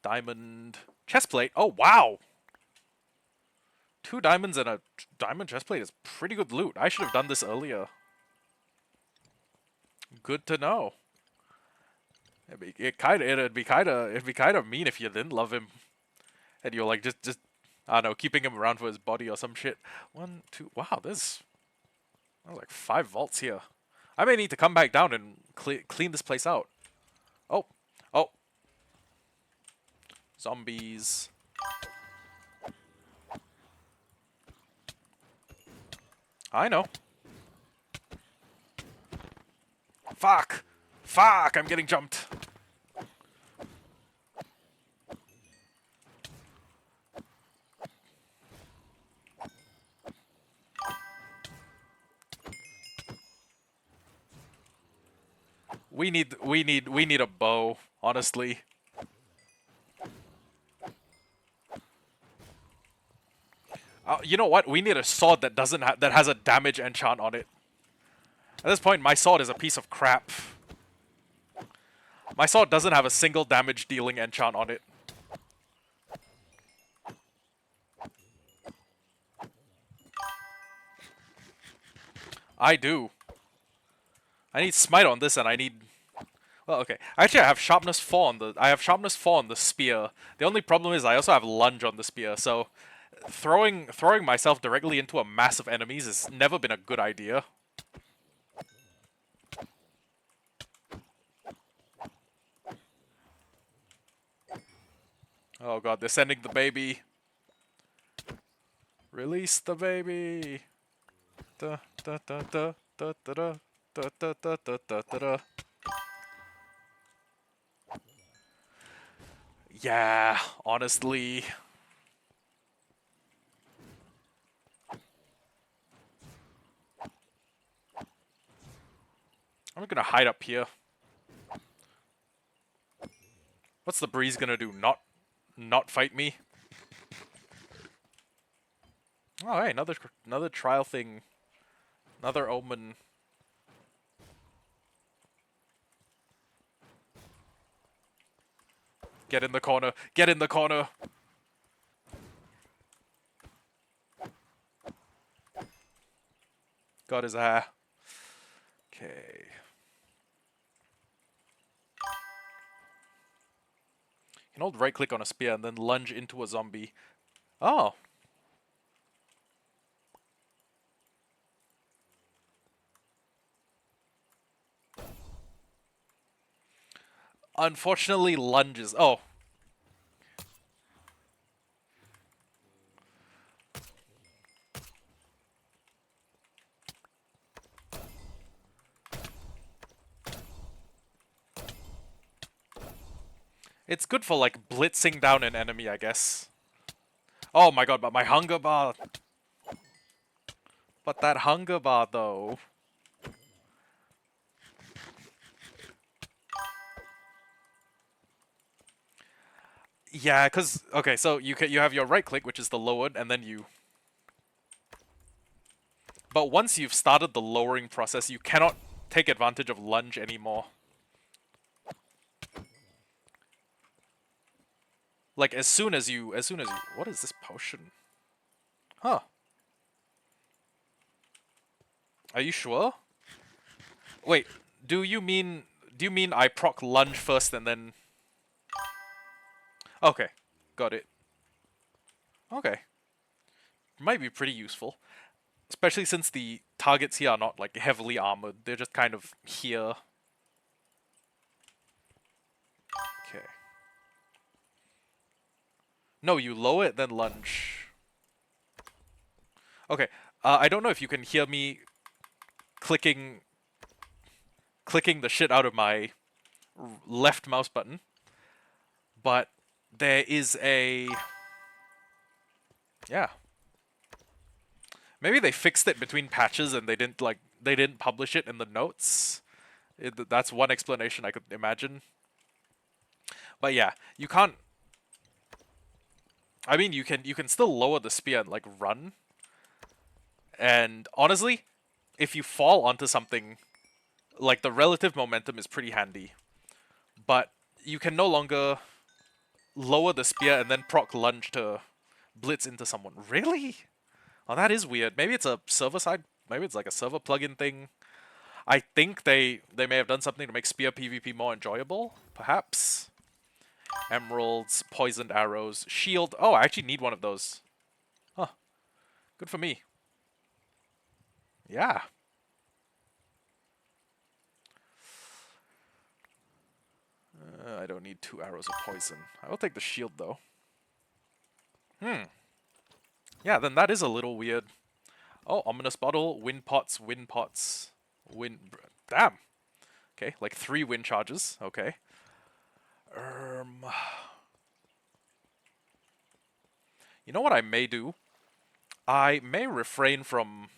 Diamond chestplate. Oh wow! 2 diamonds and a diamond chestplate is pretty good loot. I should have done this earlier. Good to know. It'd be kind of mean if you didn't love him and you're like just I don't know, keeping him around for his body or some shit. 1, 2. Wow, there's like 5 vaults here. I may need to come back down and clean this place out. Oh, oh, zombies. I know. Fuck! Fuck! I'm getting jumped. We need a bow, honestly. You know what? We need a sword that that has a damage enchant on it. At this point, my sword is a piece of crap. My sword doesn't have a single damage dealing enchant on it. I do. I need smite on this, and I need. Well, okay. Actually, I have sharpness 4 on the. I have sharpness 4 on the spear. The only problem is I also have lunge on the spear, so throwing myself directly into a mass of enemies has never been a good idea. Oh god, they're sending the baby. Release the baby. Da da da da da da da da da da da da da. Yeah, honestly. I'm gonna hide up here. What's the breeze gonna do? Not fight me? Oh, hey, another trial thing. Another omen. Get in the corner. Get in the corner. Got his eye. Okay. You can hold right click on a spear and then lunge into a zombie. Oh. Unfortunately, lunges. Oh. It's good for, like, blitzing down an enemy, I guess. Oh my god, but my hunger bar... But that hunger bar, though... Yeah, because... Okay, so you have your right click, which is the lowered, and then you... But once you've started the lowering process, you cannot take advantage of lunge anymore. Like, as soon as you... What is this potion? Huh. Are you sure? Wait, do you mean I proc lunge first and then... Okay, got it. Okay. Might be pretty useful. Especially since the targets here are not, like, heavily armored. They're just kind of here. Okay. No, you lower it, then lunge. Okay, I don't know if you can hear me clicking the shit out of my left mouse button, but there is a... Yeah. Maybe they fixed it between patches and they didn't publish it in the notes. That's one explanation I could imagine. But yeah, you can't. I mean, you can still lower the spear and like run. And honestly, if you fall onto something, like the relative momentum is pretty handy. But you can no longer lower the spear and then proc lunge to blitz into someone. Really? Oh, that is weird. Maybe it's a server side. Maybe it's like a server plugin thing. I think they may have done something to make spear PvP more enjoyable. Perhaps. Emeralds, poisoned arrows, shield. Oh, I actually need one of those. Huh. Good for me. Yeah. I don't need 2 arrows of poison. I will take the shield though. Yeah, then that is a little weird. Oh, ominous bottle, wind pots, wind pots, wind. Damn. Okay, like 3 wind charges. Okay. You know what I may do? I may refrain from.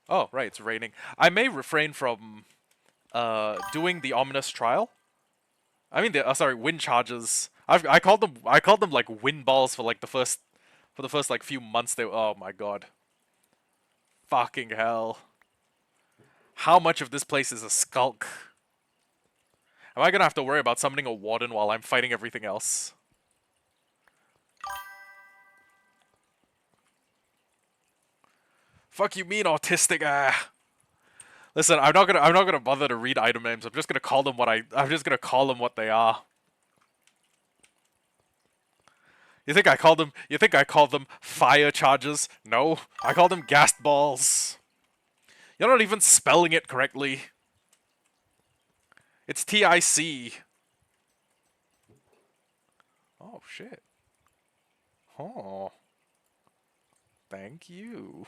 Oh, right, it's raining. I may refrain from doing the ominous trial. I mean, sorry, wind charges. I called them like wind balls for like the first like few months. Oh my god, fucking hell! How much of this place is a skulk? Am I gonna have to worry about summoning a warden while I'm fighting everything else? Fuck you mean autistic? Listen, I'm not gonna bother to read item names. I'm just gonna call them I'm just gonna call them what they are. You think I called them? You think I called them fire charges? No, I called them gas balls. You're not even spelling it correctly. It's TIC. Oh shit. Oh. Thank you.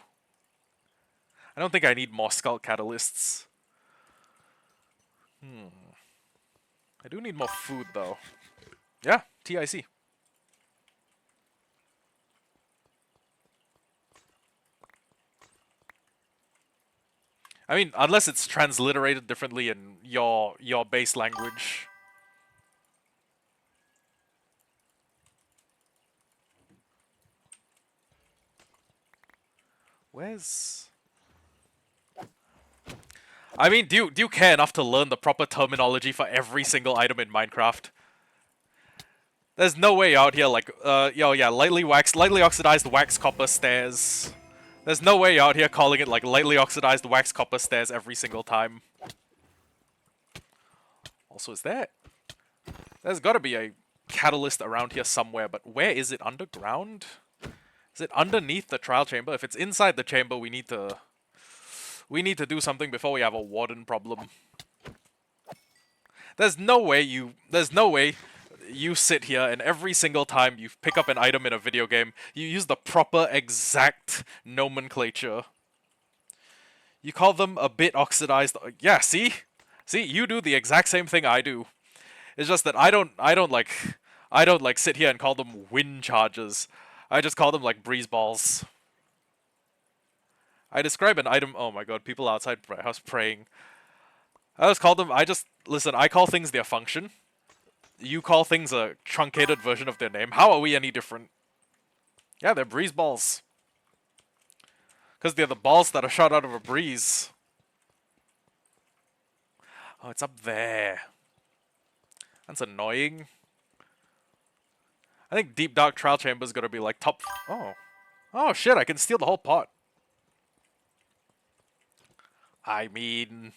I don't think I need more skull catalysts. I do need more food though. Yeah, TIC. I mean, unless it's transliterated differently in your base language. Where's... I mean, do you care enough to learn the proper terminology for every single item in Minecraft? There's no way out here like, yeah, lightly oxidized wax copper stairs. There's no way out here calling it like lightly oxidized wax copper stairs every single time. Also, there's gotta be a catalyst around here somewhere, but where is it? Underground? Is it underneath the trial chamber? If it's inside the chamber, we need to do something before we have a warden problem. There's no way you sit here and every single time you pick up an item in a video game, you use the proper exact nomenclature. You call them a bit oxidized. Yeah, see? See, you do the exact same thing I do. It's just that I don't like sit here and call them wind charges. I just call them like breeze balls. I describe an item. Oh my god, people outside my house praying. Listen, I call things their function. You call things a truncated version of their name. How are we any different? Yeah, they're breeze balls. Because they're the balls that are shot out of a breeze. Oh, it's up there. That's annoying. I think Deep Dark Trial Chamber's gonna be like top... Oh. Oh shit, I can steal the whole pot. I mean...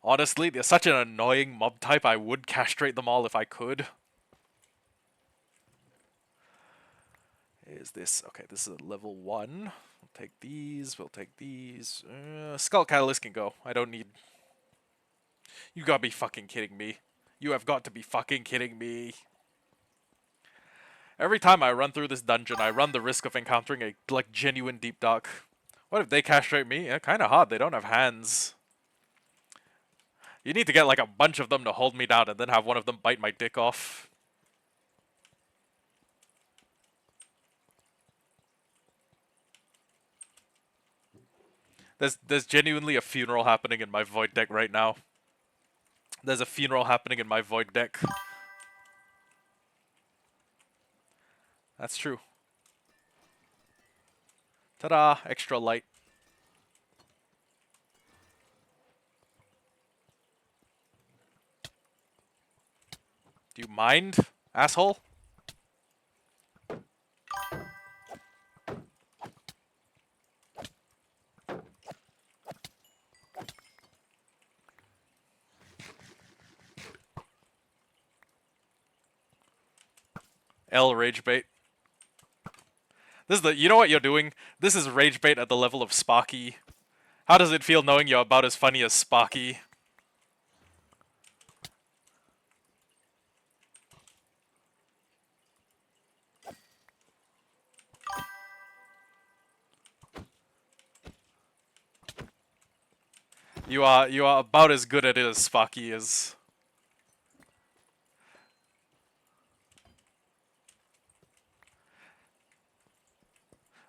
Honestly, they're such an annoying mob type, I would castrate them all if I could. Is this... Okay, this is a level 1. We'll take these, we'll take these. Skull Catalyst can go. I don't need... You gotta be fucking kidding me. You have got to be fucking kidding me. Every time I run through this dungeon, I run the risk of encountering a, like, genuine Deep Dark. What if they castrate me? Yeah, kinda hard, they don't have hands. You need to get like a bunch of them to hold me down and then have one of them bite my dick off. There's genuinely a funeral happening in my void deck right now. There's a funeral happening in my void deck. That's true. Ta-da! Extra light. Do you mind, asshole? L rage bait. This is the. You know what you're doing? This is rage bait at the level of Sparky. How does it feel knowing you're about as funny as Sparky? You are about as good at it as Sparky is.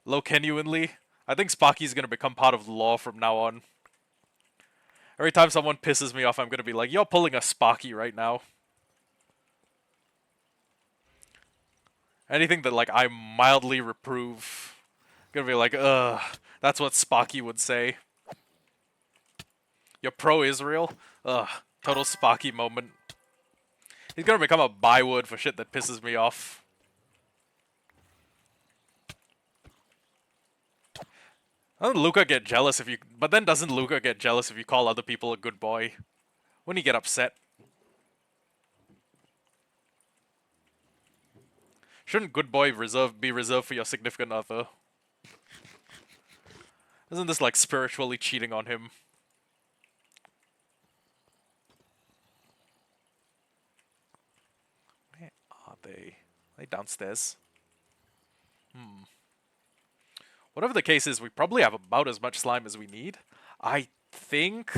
Low genuinely, I think Sparky's gonna become part of the law from now on. Every time someone pisses me off, I'm gonna be like, "You're pulling a Sparky right now." Anything that like I mildly reprove, I'm gonna be like, "Ugh, that's what Sparky would say." You're pro-Israel? Ugh, total Sparky moment. He's gonna become a byword for shit that pisses me off. Doesn't Luca get jealous if you... But then doesn't Luca get jealous if you call other people a good boy? Wouldn't he get upset? Shouldn't good boy be reserved for your significant other? Isn't this like spiritually cheating on him? Where are they? Are they downstairs? Whatever the case is, we probably have about as much slime as we need. I think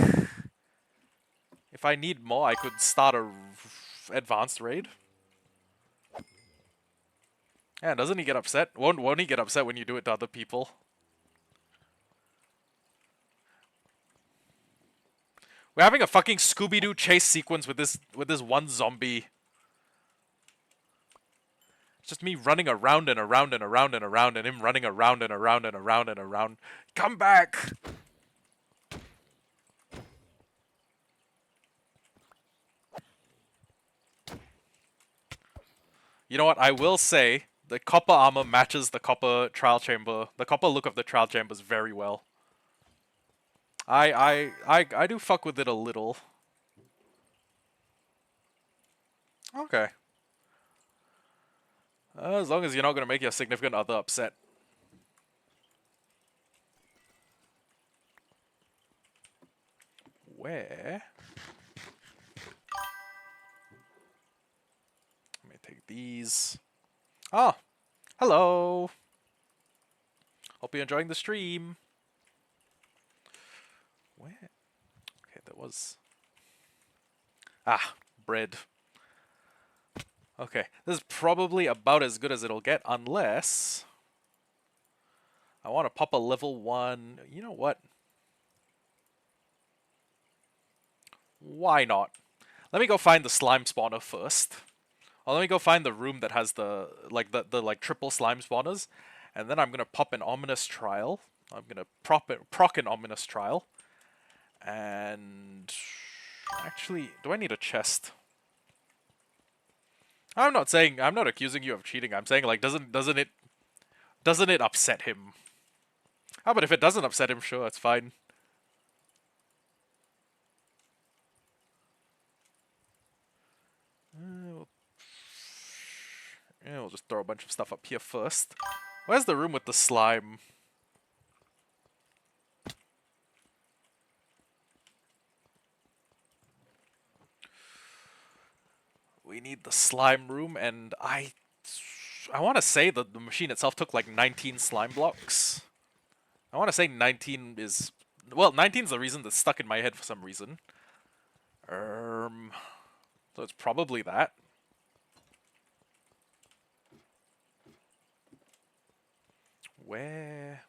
if I need more, I could start a advanced raid. Yeah, doesn't he get upset? Won't he get upset when you do it to other people? We're having a fucking Scooby-Doo chase sequence with this one zombie. It's just me running around and around and around and around, and him running around and around and around and around. Come back! You know what? I will say the copper armor matches the copper trial chamber. The copper look of the trial chambers very well. I do fuck with it a little. Okay. As long as you're not gonna make your significant other upset. Where? Let me take these. Oh, hello. Hope you're enjoying the stream. Where? Okay, there was... Ah, bread. Okay, this is probably about as good as it'll get, unless... I want to pop a level 1... You know what? Why not? Let me go find the slime spawner first. Or let me go find the room that has the triple slime spawners. And then I'm gonna pop an ominous trial. I'm gonna proc an ominous trial. And... Actually, do I need a chest? I'm not accusing you of cheating. I'm saying like doesn't it upset him? Ah, but if it doesn't upset him, sure, it's fine. Yeah, we'll just throw a bunch of stuff up here first. Where's the room with the slime? We need the slime room, and I want to say that the machine itself took like 19 slime blocks. I want to say 19 is... Well, 19 is the reason that's stuck in my head for some reason. So it's probably that. Where...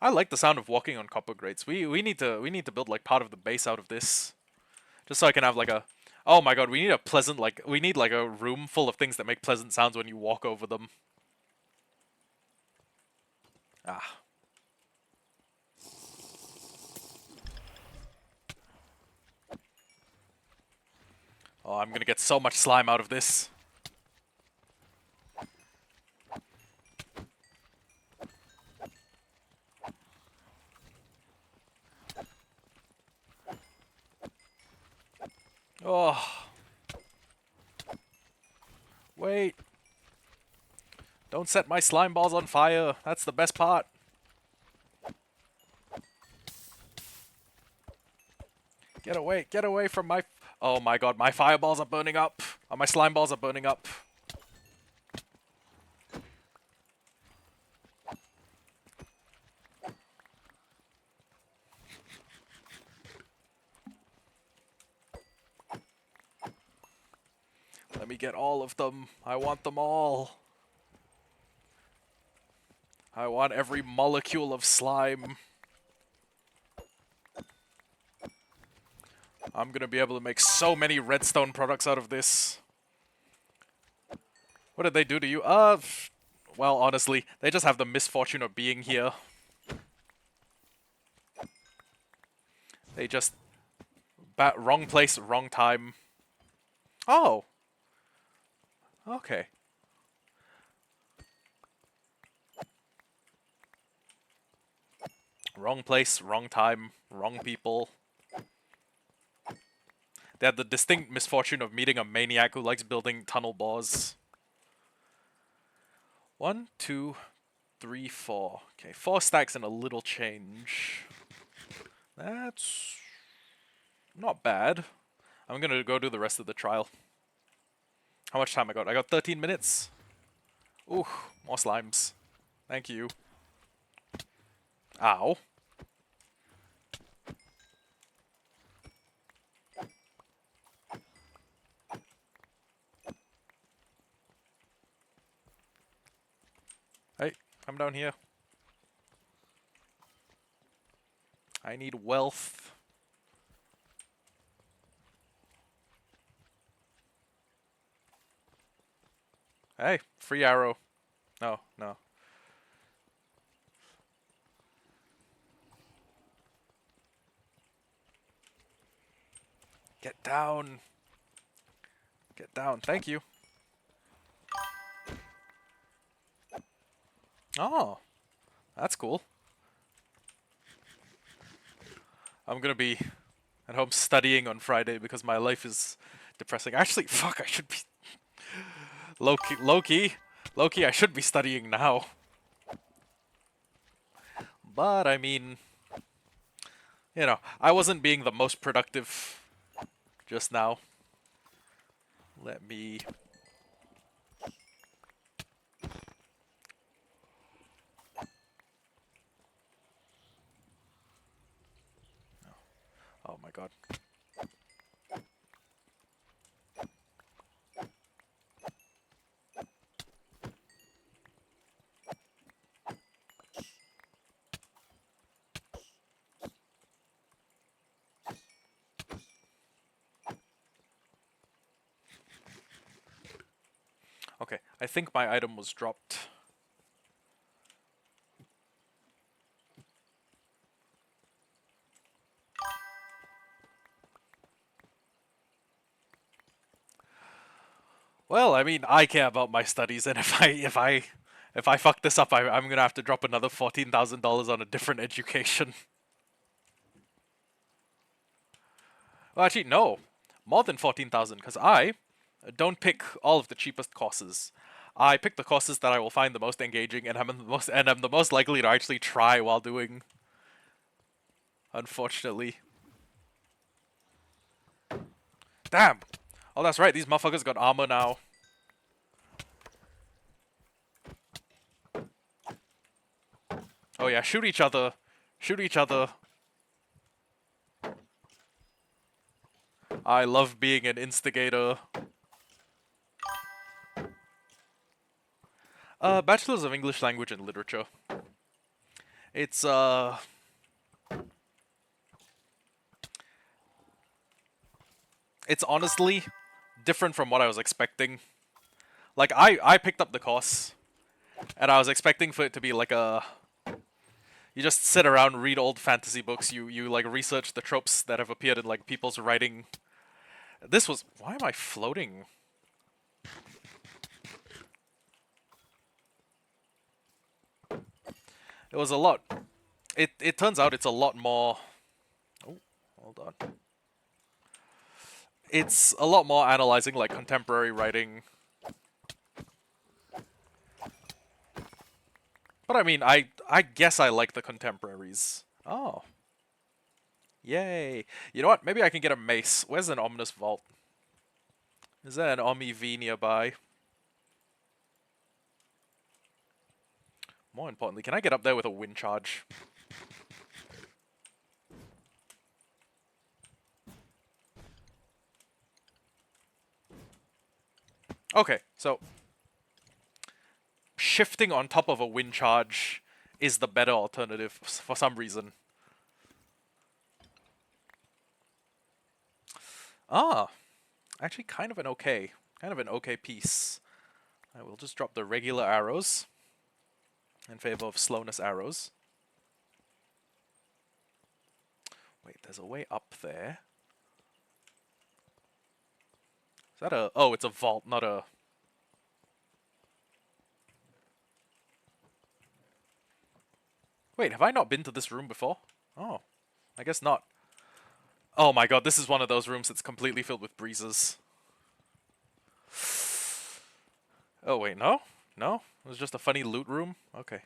I like the sound of walking on copper grates. We need to build like part of the base out of this, just so I can have like a. Oh my god, we need a pleasant we need like a room full of things that make pleasant sounds when you walk over them. Ah. Oh, I'm gonna get so much slime out of this. Oh. Wait. Don't set my slime balls on fire. That's the best part. Get away from my... Oh my god, my fireballs are burning up. Oh, my slime balls are burning up. Let me get all of them. I want them all. I want every molecule of slime. I'm gonna be able to make so many redstone products out of this. What did they do to you? Well, honestly, they just have the misfortune of being here. They just... wrong place, wrong time. Oh! Okay. Wrong place, wrong time, wrong people. They had the distinct misfortune of meeting a maniac who likes building tunnel bores. 1, 2, 3, 4. Okay, 4 stacks and a little change. That's not bad. I'm gonna go do the rest of the trial. How much time I got? I got 13 minutes. Ooh, more slimes. Thank you. Ow. Hey, come down here. I need wealth. Hey, free arrow. No, no. Get down. Get down. Thank you. Oh, that's cool. I'm gonna be at home studying on Friday because my life is depressing. Actually, fuck, I should be... Low-key, I should be studying now. But, I mean... You know, I wasn't being the most productive just now. Let me... Oh my god. Okay, I think my item was dropped. Well, I mean, I care about my studies, and if I fuck this up, I'm gonna have to drop another $14,000 on a different education. Well, actually, no, more than 14,000, because I don't pick all of the cheapest courses. I pick the courses that I will find the most engaging, and I'm the most likely to actually try while doing. Unfortunately. Damn. Oh, that's right. These motherfuckers got armor now. Oh yeah, shoot each other. Shoot each other. I love being an instigator. Bachelor's of English Language and Literature. It's it's honestly different from what I was expecting. Like I picked up the course and I was expecting for it to be like a you just sit around, read old fantasy books, you like research the tropes that have appeared in like people's writing. This was why am I floating? It was a lot. It turns out it's a lot more. Oh, hold on. It's a lot more analyzing like contemporary writing. But I mean, I guess I like the contemporaries. Oh, yay! You know what? Maybe I can get a mace. Where's an ominous vault? Is there an Omi V nearby? More importantly, can I get up there with a wind charge? Okay, so shifting on top of a wind charge is the better alternative for some reason. Ah, actually kind of an okay piece. I will just drop the regular arrows in favor of slowness arrows. Wait, there's a way up there. Is that a... Oh, it's a vault, not a... Wait, have I not been to this room before? Oh, I guess not. Oh my god, this is one of those rooms that's completely filled with breezes. Oh wait, no? No? It was just a funny loot room? Okay.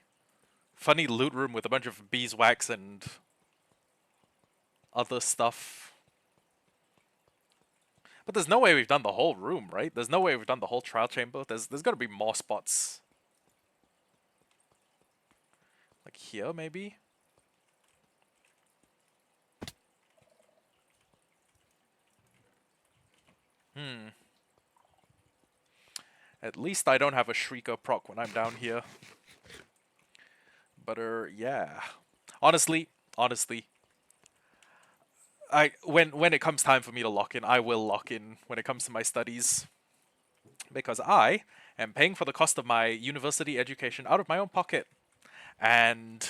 Funny loot room with a bunch of beeswax and other stuff. But there's no way we've done the whole room, right? There's no way we've done the whole trial chamber. There's got to be more spots. Like here, maybe? At least I don't have a Shrieker proc when I'm down here. But, yeah. Honestly, when it comes time for me to lock in, I will lock in when it comes to my studies. Because I am paying for the cost of my university education out of my own pocket. And,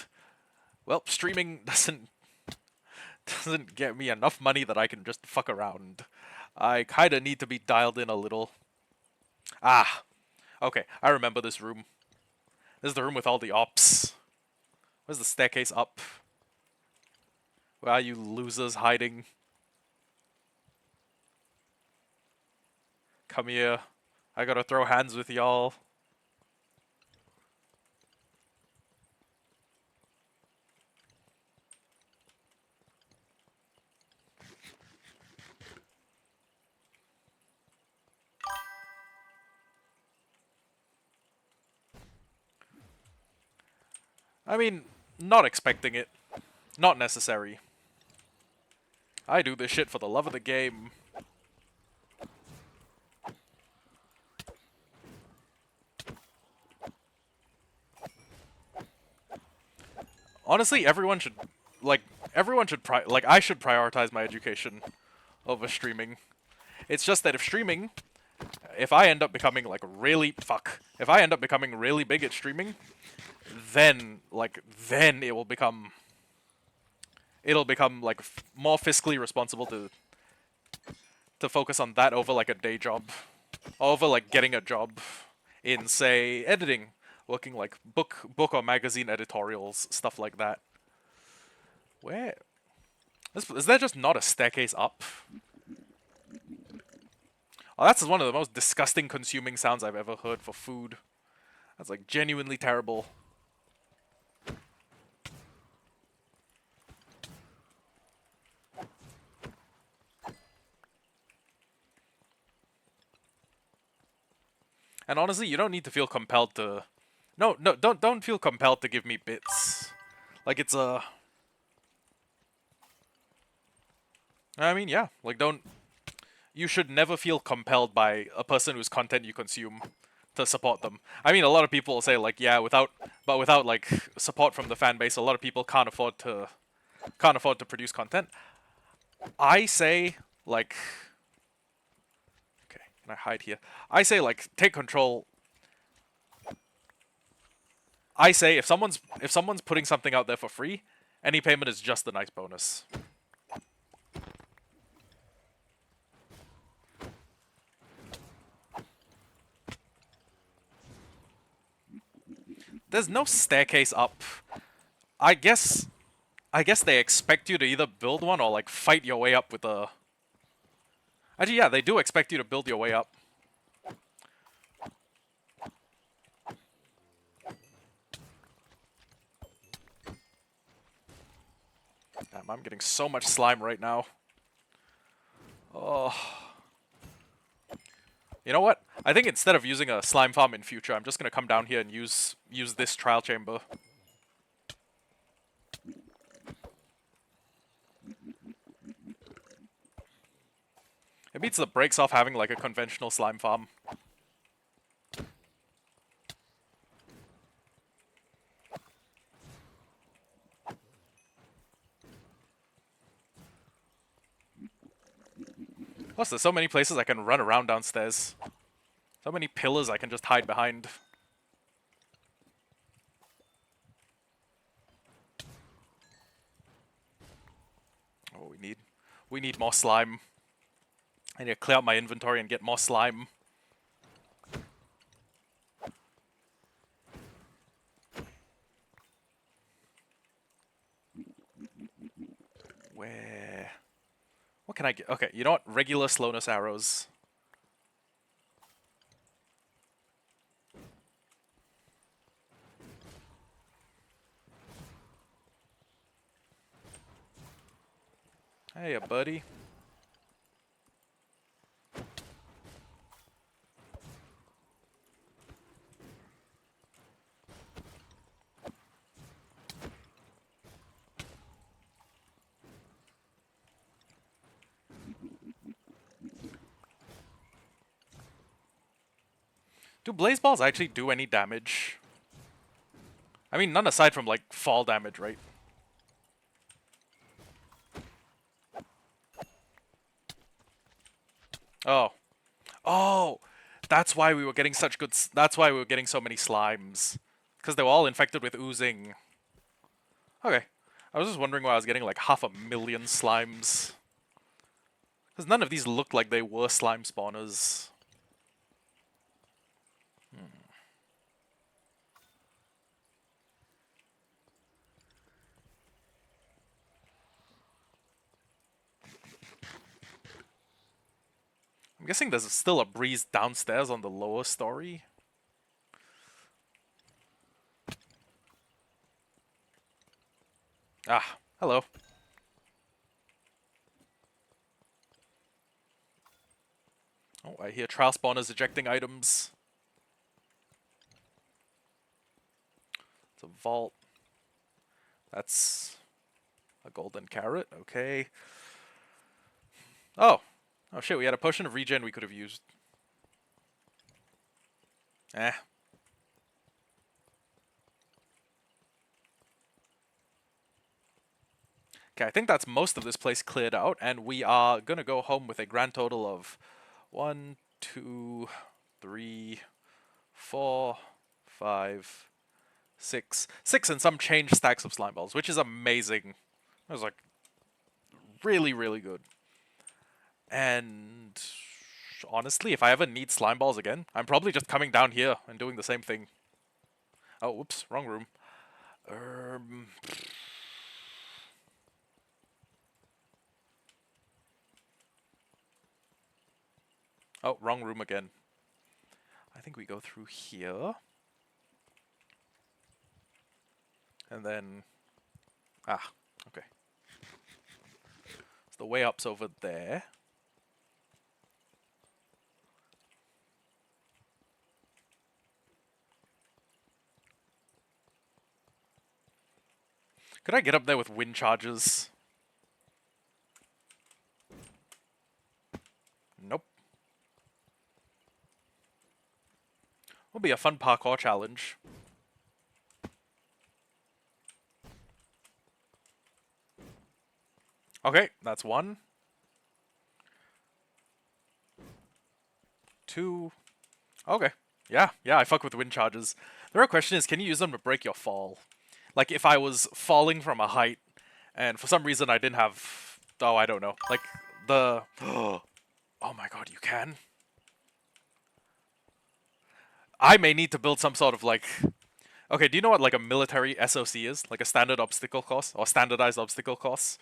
well, streaming doesn't get me enough money that I can just fuck around. I kinda need to be dialed in a little. Ah, okay, I remember this room. This is the room with all the ops. Where's the staircase up? Where are you losers hiding? Come here. I gotta throw hands with y'all. I mean, not expecting it. Not necessary. I do this shit for the love of the game. Honestly, everyone should I should prioritize my education over streaming. It's just that if I end up becoming like if I end up becoming really big at streaming, then it'll become like more fiscally responsible to focus on that over like a day job, over like getting a job in say editing, working like book or magazine editorials, stuff like that. Where is there just not a staircase up? Oh, that's one of the most disgusting consuming sounds I've ever heard for food. That's like genuinely terrible. And honestly, you don't need to feel compelled to... No, don't feel compelled to give me bits. Like, it's a... I mean, yeah. Like, don't... You should never feel compelled by a person whose content you consume to support them. I mean, a lot of people say like, yeah, without like support from the fan base, a lot of people can't afford to produce content. I say like, okay, can I hide here? I say like take control. I say if someone's putting something out there for free, any payment is just a nice bonus. There's no staircase up. I guess I guess they expect you to either build one or like fight your way up with a. Actually, yeah, they do expect you to build your way up. Damn, I'm getting so much slime right now. Oh. You know what? I think instead of using a slime farm in future, I'm just gonna come down here and use this trial chamber. It beats the brakes off having like a conventional slime farm. Plus, there's so many places I can run around downstairs. So many pillars I can just hide behind. Oh, we need more slime. I need to clear out my inventory and get more slime. Where? What can I get? Okay, you know what? Regular slowness arrows. Hey, buddy. Do blaze balls actually do any damage? I mean, none aside from like fall damage, right? Oh. Oh! That's why we were getting such good. That's why we were getting so many slimes. Because they were all infected with oozing. Okay. I was just wondering why I was getting like 500,000 slimes. Because none of these looked like they were slime spawners. I'm guessing there's still a breeze downstairs on the lower story. Ah, hello. Oh, I hear trial spawners ejecting items. It's a vault. That's a golden carrot. Okay. Oh. Oh shit, we had a potion of regen we could have used. Eh. Okay, I think that's most of this place cleared out, and we are gonna go home with a grand total of 1, 2, 3, 4, 5, 6 and some change stacks of slime balls, which is amazing. That was like really, really good. And honestly, if I ever need slime balls again, I'm probably just coming down here and doing the same thing. Oh, whoops, wrong room. Oh, wrong room again. I think we go through here. And then... Ah, okay. So the way up's over there. Could I get up there with wind charges? Nope. Will be a fun parkour challenge. Okay, that's 1. 2. Okay. Yeah, I fuck with wind charges. The real question is, can you use them to break your fall? Like, if I was falling from a height, and for some reason I didn't have... Oh, I don't know. Like, the... Oh my god, you can? I may need to build some sort of, like... Okay, do you know what, like, a military SOC is? Like a standard obstacle course? Or standardized obstacle course?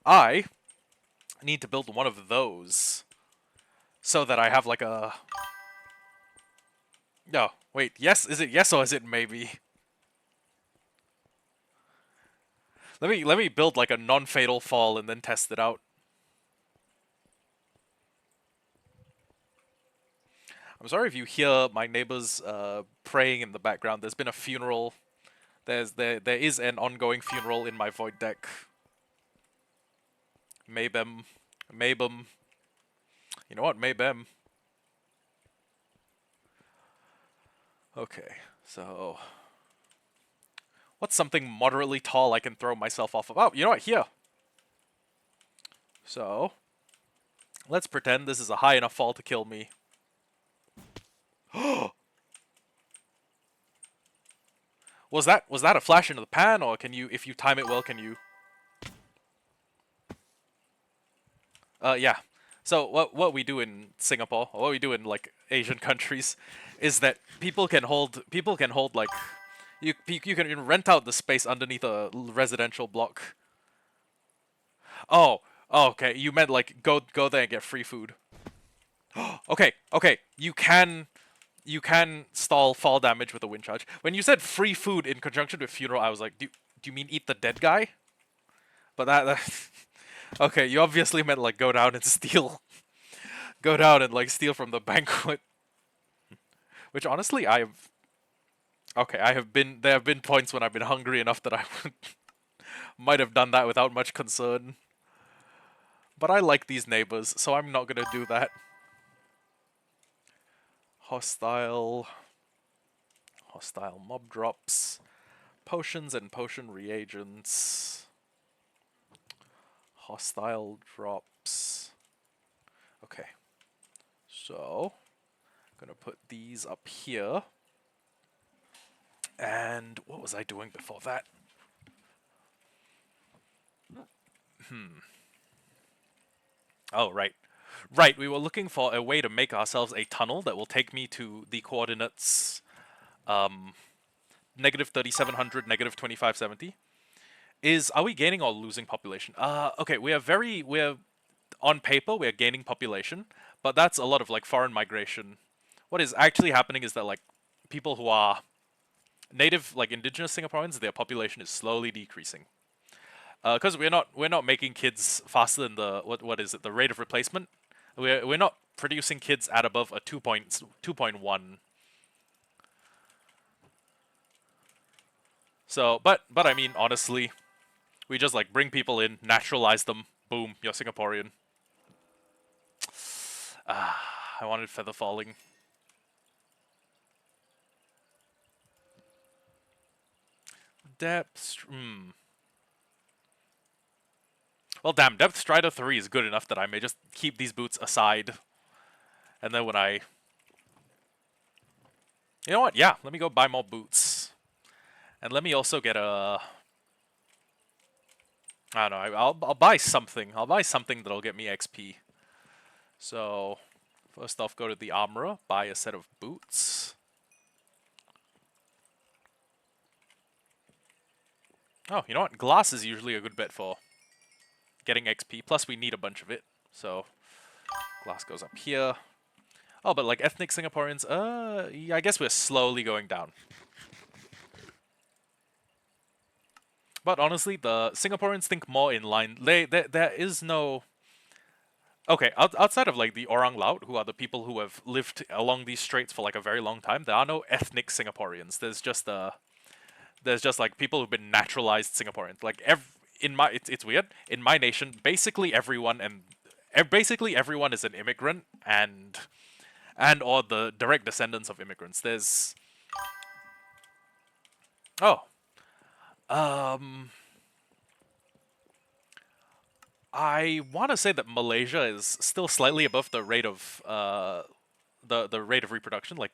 I need to build one of those so that I have, like, a... No, wait, yes? Is it yes or is it maybe? Let me build, like, a non-fatal fall and then test it out. I'm sorry if you hear my neighbors praying in the background. There's been a funeral. There is an ongoing funeral in my void deck. Maybem. Maybem. You know what? Maybem. Okay, so... What's something moderately tall I can throw myself off of? Oh, you know what? Here. So... Let's pretend this is a high enough fall to kill me. Was that a flash into the pan, or can you, if you time it well, can you... Yeah. So what we do in Singapore, or what we do in like Asian countries, is that people can hold like you can rent out the space underneath a residential block. Oh, okay. You meant like go there and get free food. Okay, You can stall fall damage with a wind charge. When you said free food in conjunction with funeral, I was like, do you mean eat the dead guy? But that okay, you obviously meant like go down and steal. Go down and like steal from the banquet. Which honestly I've okay, there have been points when I've been hungry enough that I might have done that without much concern. But I like these neighbors, so I'm not gonna do that. Hostile mob drops. Potions and potion reagents. Hostile drops. Okay. So, I'm gonna put these up here. And what was I doing before that? Oh, right. Right, we were looking for a way to make ourselves a tunnel that will take me to the coordinates negative 3700, negative 2570. Are we gaining or losing population? Okay, we're on paper we're gaining population, but that's a lot of like foreign migration. What is actually happening is that like people who are native, like indigenous Singaporeans, their population is slowly decreasing. Because we're not making kids faster than the what is it, the rate of replacement. We're not producing kids at above a 2.1. So, but I mean honestly, we just like bring people in, naturalize them, boom, you're Singaporean. I wanted feather falling. Depth. Well, damn, Depth Strider 3 is good enough that I may just keep these boots aside. And then when I... You know what? Yeah, let me go buy more boots. And let me also get a... I don't know, I'll buy something. I'll buy something that'll get me XP. So, first off, go to the Armorer, buy a set of boots. Oh, you know what? Glass is usually a good bet for getting XP. Plus, we need a bunch of it. So, glass goes up here. Oh, but like ethnic Singaporeans, yeah, I guess we're slowly going down. But honestly, the Singaporeans think more in line. There is no... Okay, outside of like the Orang Laut, who are the people who have lived along these straits for like a very long time, there are no ethnic Singaporeans. There's just like people who've been naturalized Singaporeans. Like it's weird. In my nation, basically everyone is an immigrant, and and or the direct descendants of immigrants. There's oh, um, I want to say that Malaysia is still slightly above the rate of the rate of reproduction. Like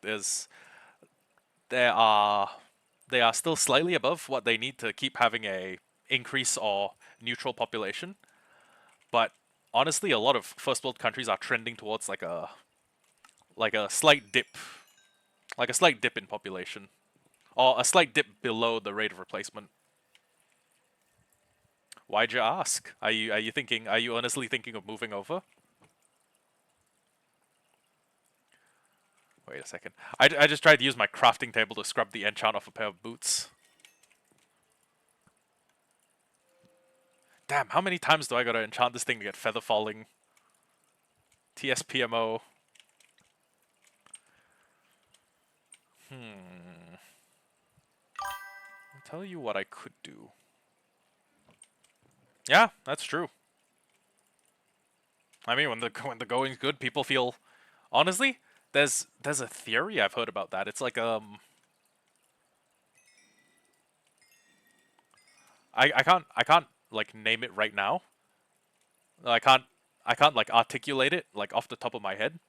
there are they are still slightly above what they need to keep having a increase or neutral population. But honestly, a lot of first world countries are trending towards like a slight dip, like a slight dip in population, or a slight dip below the rate of replacement. Why'd you ask? Are you honestly thinking of moving over? Wait a second. I just tried to use my crafting table to scrub the enchant off a pair of boots. Damn, how many times do I gotta enchant this thing to get feather falling? TSPMO. I'll tell you what I could do. Yeah, that's true. I mean, when the going's good, people feel. Honestly, there's a theory I've heard about that. It's like I can't like name it right now. I can't I can't like articulate it like off the top of my head.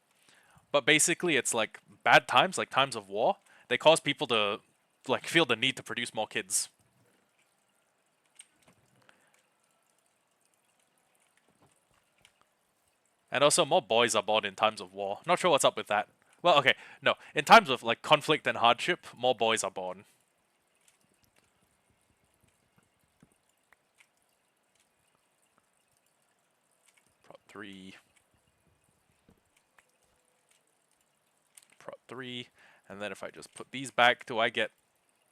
But basically, it's like bad times, like times of war. They cause people to like feel the need to produce more kids. And also, more boys are born in times of war. Not sure what's up with that. Well, okay, no. In times of like conflict and hardship, more boys are born. Prop 3. Prop 3. And then if I just put these back, do I get...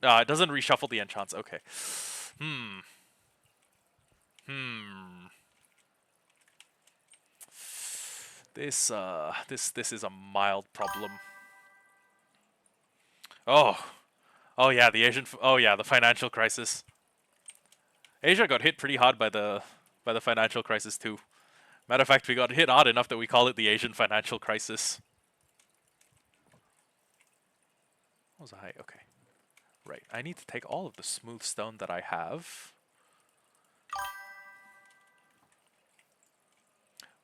it doesn't reshuffle the enchants. Okay. Hmm. This is a mild problem. Oh. Oh yeah, oh yeah, the financial crisis. Asia got hit pretty hard by the financial crisis too. Matter of fact, we got hit hard enough that we call it the Asian financial crisis. What was I? Okay. Right. I need to take all of the smooth stone that I have.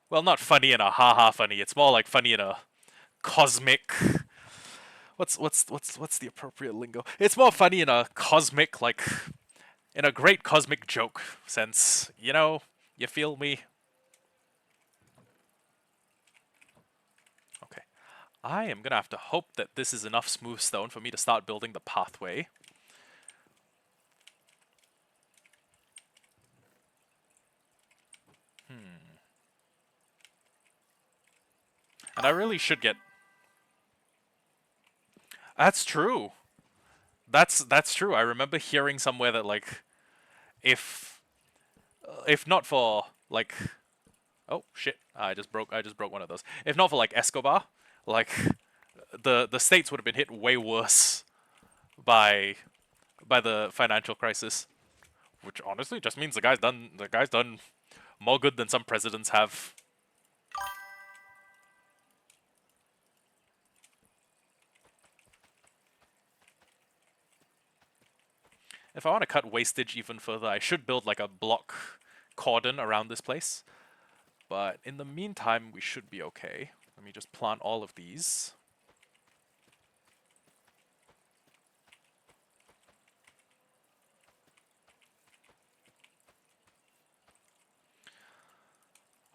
Well, not funny in a haha funny. It's more like funny in a cosmic. What's the appropriate lingo? It's more funny in a cosmic, like in a great cosmic joke sense. You know, you feel me? Okay. I am gonna have to hope that this is enough smooth stone for me to start building the pathway. And I really should get... That's true. That's true. I remember hearing somewhere that like if not for like oh shit, I just broke one of those. If not for like Escobar, like the states would have been hit way worse by the financial crisis, which honestly just means the guy's done more good than some presidents have. If I want to cut wastage even further, I should build like a block cordon around this place. But in the meantime, we should be okay. Let me just plant all of these.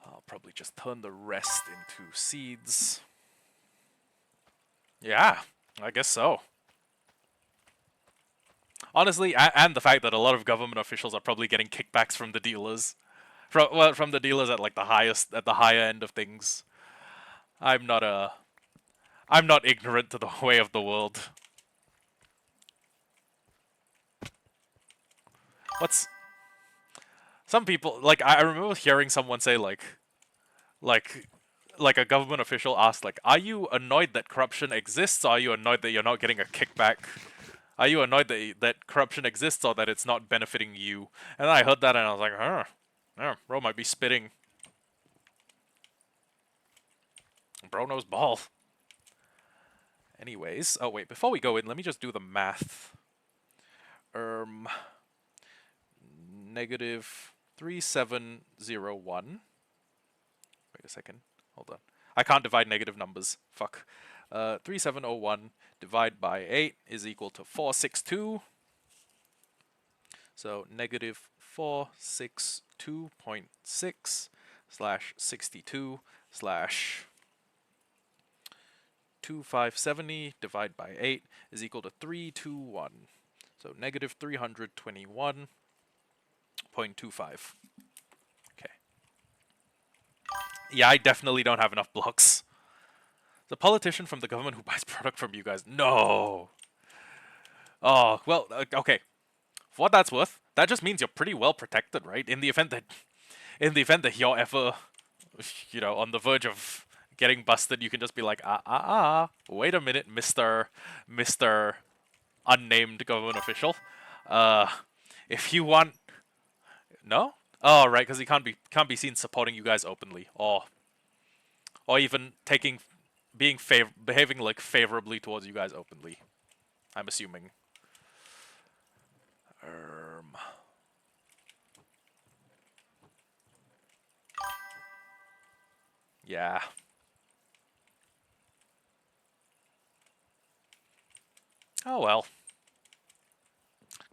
I'll probably just turn the rest into seeds. Yeah, I guess so. Honestly, and the fact that a lot of government officials are probably getting kickbacks from the dealers. From the dealers at like at the higher end of things. I'm not ignorant to the way of the world. What's some people like I remember hearing someone say like like a government official asked like, "Are you annoyed that corruption exists, or are you annoyed that you're not getting a kickback? Are you annoyed that corruption exists or that it's not benefiting you?" And then I heard that and I was like, "Huh, yeah, bro might be spitting. Bro knows ball." Anyways, oh wait, before we go in, let me just do the math. Negative 3701. Wait a second. Hold on. I can't divide negative numbers. Fuck. 3701 divided by 8 is equal to 462. So negative 462.6 slash 62 slash 2570 divided by 8 is equal to 321. So negative 321.25. Okay. Yeah, I definitely don't have enough blocks. The politician from the government who buys product from you guys. No. Oh, well, okay. For what that's worth, that just means you're pretty well protected, right? In the event that you're ever, on the verge of getting busted, you can just be like, wait a minute, Mister unnamed government official. If you want, no, oh right, because he can't be seen supporting you guys openly, or even behaving like favorably towards you guys openly. I'm assuming. Yeah. Oh well.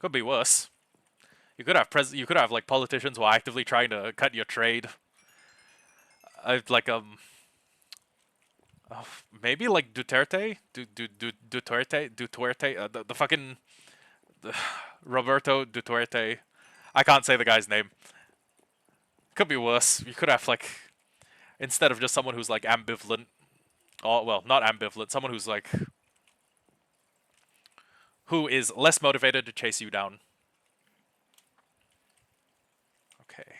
Could be worse. You could have like politicians who are actively trying to cut your trade. Like maybe like Duterte, the fucking Roberto Duterte. I can't say the guy's name. Could be worse. You could have like instead of just someone who's like ambivalent, or well, not ambivalent, someone who's like who is less motivated to chase you down. Okay.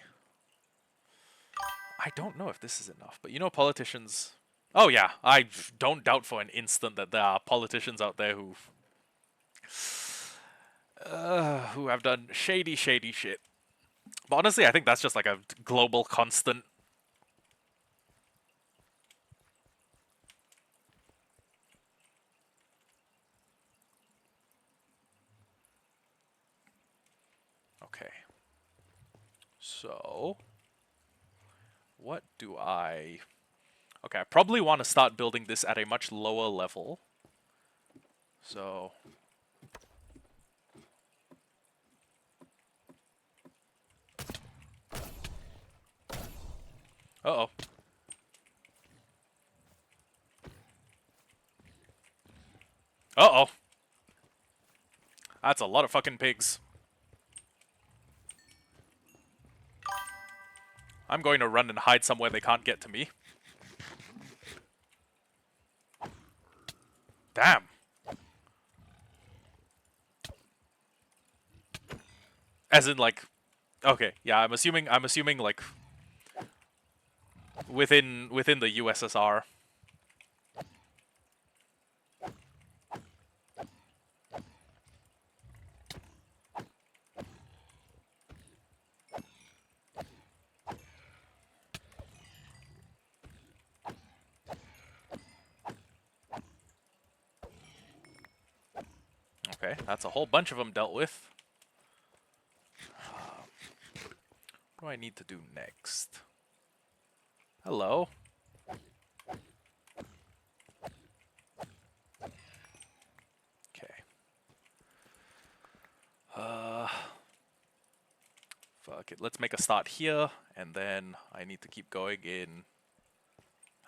I don't know if this is enough, but politicians. Oh yeah, I don't doubt for an instant that there are politicians out there who have done shady shit. But honestly, I think that's just like a global constant. Okay. So, what do I... Okay, I probably want to start building this at a much lower level. So... Uh-oh. Uh-oh. That's a lot of fucking pigs. I'm going to run and hide somewhere they can't get to me. Damn. As in, like... Okay, yeah, I'm assuming, like... Within the USSR. Okay, that's a whole bunch of them dealt with. What do I need to do next? Hello? Okay. Fuck it. Let's make a start here, and then I need to keep going in...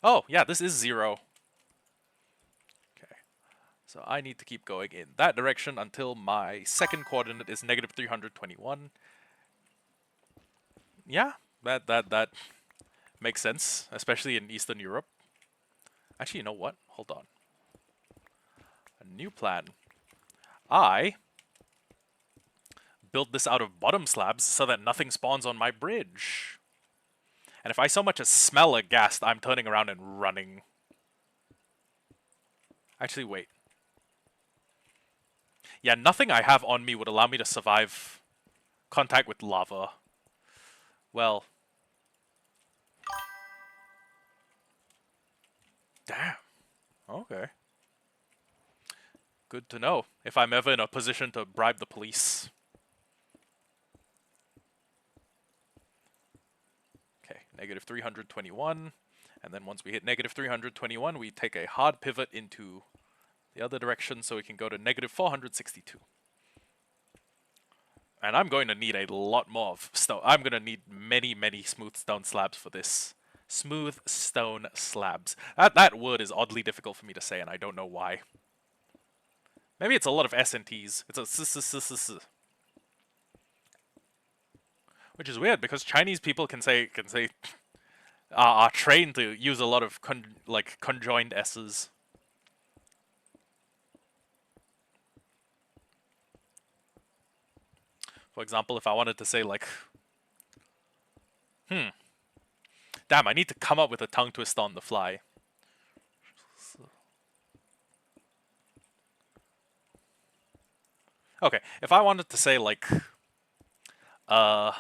Oh, yeah, this is 0. Okay. So I need to keep going in that direction until my second coordinate is negative 321. Yeah, that makes sense, especially in Eastern Europe. Actually, you know what? Hold on. A new plan. I build this out of bottom slabs so that nothing spawns on my bridge. And if I so much as smell a ghast, I'm turning around and running. Actually, wait. Yeah, nothing I have on me would allow me to survive contact with lava. Well. Damn. Okay. Good to know, if I'm ever in a position to bribe the police. Okay, negative 321. And then once we hit negative 321, we take a hard pivot into the other direction so we can go to negative 462. And I'm going to need a lot more of stone. I'm going to need many, many smooth stone slabs for this. Smooth stone slabs. That word is oddly difficult for me to say, and I don't know why. Maybe it's a lot of S and T's. It's a s. Which is weird because Chinese people can say are trained to use a lot of conjoined S's. For example, if I wanted to say like, damn, I need to come up with a tongue twister on the fly. Okay, if I wanted to say like, the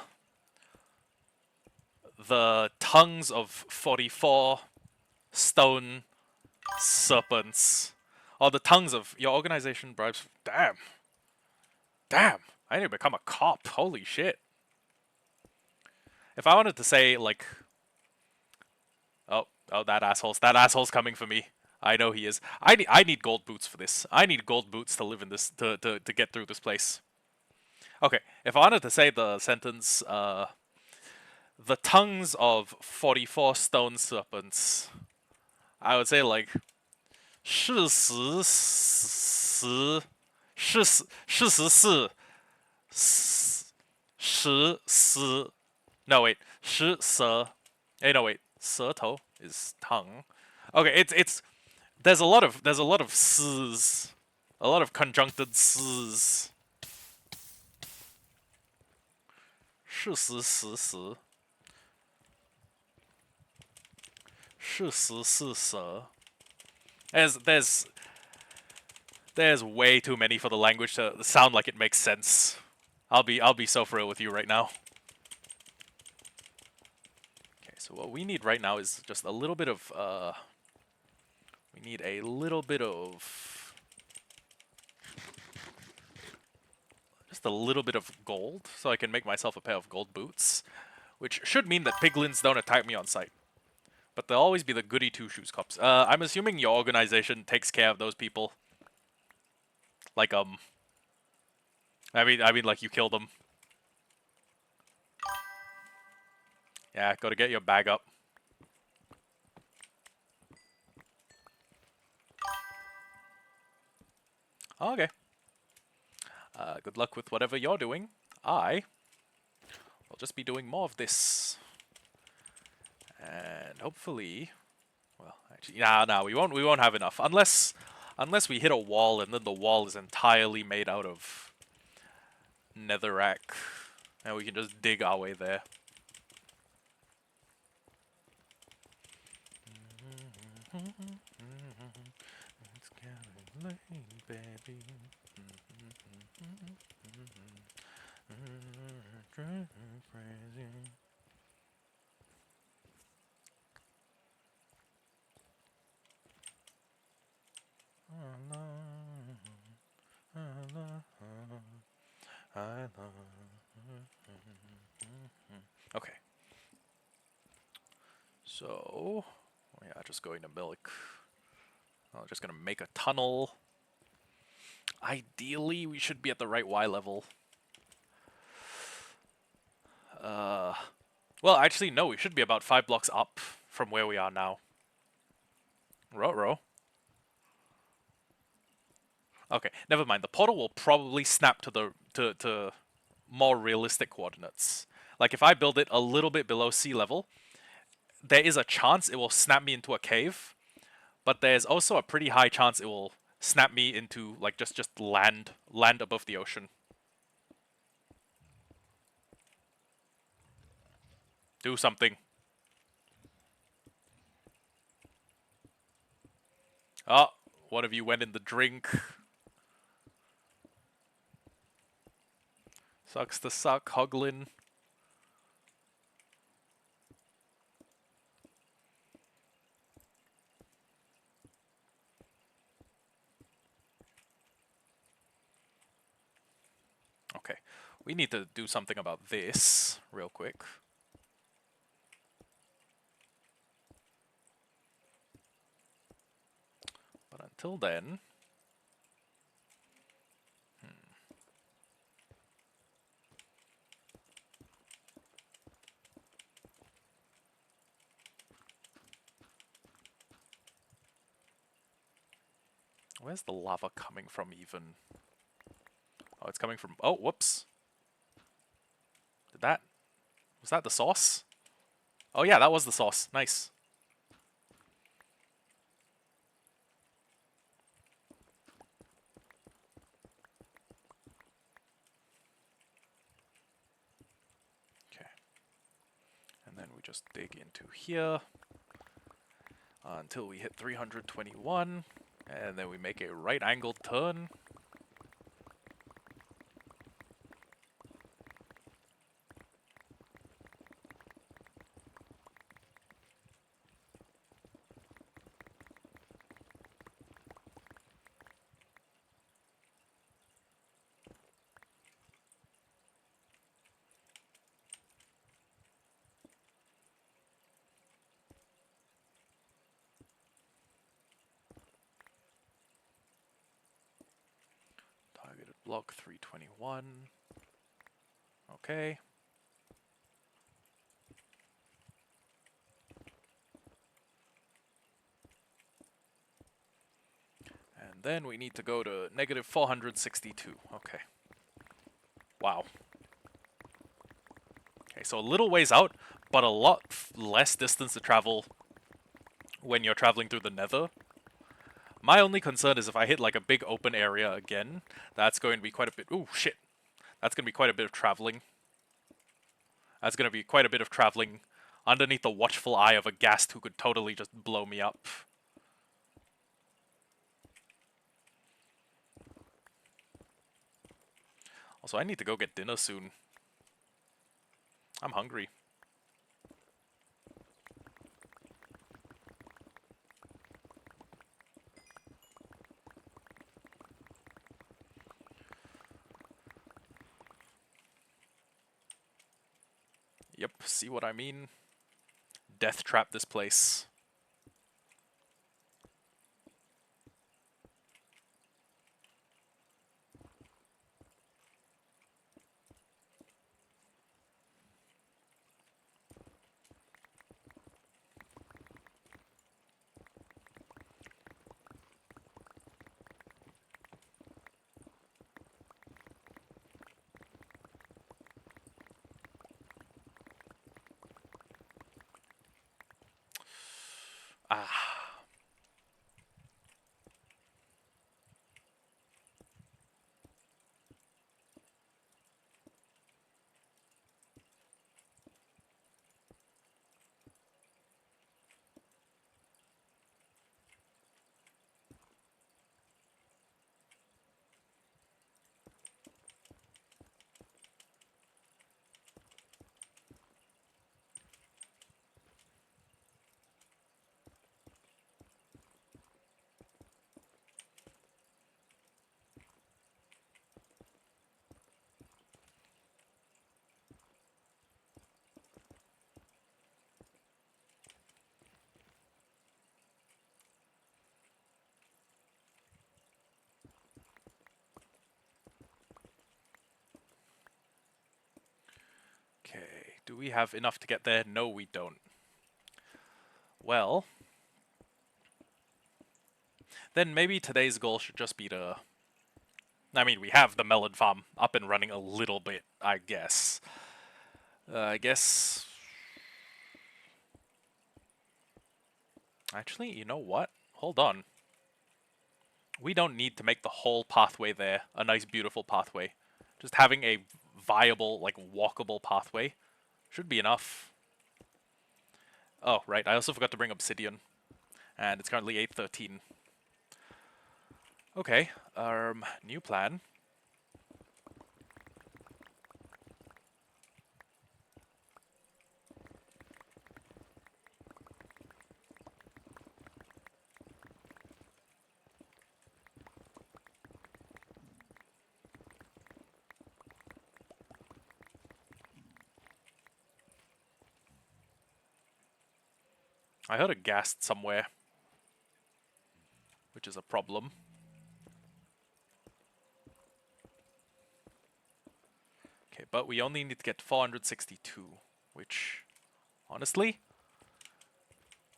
tongues of 44 stone serpents, or the tongues of your organization bribes. Damn. I need to become a cop. Holy shit. If I wanted to say like, oh, that asshole's coming for me. I know he is. I need gold boots for this. I need gold boots to live in this to get through this place. Okay, if I wanted to say the sentence, the tongues of 44 stone serpents, I would say like, 是十十是十 no wait 十舌 hey no wait 舌头 is tongue. Okay, it's there's a lot of s's, a lot of conjuncted s's. 是十十十是十是舌. There's way too many for the language to sound like it makes sense. I'll be so for real with you right now. Okay, so what we need right now is just a little bit of we need a little bit of just a little bit of gold so I can make myself a pair of gold boots, which should mean that piglins don't attack me on sight. But they'll always be the goody two-shoes cops. I'm assuming your organization takes care of those people. Like, I mean, like, you kill them. Yeah, gotta get your bag up. Okay. Good luck with whatever you're doing. I will just be doing more of this. And hopefully... Well, actually, no, we won't have enough. Unless we hit a wall and then the wall is entirely made out of netherrack. And we can just dig our way there. It's getting late, baby. Crazy. Okay. So, yeah, just going to milk. I'm just gonna make a tunnel. Ideally, we should be at the right Y level. Well, actually, no, we should be about 5 blocks up from where we are now. Ruh-roh. Okay, never mind. The portal will probably snap to the to more realistic coordinates. Like if I build it a little bit below sea level, there is a chance it will snap me into a cave, but there's also a pretty high chance it will snap me into like just land above the ocean. Do something. Oh, one of you went in the drink. Sucks to suck, Hoglin. Okay. We need to do something about this real quick. But until then... Where's the lava coming from even? Oh, it's coming from... Oh, whoops. Did that... Was that the sauce? Oh yeah, that was the sauce. Nice. Okay. And then we just dig into here until we hit 321. And then we make a right-angled turn. Targeted block 321. Okay. And then we need to go to negative 462. Okay. Wow. Okay, so a little ways out, but a lot less distance to travel when you're traveling through the nether. My only concern is if I hit like a big open area again, that's going to be quite a bit... Ooh, shit. That's going to be quite a bit of traveling. That's going to be quite a bit of traveling underneath the watchful eye of a ghast who could totally just blow me up. Also, I need to go get dinner soon. I'm hungry. Yep, see what I mean? Death trap this place. Ah. Okay, do we have enough to get there? No, we don't. Well, then maybe today's goal should just be to... I mean, we have the melon farm up and running a little bit, I guess. I guess... Actually, you know what? Hold on. We don't need to make the whole pathway there a nice, beautiful pathway. Just having a viable, like, walkable pathway should be enough. Oh, right, I also forgot to bring obsidian. And it's currently 8:13. Okay, new plan. I heard a ghast somewhere, which is a problem. Okay, but we only need to get 462, which, honestly,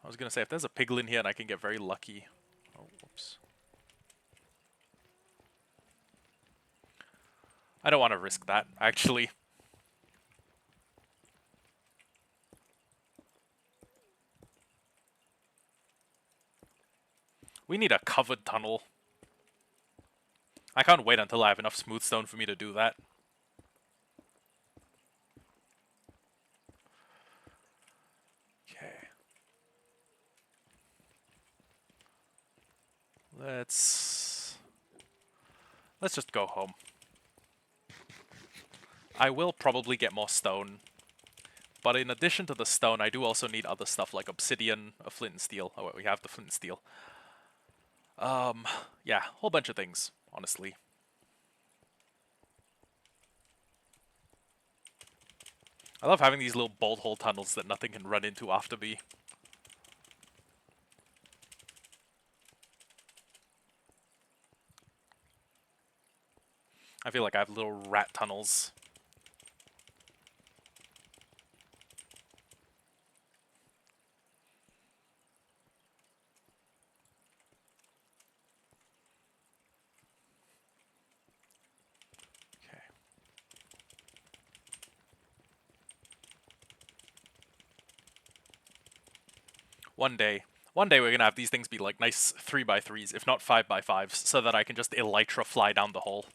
I was gonna say if there's a piglin here and I can get very lucky. Oh, whoops. I don't want to risk that, actually. We need a covered tunnel. I can't wait until I have enough smooth stone for me to do that. Okay. Let's just go home. I will probably get more stone. But in addition to the stone, I do also need other stuff like obsidian, a flint and steel. Oh, wait, we have the flint and steel. Yeah, whole bunch of things, honestly. I love having these little bolt hole tunnels that nothing can run into after me. I feel like I have little rat tunnels. Okay. One day we're gonna have these things be like nice 3x3s, if not 5x5s, so that I can just elytra fly down the hole.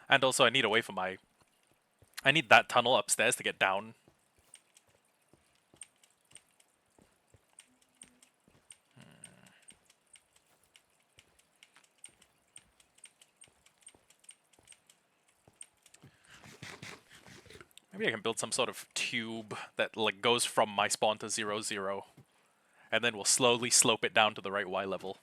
And also I need a way for my... I need that tunnel upstairs to get down. Maybe I can build some sort of tube that like goes from my spawn to 0, 0. And then we'll slowly slope it down to the right Y level.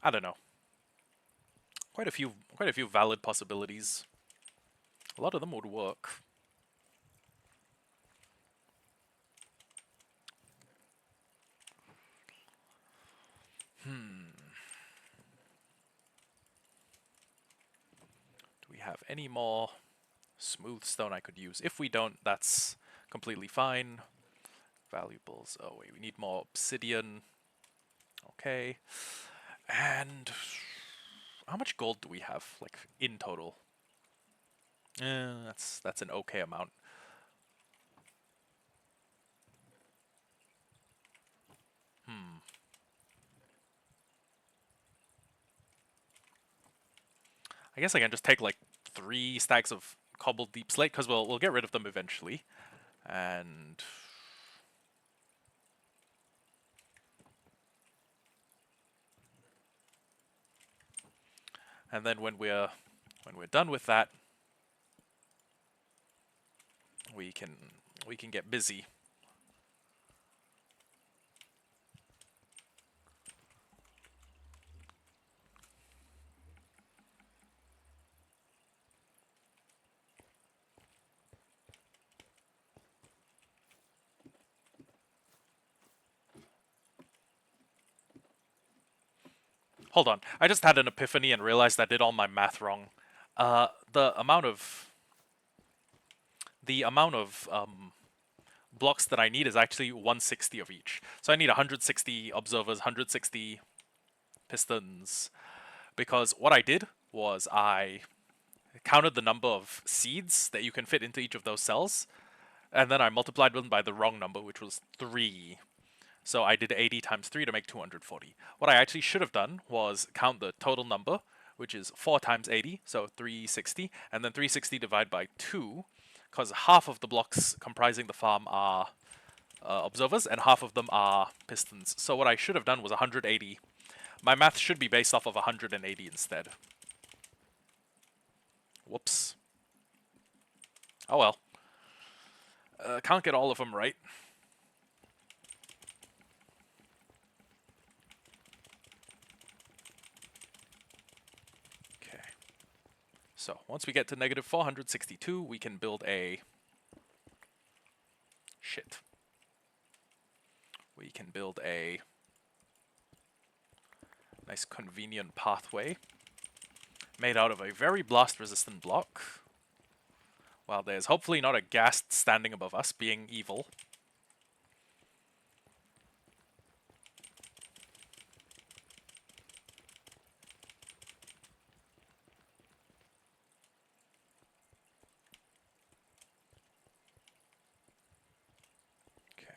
I don't know. Quite a few valid possibilities. A lot of them would work. Do we have any more smooth stone I could use? If we don't, that's completely fine. Valuables. Oh wait, we need more obsidian. Okay. And how much gold do we have, like, in total? That's an okay amount. I guess I can just take like 3 stacks of cobbled deep slate, because we'll get rid of them eventually. And then when we're done with that, we can get busy. Hold on, I just had an epiphany and realized I did all my math wrong. The amount of blocks that I need is actually 160 of each. So I need 160 observers, 160 pistons, because what I did was I counted the number of seeds that you can fit into each of those cells, and then I multiplied them by the wrong number, which was 3. So I did 80 times 3 to make 240. What I actually should have done was count the total number, which is 4 times 80, so 360, and then 360 divided by 2, because half of the blocks comprising the farm are observers, and half of them are pistons. So what I should have done was 180. My math should be based off of 180 instead. Whoops. Oh well. Can't get all of them right. Okay. So, once we get to negative 462, we can build a... Shit. We can build a nice convenient pathway made out of a very blast-resistant block. While there's hopefully not a ghast standing above us, being evil. Okay.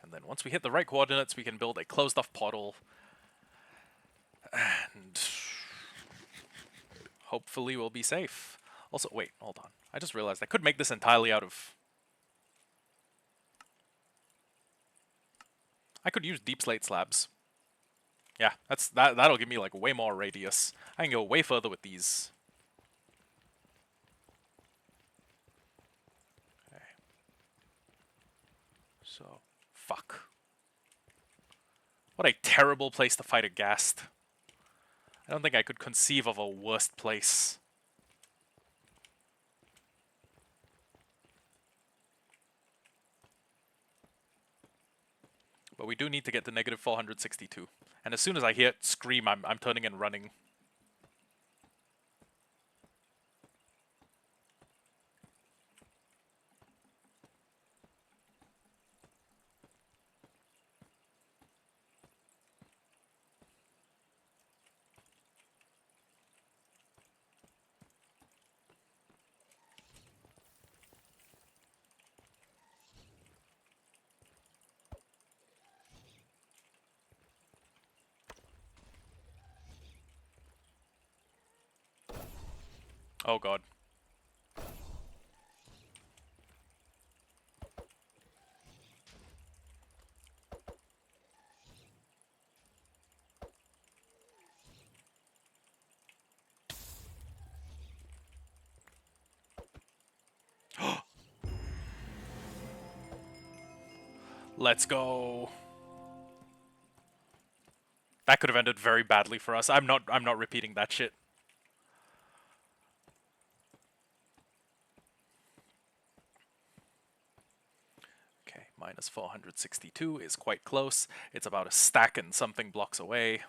And then once we hit the right coordinates, we can build a closed-off portal. And hopefully we'll be safe. Also, wait, hold on. I just realized I could make this entirely out of... I could use deep slate slabs. Yeah, that'll give me like way more radius. I can go way further with these. Okay. So, fuck. What a terrible place to fight a ghast. I don't think I could conceive of a worse place. But we do need to get to negative 462. And as soon as I hear it scream, I'm turning and running. Oh god. Let's go. That could have ended very badly for us. I'm not repeating that shit. Okay, minus 462 is quite close. It's about a stack and something blocks away.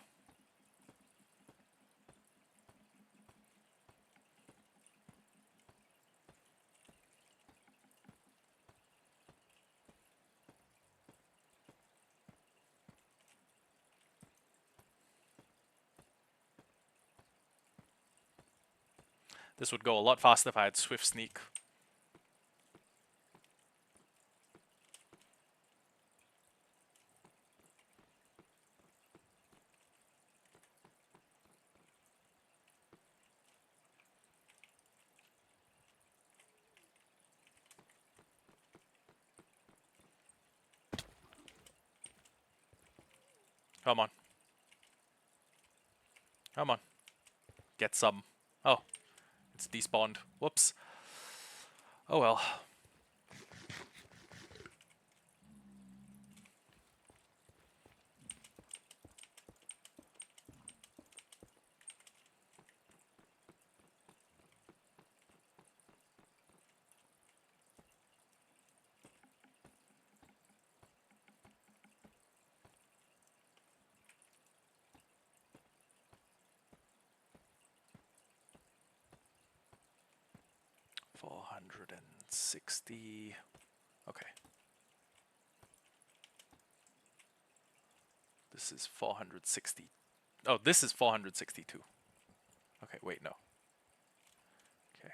This would go a lot faster if I had Swift Sneak. Come on. Come on. Get some. Oh. It's despawned. Whoops. Oh well. $460. Okay. This is 460. Oh, this is 462. Okay, wait, no. Okay.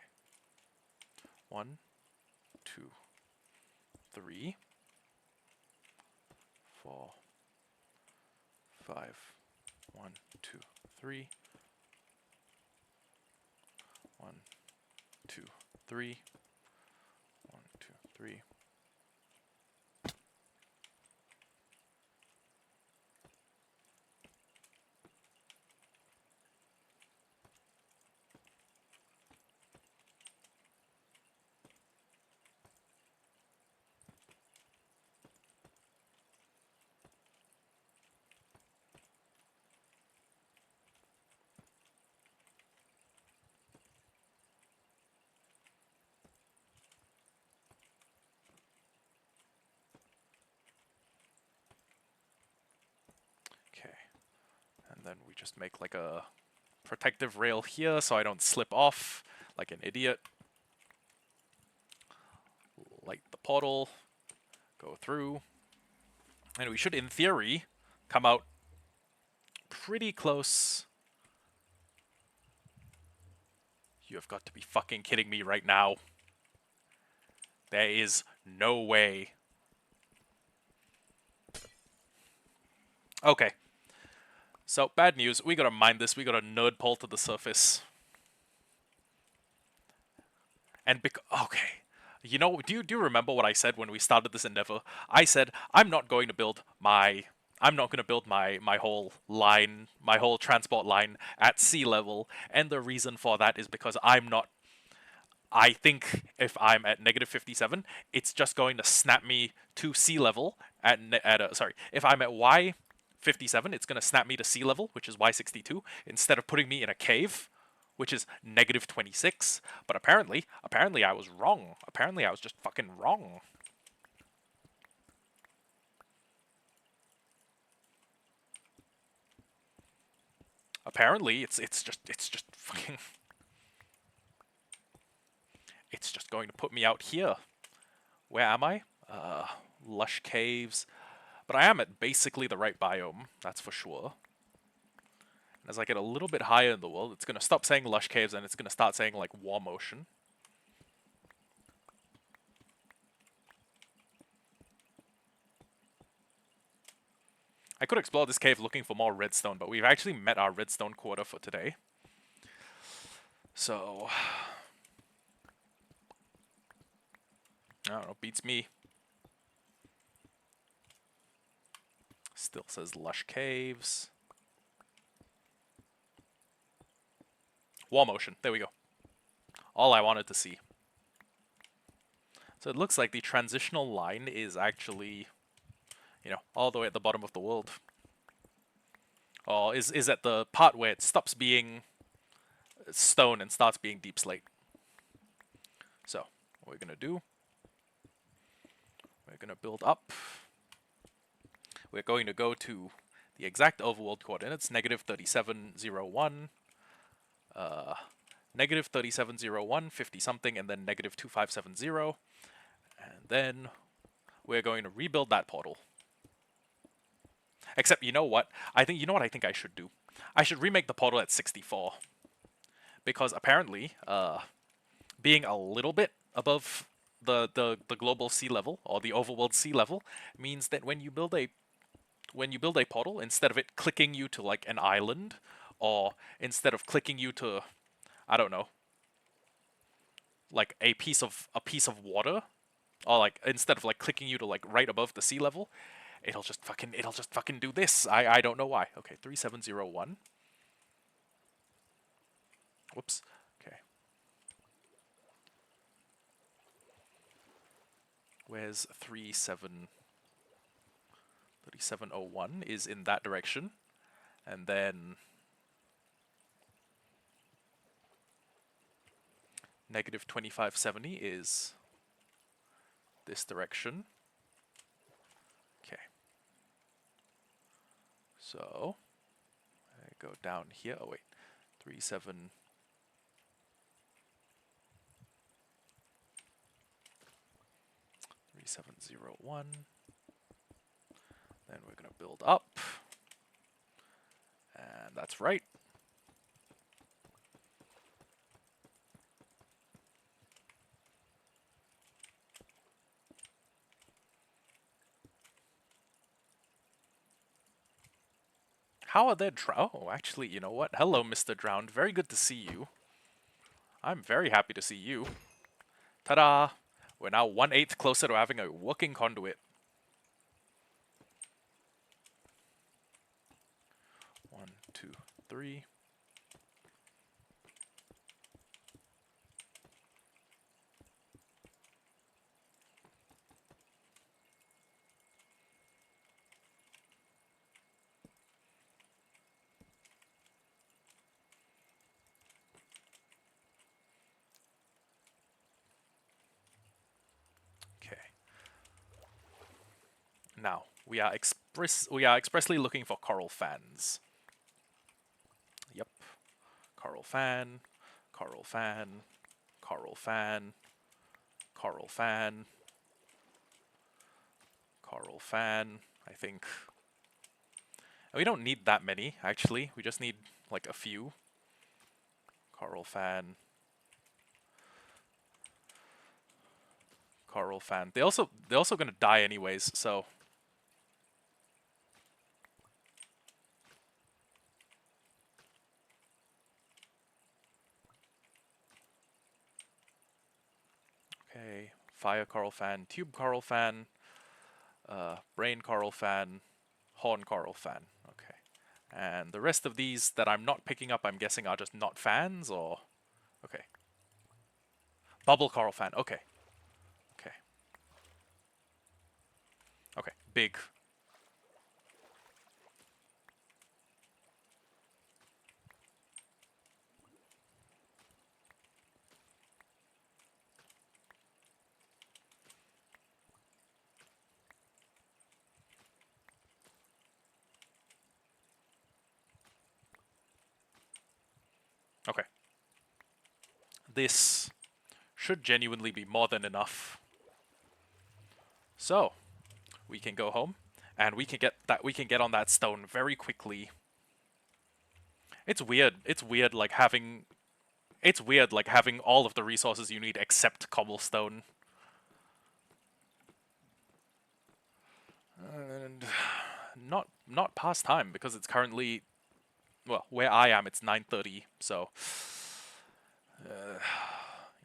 1, 2, 3, 4, 5, 1, 2, 3. 1, 2, 3. 1, 2, 3. Okay, and then we just make like a protective rail here so I don't slip off like an idiot. Light the portal, go through, and we should, in theory, come out pretty close. You have got to be fucking kidding me right now. There is no way. Okay. So, bad news. We gotta mine this. We gotta nerd pull to the surface. And okay. You know, do you remember what I said when we started this endeavor? I said I'm not going to build my my whole line, my whole transport line at sea level, and the reason for that is because I think if I'm at negative 57, it's just going to snap me to sea level sorry, if I'm at Y 57, it's going to snap me to sea level, which is Y 62, instead of putting me in a cave, which is negative 26. But apparently I was wrong. Apparently I was just fucking wrong. Apparently it's just fucking it's just going to put me out here. Where am I? Lush caves. But I am at basically the right biome, that's for sure. And as I get a little bit higher in the world, it's going to stop saying lush caves and it's going to start saying like warm ocean. I could explore this cave looking for more redstone, but we've actually met our redstone quota for today. So, I don't know, beats me. Still says lush caves. Warm ocean, there we go. All I wanted to see. So it looks like the transitional line is actually, you know, all the way at the bottom of the world. Or is at the part where it stops being stone and starts being deep slate. So, what we're gonna do, we're gonna build up. We're going to go to the exact overworld coordinates, negative 3701, negative 3701, 50 something, and then negative 2570. And then we're going to rebuild that portal. Except, you know what? I think I should do? I should remake the portal at 64. Because apparently, being a little bit above the global sea level, or the overworld sea level, means that when you build a portal, instead of it clicking you to like an island, or instead of clicking you to, I don't know, like a piece of water, or like instead of like clicking you to like right above the sea level, it'll just fucking do this. I don't know why. Okay, 3701. Whoops. Okay. Where's 3701 is in that direction. And then negative 2570 is this direction. Okay. So I go down here. Oh wait. 3701. Then we're going to build up. And that's right. How are they Oh, actually, you know what? Hello, Mr. Drowned. Very good to see you. I'm very happy to see you. Ta-da! We're now 1/8 closer to having a working conduit. 1, 2, 3. Okay. Now we are expressly looking for coral fans. Yep. Coral fan, coral fan, coral fan, coral fan, coral fan. I think. And we don't need that many, actually. We just need like a few. Coral fan. Coral fan. They're also gonna die anyways, so okay. Fire coral fan, tube coral fan, brain coral fan, horn coral fan. Okay. And the rest of these that I'm not picking up, I'm guessing are just not fans, or okay. Bubble coral fan. Okay. Okay. Okay. Big. Okay. This should genuinely be more than enough. So, we can go home and we can get on that stone very quickly. It's weird. It's weird like having all of the resources you need except cobblestone. And not past time because it's currently, well, where I am it's 9:30, so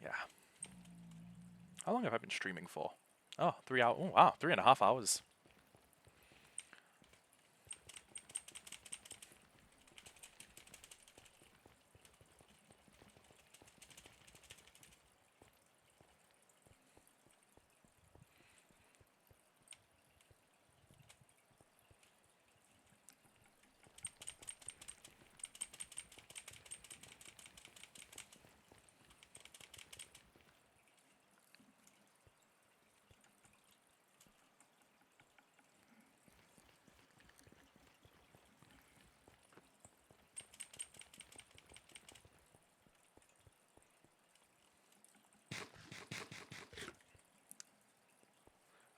yeah. How long have I been streaming for? Oh, 3 hours. Oh, wow, 3.5 hours.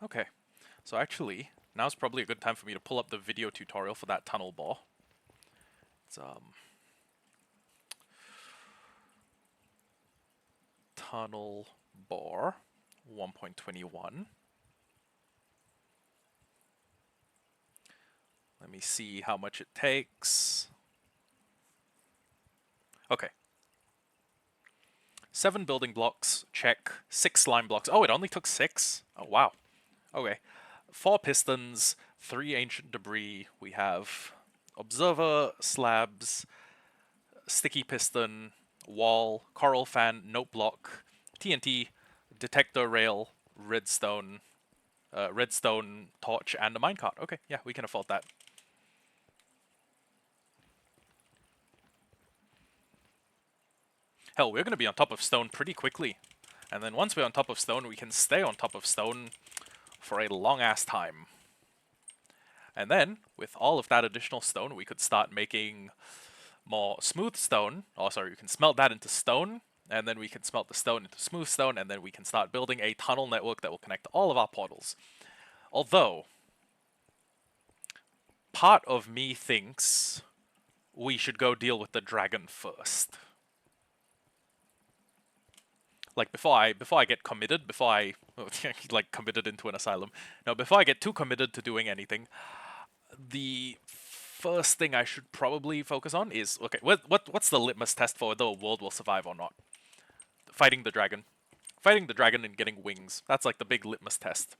Okay, so actually, now's probably a good time for me to pull up the video tutorial for that tunnel bore. It's tunnel bore 1.21. Let me see how much it takes. Okay. 7 building blocks, check. 6 slime blocks. Oh, it only took 6? Oh, wow. Okay. 4 pistons, 3 ancient debris. We have observer, slabs, sticky piston, wall, coral fan, note block, TNT, detector rail, redstone, redstone torch, and a minecart. Okay, yeah, we can afford that. Hell, we're going to be on top of stone pretty quickly. And then once we're on top of stone, we can stay on top of stone for a long-ass time. And then, with all of that additional stone, we could start making more smooth stone. Oh, sorry, we can smelt that into stone, and then we can smelt the stone into smooth stone, and then we can start building a tunnel network that will connect all of our portals. Although, part of me thinks we should go deal with the dragon first. Like before I get committed, before I like committed into an asylum. No, before I get too committed to doing anything, the first thing I should probably focus on is, okay, what's the litmus test for whether a world will survive or not? Fighting the dragon. Fighting the dragon and getting wings. That's like the big litmus test.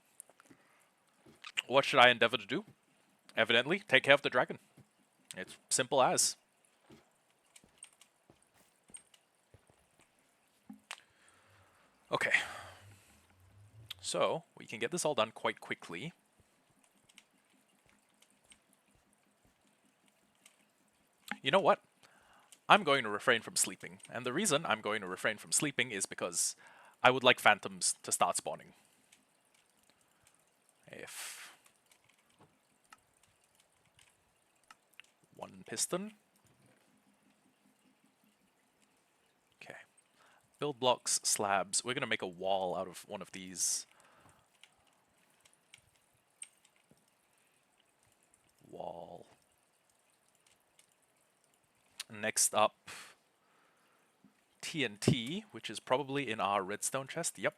What should I endeavor to do? Evidently, take care of the dragon. It's simple as. Okay. So, we can get this all done quite quickly. You know what? I'm going to refrain from sleeping. And the reason I'm going to refrain from sleeping is because I would like phantoms to start spawning. If... one piston. Okay. Build blocks, slabs. We're going to make a wall out of one of these. Wall. Next up, TNT, which is probably in our redstone chest. Yep.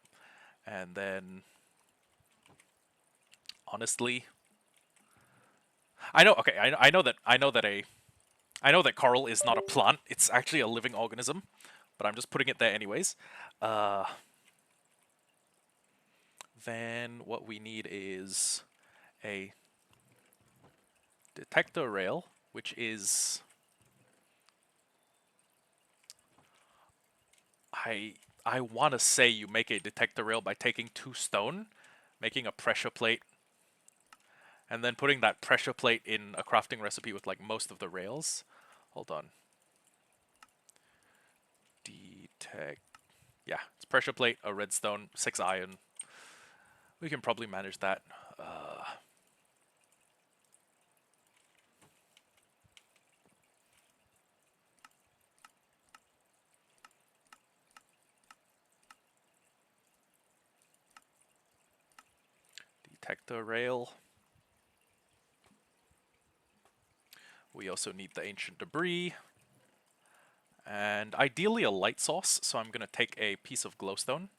And then, honestly, I know. Okay, I know that coral is not a plant. It's actually a living organism, but I'm just putting it there anyways. Then what we need is a detector rail, which is... I want to say you make a detector rail by taking 2 stone, making a pressure plate, and then putting that pressure plate in a crafting recipe with like most of the rails. Hold on. Detect... yeah, it's pressure plate, a redstone, 6 iron. We can probably manage that. Detector rail. We also need the ancient debris. And ideally a light source, so I'm going to take a piece of glowstone.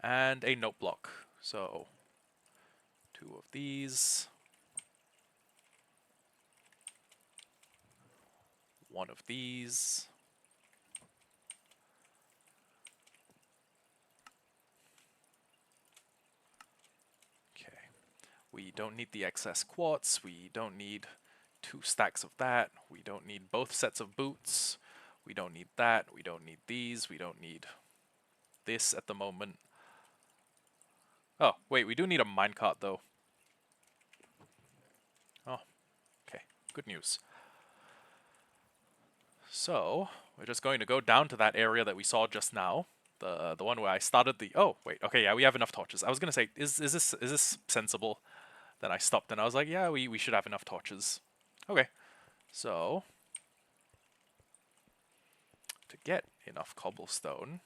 And a note block. So, 2 of these. 1 of these. Okay. We don't need the excess quartz. We don't need 2 stacks of that. We don't need both sets of boots. We don't need that. We don't need these. We don't need this at the moment. Oh, wait, we do need a minecart though. Oh, okay. Good news. So, we're just going to go down to that area that we saw just now. The one where I started the... oh, wait. Okay, yeah, we have enough torches. I was going to say, is this sensible? Then I stopped and I was like, yeah, we should have enough torches. Okay. So, to get enough cobblestone...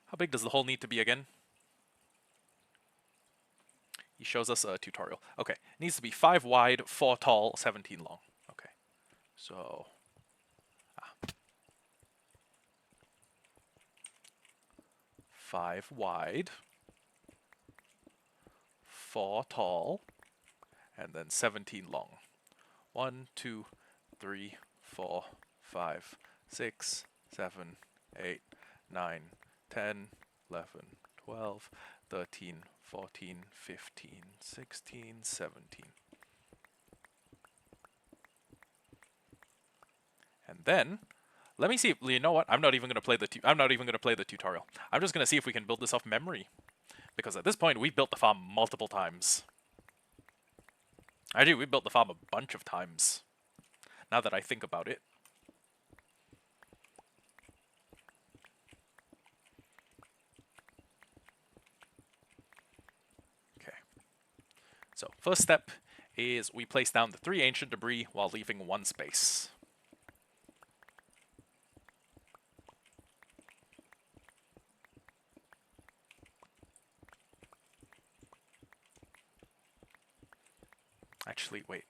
how big does the hole need to be again? He shows us a tutorial. Okay, it needs to be 5 wide, 4 tall, 17 long. Okay, so... 5 wide, 4 tall, and then 17 long. 1, 2, 3, 4, 5, 6, 7, 8, 9, 10, 11, 12, 13, 14, 15, 16, 17. And then, let me see if, you know what? I'm not even going to play the tutorial. I'm just going to see if we can build this off memory. Because at this point, we've built the farm multiple times. Actually, we built the farm a bunch of times. Now that I think about it. Okay. So, first step is we place down the 3 ancient debris while leaving 1 space. Actually, wait.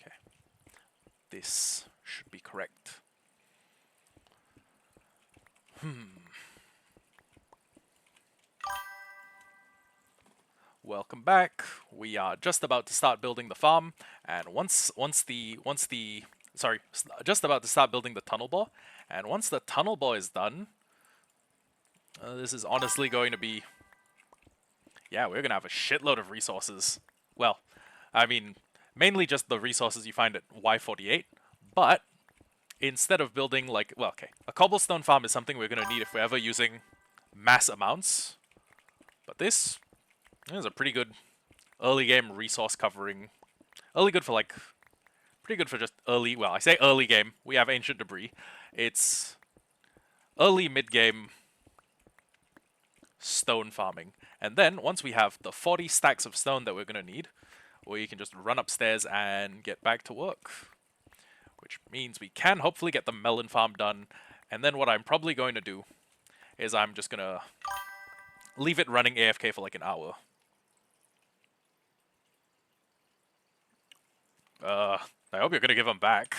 Okay. This should be correct. Welcome back. We are just about to start building the farm, and just about to start building the tunnel bore, and once the tunnel bore is done, this is honestly going to be, yeah, we're gonna have a shitload of resources. Well, I mean, mainly just the resources you find at Y48, but instead of building like, well, okay, a cobblestone farm is something we're gonna need if we're ever using mass amounts, but this is a pretty good early game resource covering. Early good for like, pretty good for just early, well, I say early game, we have ancient debris. It's early mid game stone farming. And then once we have the 40 stacks of stone that we're going to need, we can just run upstairs and get back to work. Which means we can hopefully get the melon farm done. And then what I'm probably going to do is I'm just going to leave it running AFK for like an hour. I hope you're going to give them back.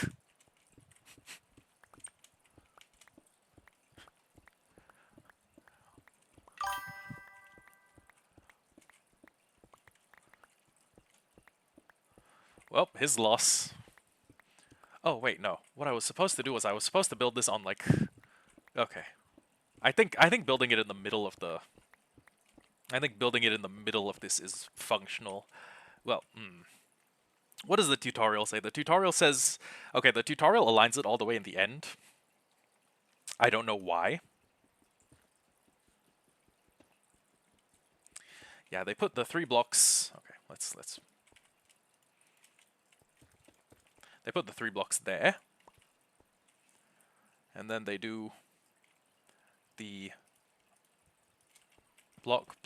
Well, his loss. Oh, wait, no. What I was supposed to do was I was supposed to build this on, like... Okay. I think building it in the middle of the... I think building it in the middle of this is functional. Well, what does the tutorial say? The tutorial says... Okay, the tutorial aligns it all the way in the end. I don't know why. Yeah, they put the 3 blocks... Okay, let's... They put the 3 blocks there. And then they do the block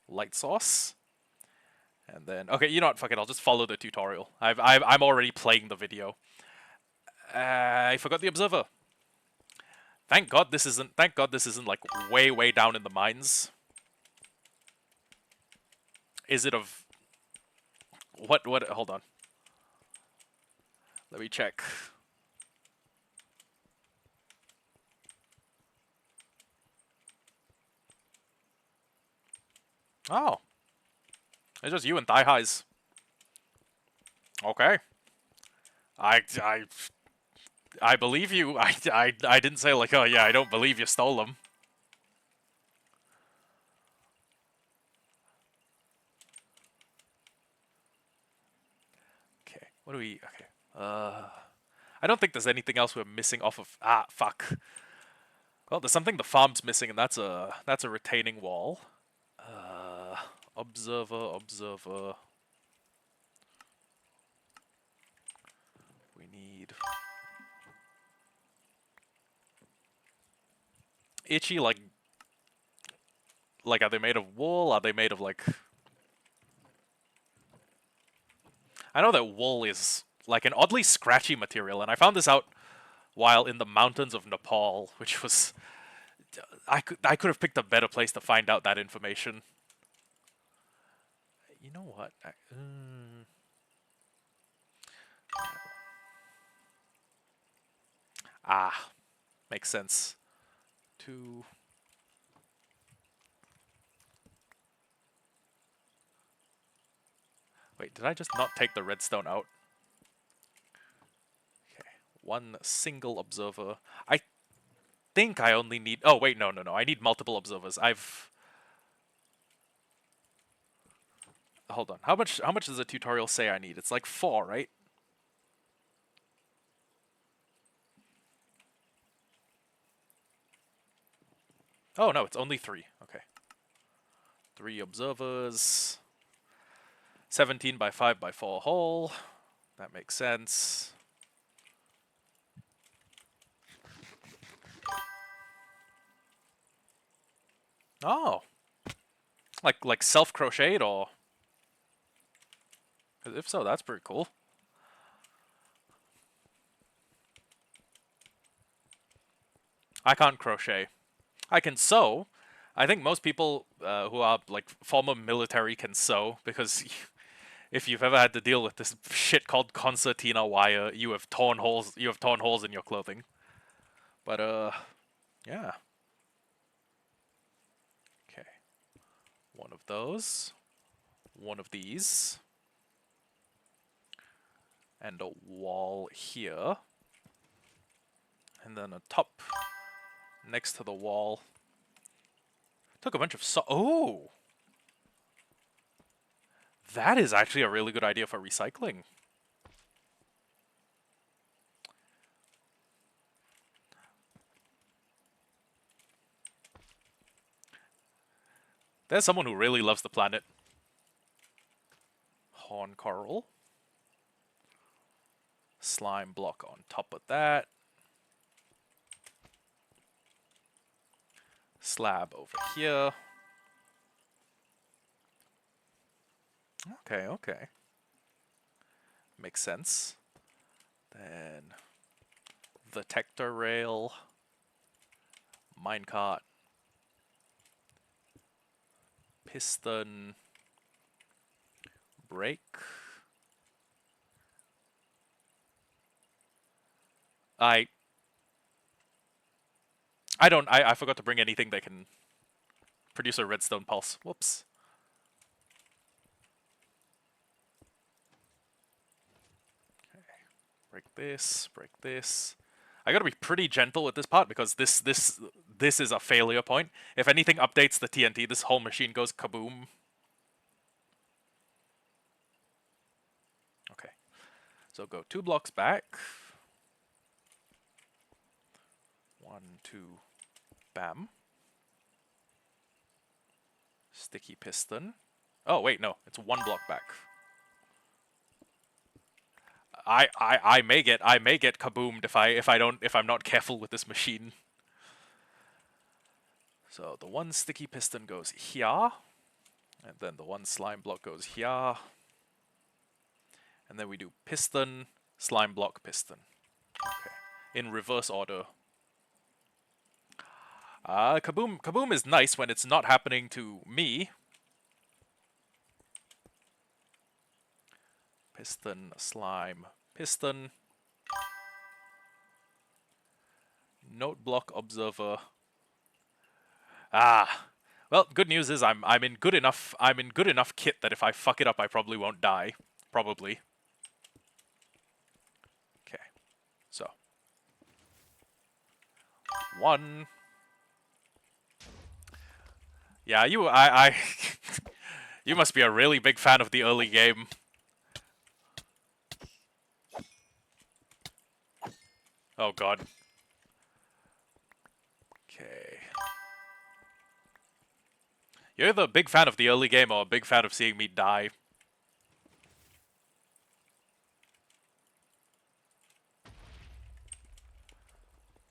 light source. And then, okay, you know what? Fuck it. I'll just follow the tutorial. I'm already playing the video. I forgot the observer. Thank God this isn't. Thank God this isn't like way down in the mines. Is it of what? What? Hold on. Let me check. Oh, it's just you and thigh highs. Okay. I believe you. I didn't say like, oh yeah, I don't believe you stole them. Okay. What do we? Okay. I don't think there's anything else we're missing off of. Ah, fuck. Well, there's something the farm's missing, and that's a retaining wall. Observer. We need itchy, like are they made of wool? Are they made of like? I know that wool is like an oddly scratchy material, and I found this out while in the mountains of Nepal, which was I could have picked a better place to find out that information. You know what? Ah, makes sense. Wait, did I just not take the redstone out? Okay, 1 single observer. I think I only need... Oh, wait, no. I need multiple observers. Hold on. How much does the tutorial say I need? It's like 4, right? Oh, no, it's only 3. Okay. 3 observers. 17 by 5 by 4 hole. That makes sense. Oh. Like self-crocheted, or... If so, that's pretty cool. I can't crochet. I can sew. I think most people who are like former military can sew, because if you've ever had to deal with this shit called concertina wire, you have torn holes. You have torn holes in your clothing. But yeah. One of those. One of these. And a wall here. And then a top next to the wall. Took a bunch of oh! That is actually a really good idea for recycling. There's someone who really loves the planet. Horn coral. Slime block on top of that. Slab over here. Okay, okay. Makes sense. Then the Tector rail. Minecart. Piston. Brake. I forgot to bring anything that can produce a redstone pulse. Whoops. Okay. Break this, break this. I gotta be pretty gentle with this part because this is a failure point. If anything updates the TNT, this whole machine goes kaboom. Okay. So go 2 blocks back. 1, 2, bam. Sticky piston. Oh wait, no, it's 1 block back. I may get kaboomed if I'm not careful with this machine. So the 1 sticky piston goes here, and then the 1 slime block goes here, and then we do piston, slime block, piston. Okay, in reverse order. Kaboom is nice when it's not happening to me. Piston, slime, piston. Note block observer. Well, good news is I'm in good enough kit that if I fuck it up I probably won't die. Probably. Okay. So 1. Yeah, you must be a really big fan of the early game. Oh god. Okay. You're either a big fan of the early game or a big fan of seeing me die.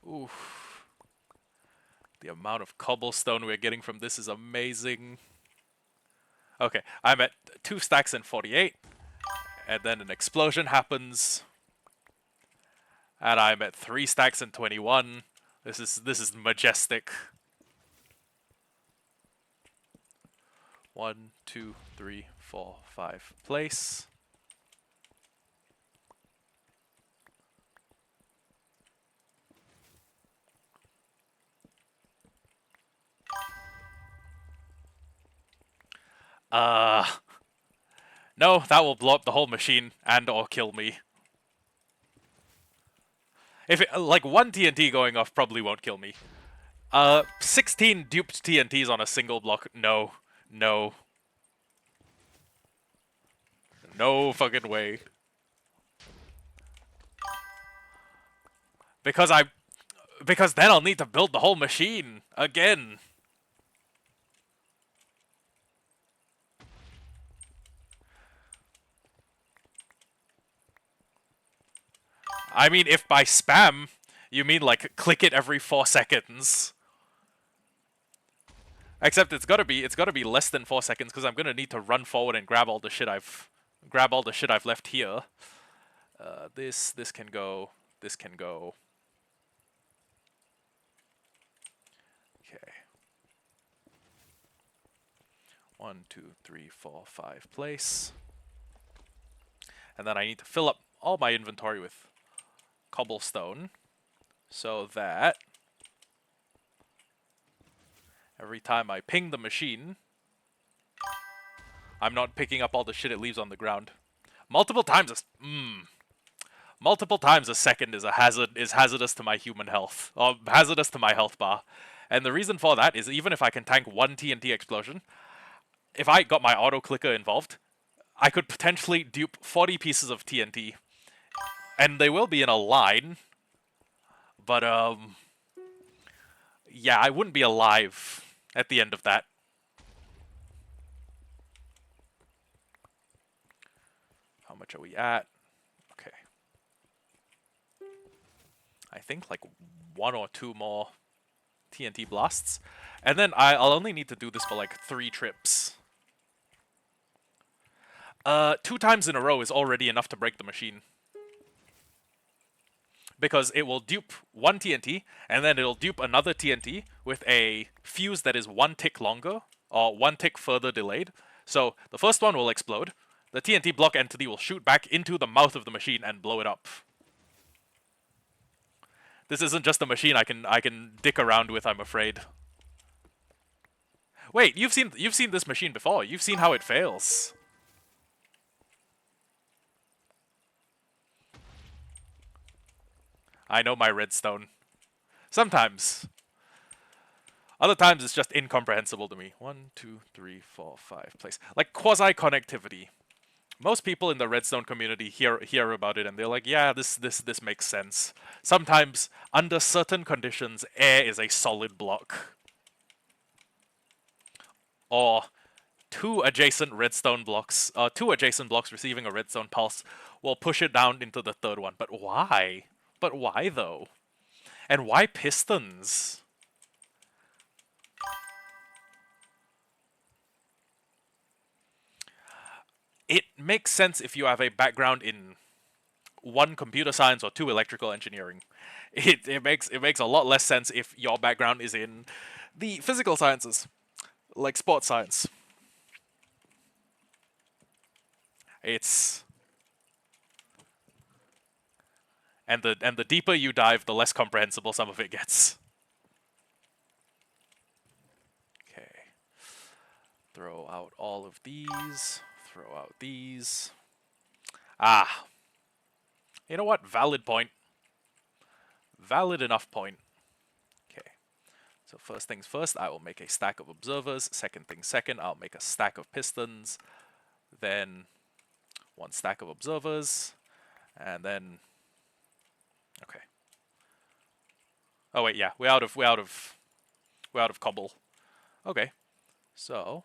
Oof. The amount of cobblestone we're getting from this is amazing. Okay, I'm at 2 stacks and 48. And then an explosion happens. And I'm at 3 stacks and 21. This is majestic. 1, 2, 3, 4, 5. Place. No, that will blow up the whole machine and or kill me. If it, like 1 TNT going off probably won't kill me. 16 duped TNTs on a single block. No. No. No fucking way. Because then I'll need to build the whole machine again. I mean, if by spam you mean like click it every 4 seconds. Except it's gotta be less than 4 seconds because I'm gonna need to run forward and grab all the shit I've left here. This can go. This can go. Okay. 1, 2, 3, 4, 5 place. And then I need to fill up all my inventory with cobblestone so that every time I ping the machine, I'm not picking up all the shit it leaves on the ground. Multiple times multiple times a second is hazardous to my human health, or hazardous to my health bar. And the reason for that is even if I can tank one TNT explosion, if I got my auto clicker involved, I could potentially dupe 40 pieces of TNT, and they will be in a line. But yeah, I wouldn't be alive at the end of that. How much are we at? Okay. I think like 1 or 2 more TNT blasts. And then I'll only need to do this for like 3 trips. 2 times in a row is already enough to break the machine. Because it will dupe 1 TNT, and then it'll dupe another TNT with a fuse that is 1 tick longer, or 1 tick further delayed. So the first one will explode, the TNT block entity will shoot back into the mouth of the machine and blow it up. This isn't just a machine I can dick around with, I'm afraid. Wait, you've seen this machine before. You've seen how it fails. I know my redstone. Sometimes. Other times it's just incomprehensible to me. 1, 2, 3, 4, 5 place. Like quasi-connectivity. Most people in the redstone community hear about it and they're like, yeah, this makes sense. Sometimes, under certain conditions, air is a solid block. Or two adjacent blocks receiving a redstone pulse will push it down into the third one. But why? But why though? And why pistons? It makes sense if you have a background in 1 computer science or 2 electrical engineering. It makes a lot less sense if your background is in the physical sciences, like sports science. And the deeper you dive, the less comprehensible some of it gets. Okay. Throw out all of these. Throw out these. Ah. You know what? Valid point. Valid enough point. Okay. So first things first, I will make a stack of observers. Second thing second, I'll make a stack of pistons. Then 1 stack of observers. And then... Okay. Oh wait, yeah, we're out of cobble. Okay. So,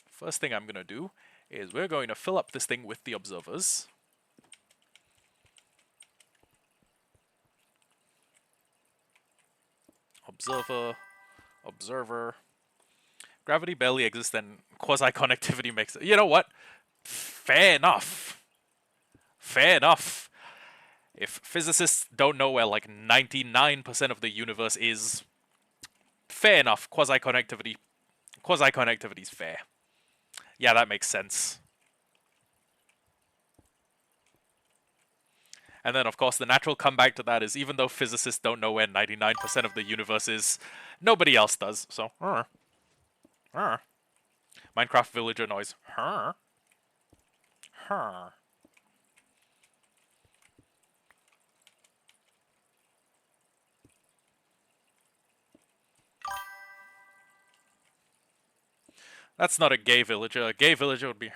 first thing I'm gonna do is we're going to fill up this thing with the observers. Observer. Gravity barely exists and quasi-connectivity makes it. You know what? Fair enough. Fair enough. If physicists don't know where like 99% of the universe is, fair enough. Quasi-connectivity is fair. Yeah, that makes sense. And then, of course, the natural comeback to that is even though physicists don't know where 99% of the universe is, nobody else does. So, Minecraft villager noise. That's not a gay villager. A gay villager would be...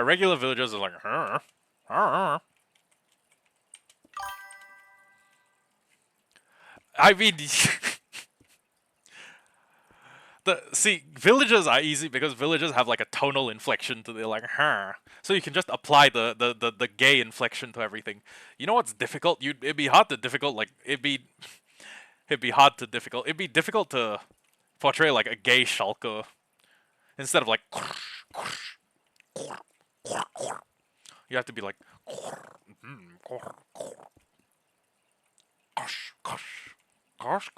regular villagers are like... I mean... See, villagers are easy because villagers have like a tonal inflection to the like, so you can just apply the gay inflection to everything. You know what's difficult? It'd be hard to difficult, like, it'd be hard to difficult. It'd be difficult to portray like a gay shulker instead of like, you have to be like, gosh.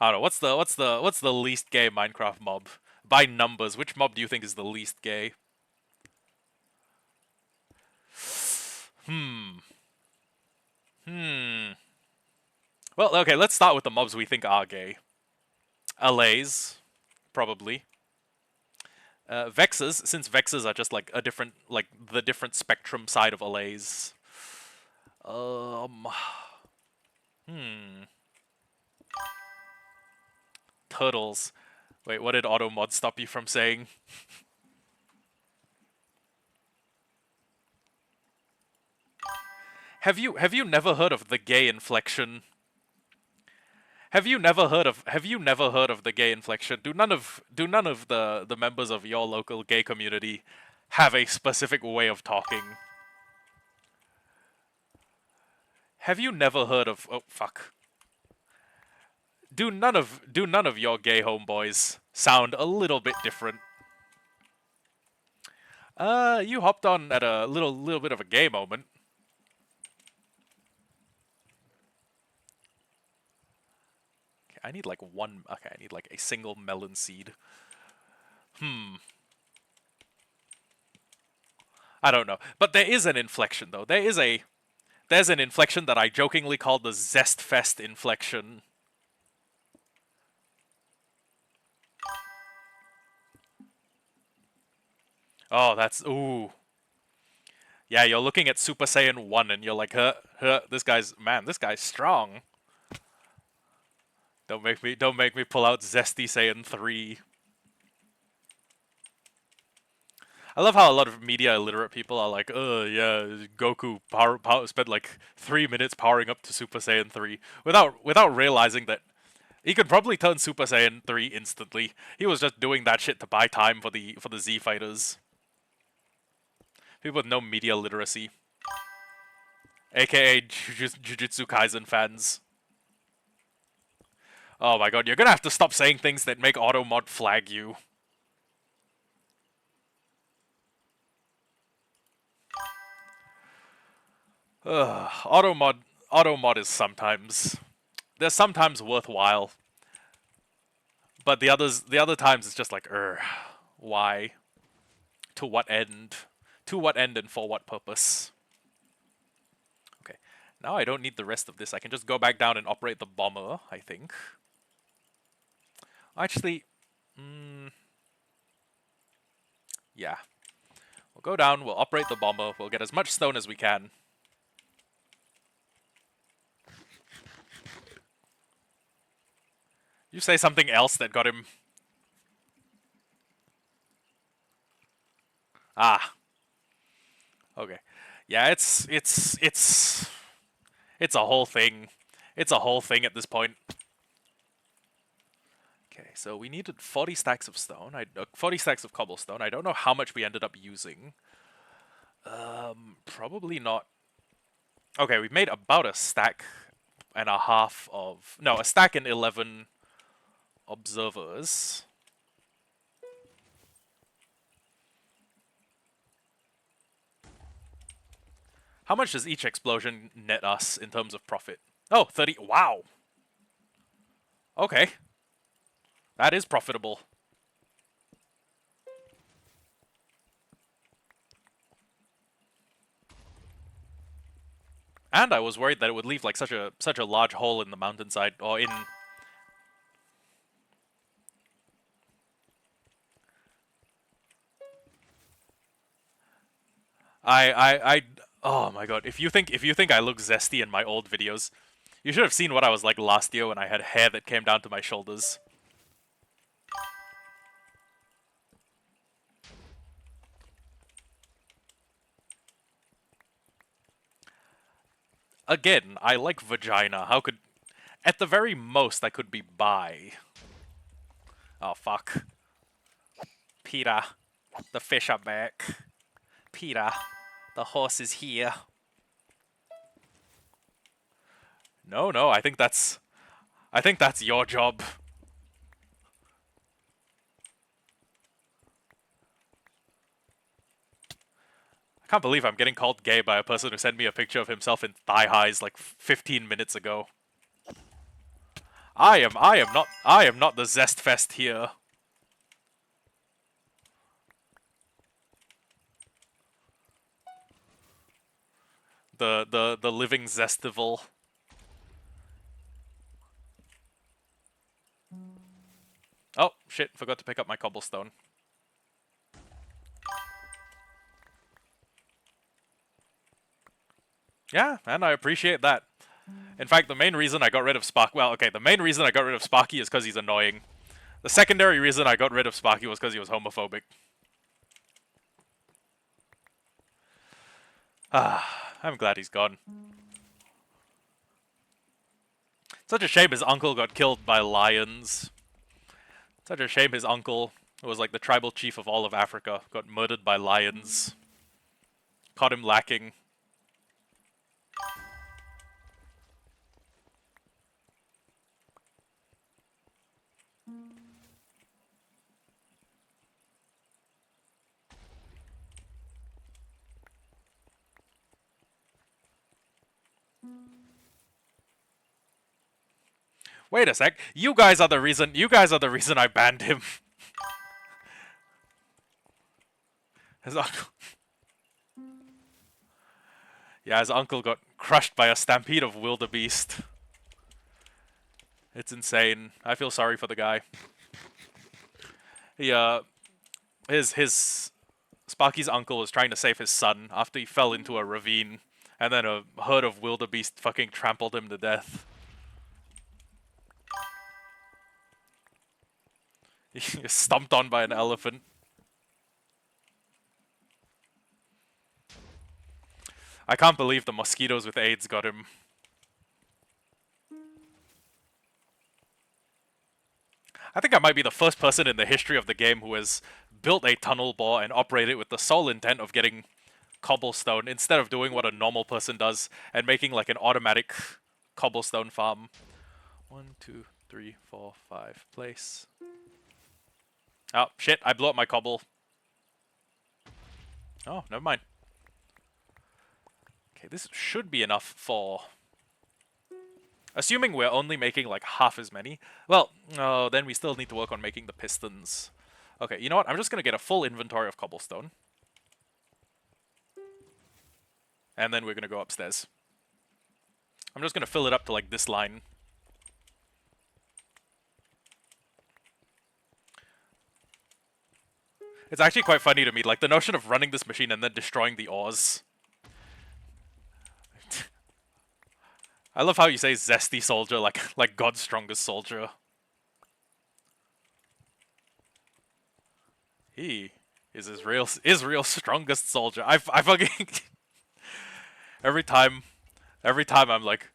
I don't know. What's the least gay Minecraft mob? By numbers, which mob do you think is the least gay? Hmm. Well, okay, let's start with the mobs we think are gay. Allays, probably. Vexes, since Vexes are just like a different, like the different spectrum side of Allays. Um. Hmm. Turtles. Wait, what did AutoMod stop you from saying? Have you never heard of the gay inflection? Have you never heard of the gay inflection? Do none of the members of your local gay community have a specific way of talking? Have you never heard of oh fuck. Do none of your gay homeboys sound a little bit different? You hopped on at a little bit of a gay moment. Okay, I need like one. Okay, I need like a single melon seed. I don't know, but there is an inflection though. There's an inflection that I jokingly call the Zest Fest inflection. Oh, that's ooh. Yeah, you're looking at Super Saiyan 1 and you're like, this guy's strong. Don't make me pull out Zesty Saiyan 3. I love how a lot of media illiterate people are like, yeah, Goku spent like 3 minutes powering up to Super Saiyan 3 without realizing that he could probably turn Super Saiyan 3 instantly. He was just doing that shit to buy time for the Z fighters. People with no media literacy, aka Jujutsu Kaisen fans. Oh my god, you're gonna have to stop saying things that make AutoMod flag you. AutoMod AutoMod is sometimes they're sometimes worthwhile, but the other times it's just like, why? To what end? To what end and for what purpose? Okay, now I don't need the rest of this. I can just go back down and operate the bomber, I think. Actually, yeah. We'll go down, we'll operate the bomber, we'll get as much stone as we can. You say something else that got him. Ah. Okay. Yeah, it's a whole thing. It's a whole thing at this point. Okay, so we needed 40 stacks of stone. 40 stacks of cobblestone. I don't know how much we ended up using. Probably not. Okay, we made about a stack and a half of... No, a stack and 11 observers. How much does each explosion net us in terms of profit? Oh, 30. Wow. Okay. That is profitable. And I was worried that it would leave like such a large hole in the mountainside or in I oh my god, if you think I look zesty in my old videos, you should have seen what I was like last year when I had hair that came down to my shoulders. Again, I like vagina. How could... At the very most, I could be bi. Oh, fuck. Peter, the fish are back. Peter, the horse is here. No, I think that's... I think that's your job. I can't believe I'm getting called gay by a person who sent me a picture of himself in thigh highs like 15 minutes ago. I am not the zest fest here. The living Zestival. Oh shit! Forgot to pick up my cobblestone. Yeah, and I appreciate that. In fact, the main reason I got rid of Sparky... Well, okay, the main reason I got rid of Sparky is because he's annoying. The secondary reason I got rid of Sparky was because he was homophobic. Ah, I'm glad he's gone. Such a shame his uncle got killed by lions. Such a shame his uncle, who was like the tribal chief of all of Africa, got murdered by lions. Caught him lacking. Wait a sec. You guys are the reason I banned him. His uncle. Yeah, his uncle got crushed by a stampede of wildebeest. It's insane. I feel sorry for the guy. He his Sparky's uncle was trying to save his son after he fell into a ravine, and then a herd of wildebeest fucking trampled him to death. He was stomped on by an elephant. I can't believe the mosquitoes with AIDS got him. I think I might be the first person in the history of the game who has built a tunnel bore and operated with the sole intent of getting cobblestone instead of doing what a normal person does and making like an automatic cobblestone farm. 1, 2, 3, 4, 5. Place. Oh, shit, I blew up my cobble. Oh, never mind. Okay, this should be enough for... Assuming we're only making like half as many. Well, no, then we still need to work on making the pistons. Okay, you know what? I'm just going to get a full inventory of cobblestone. And then we're going to go upstairs. I'm just going to fill it up to like this line. It's actually quite funny to me, like the notion of running this machine and then destroying the ores. I love how you say zesty soldier, like God's strongest soldier. He is Israel's strongest soldier. I fucking every time I'm like,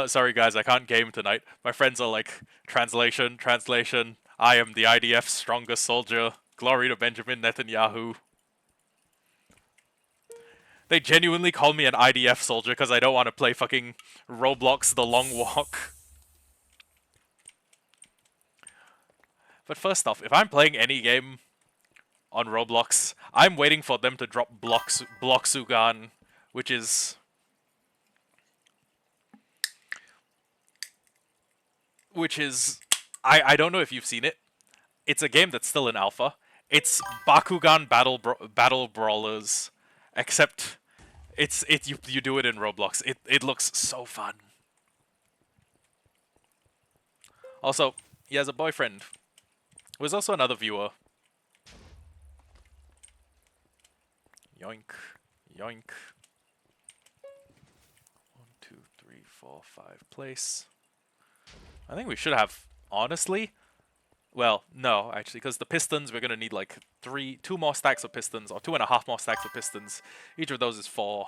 sorry guys, I can't game tonight. My friends are like, translation. I am the IDF's strongest soldier. Glory to Benjamin Netanyahu. They genuinely call me an IDF soldier because I don't want to play fucking Roblox The Long Walk. But first off, if I'm playing any game on Roblox, I'm waiting for them to drop Bloxugan, which is... I don't know if you've seen it. It's a game that's still in alpha. It's Bakugan Battle Brawlers, except you do it in Roblox. It looks so fun. Also, he has a boyfriend, who is also another viewer. Yoink, yoink. 1, 2, 3, 4, 5. Place. I think we should have, honestly. Well, no, actually, because the pistons, we're gonna need like 2 more stacks of pistons, or 2.5 more stacks of pistons. Each of those is 4.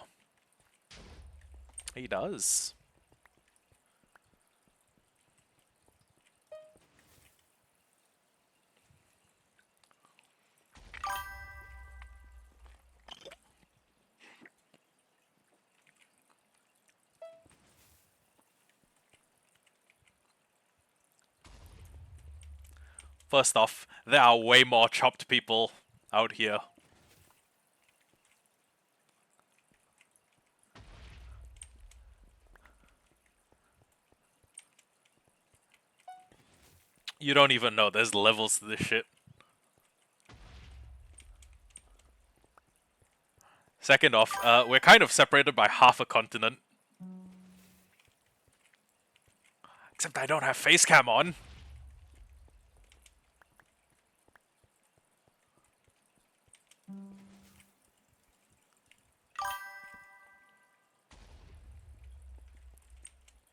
He does. First off, there are way more chopped people out here. You don't even know, there's levels to this shit. Second off, we're kind of separated by half a continent. Except I don't have face cam on.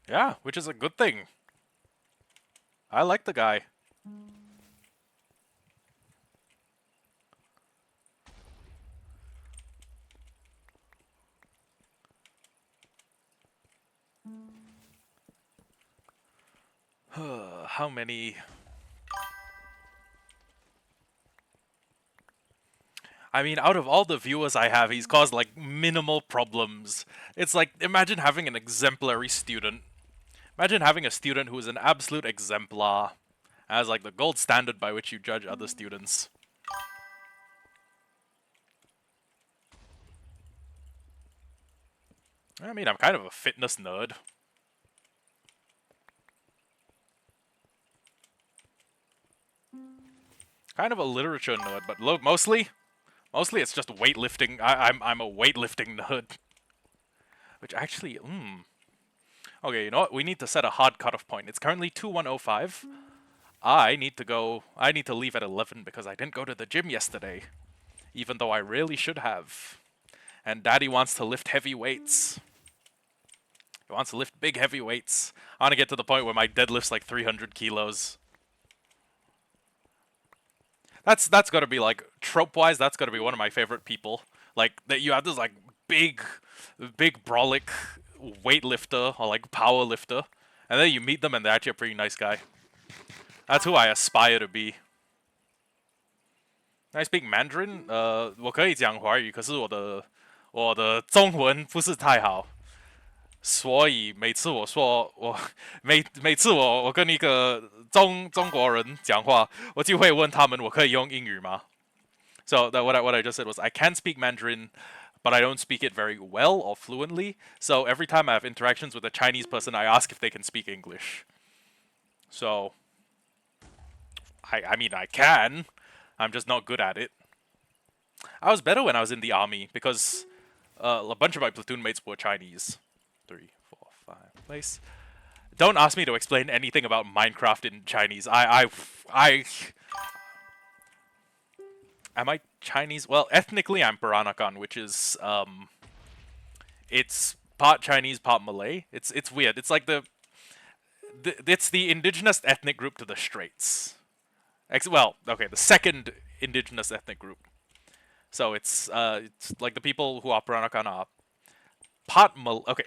Yeah, which is a good thing. I like the guy. How many... I mean, out of all the viewers I have, he's caused, like, minimal problems. It's like, imagine having an exemplary student. Imagine having a student who is an absolute exemplar, as, like, the gold standard by which you judge other students. I mean, I'm kind of a fitness nerd. Kind of a literature nerd, but mostly it's just weightlifting. I'm a weightlifting nerd. Which actually, okay, you know what? We need to set a hard cutoff point. It's currently 21:05. I need to leave at 11 because I didn't go to the gym yesterday. Even though I really should have. And Daddy wants to lift heavy weights. He wants to lift big heavy weights. I want to get to the point where my deadlift's like 300 kilos. That's gotta be like, trope-wise, that's gotta be one of my favorite people. Like, that you have this like big brolic weightlifter or like power lifter, and then you meet them and they're actually a pretty nice guy. That's who I aspire to be. I speak Mandarin. 我可以讲华语，可是我的中文不是太好，所以每次我说每次我跟一个中国人讲话，我就会问他们我可以用英语吗？So what I just said was I can speak Mandarin, but I don't speak it very well or fluently. So every time I have interactions with a Chinese person, I ask if they can speak English. So I mean I can. I'm just not good at it. I was better when I was in the army because a bunch of my platoon mates were Chinese. 3, 4, 5 place. Don't ask me to explain anything about Minecraft in Chinese. Am I Chinese? Well, ethnically I'm Peranakan, which is it's part Chinese, part Malay. It's weird. It's like it's the indigenous ethnic group to the Straits. Well, okay, the second indigenous ethnic group. So it's like the people who are Peranakan are part Malay. Okay,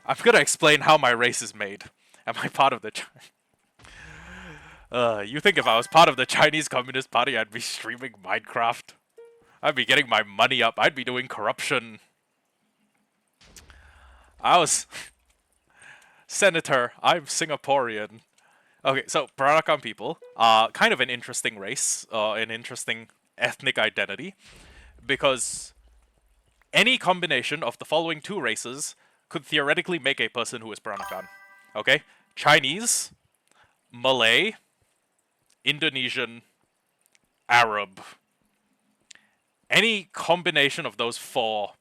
I'm gonna explain how my race is made. Am I part of the you think if I was part of the Chinese Communist Party, I'd be streaming Minecraft? I'd be getting my money up. I'd be doing corruption. I was... Senator, I'm Singaporean. Okay, so Peranakan people are kind of an interesting race, an interesting ethnic identity, because any combination of the following two races could theoretically make a person who is Peranakan. Okay? Chinese, Malay, Indonesian, Arab. Any combination of those four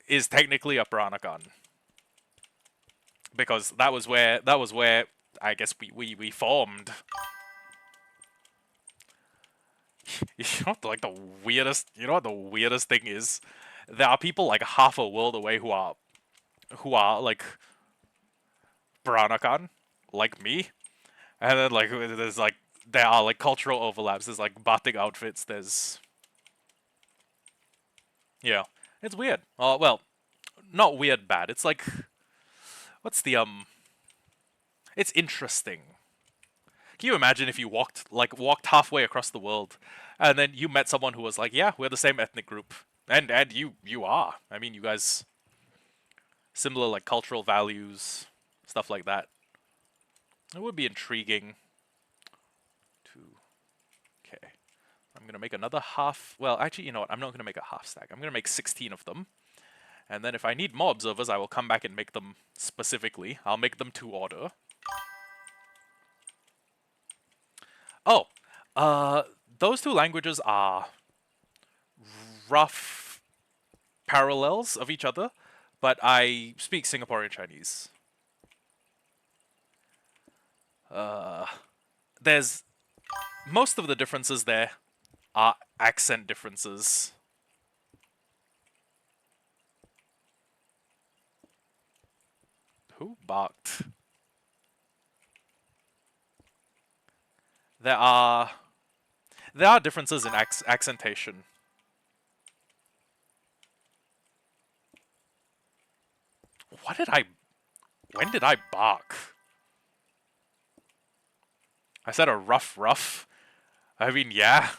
is technically a Peranakan. Because that was where I guess we formed. You know what, like the weirdest thing is? There are people like half a world away who are like Peranakan, like me. And then like there are like cultural overlaps. There's like batik outfits, there's... Yeah. It's weird. Well, not weird bad. It's like, what's the it's interesting. Can you imagine if you walked halfway across the world, and then you met someone who was like, yeah, we're the same ethnic group, and you are. I mean, you guys similar like cultural values, stuff like that. It would be intriguing. Okay, I'm gonna make another half. Well, actually, you know what? I'm not gonna make a half stack. I'm gonna make 16 of them, and then if I need more observers, I will come back and make them specifically. I'll make them to order. Oh, those two languages are rough parallels of each other, but I speak Singaporean Chinese. There's most of the differences there are accent differences. Who barked? There are differences in accentation. What did I? When did I bark? I said a rough. I mean, yeah.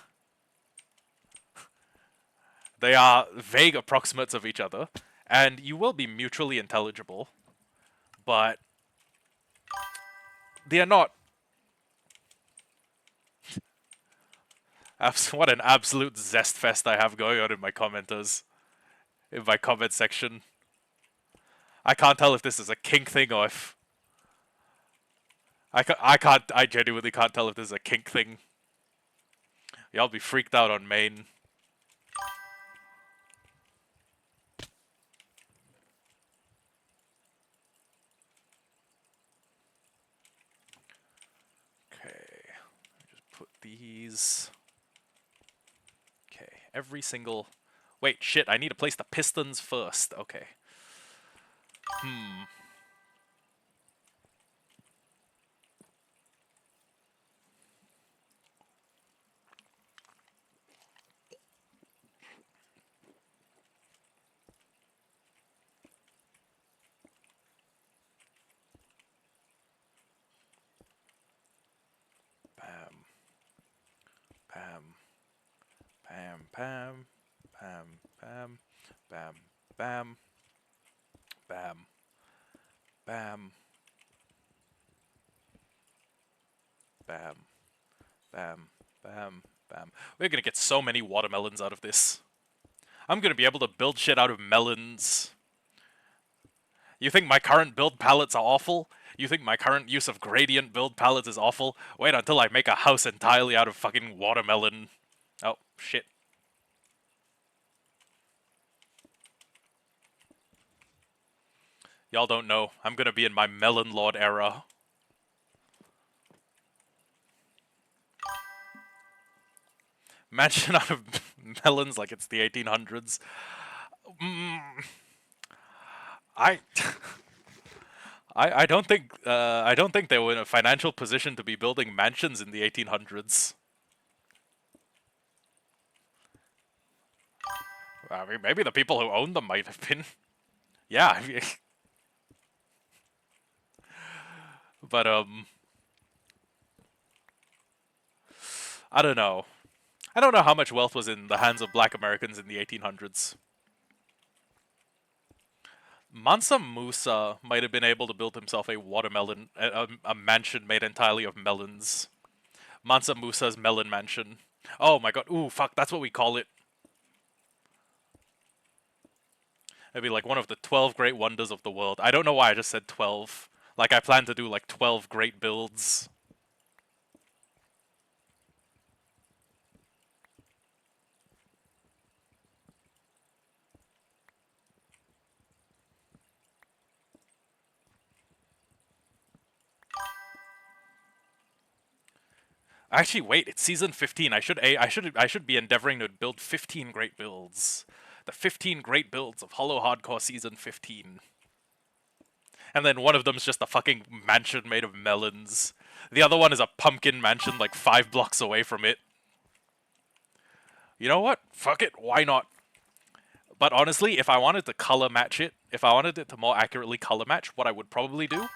They are vague approximates of each other, and you will be mutually intelligible, but they are not. What an absolute zest fest I have going on in my commenters. In my comment section. I can't tell if this is a kink thing or if... I genuinely can't tell if this is a kink thing. Y'all be freaked out on main. Okay. Just put these... Okay. Every single... Wait, shit, I need to place the pistons first. Okay. Bam. Bam. Bam, bam. Bam, bam. Bam, bam. Bam. Bam. Bam. Bam. Bam. Bam. We're gonna get so many watermelons out of this. I'm gonna be able to build shit out of melons. You think my current build palettes are awful? You think my current use of gradient build palettes is awful? Wait until I make a house entirely out of fucking watermelon. Oh, shit. Y'all don't know. I'm gonna be in my melon lord era. Mansion out of melons like it's the 1800s. I... I don't think they were in a financial position to be building mansions in the 1800s. I mean, maybe the people who owned them might have been. Yeah, I mean, but I don't know. I don't know how much wealth was in the hands of black Americans in the 1800s. Mansa Musa might have been able to build himself a watermelon, a mansion made entirely of melons. Mansa Musa's melon mansion. Oh my god, ooh, fuck, that's what we call it. It'd be like one of the 12 great wonders of the world. I don't know why I just said 12. Like I plan to do like 12 great builds. Actually, wait, it's season 15. I should be endeavoring to build 15 great builds. The 15 great builds of Hollowhardcore season 15. And then one of them's just a fucking mansion made of melons. The other one is a pumpkin mansion like 5 blocks away from it. You know what? Fuck it, why not? But honestly, if I wanted to color match it, if I wanted it to more accurately color match, what I would probably do...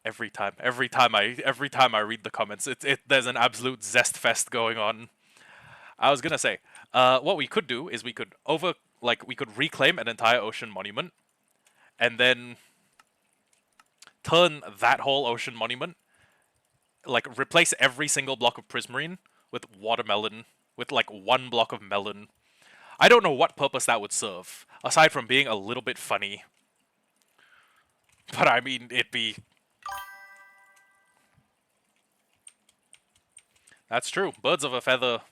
Every time I read the comments, there's an absolute zest fest going on. I was gonna say, what we could do is we could reclaim an entire ocean monument, and then turn that whole ocean monument, like replace every single block of prismarine with watermelon, with like 1 block of melon. I don't know what purpose that would serve, aside from being a little bit funny. But I mean, it'd be... That's true. Birds of a feather.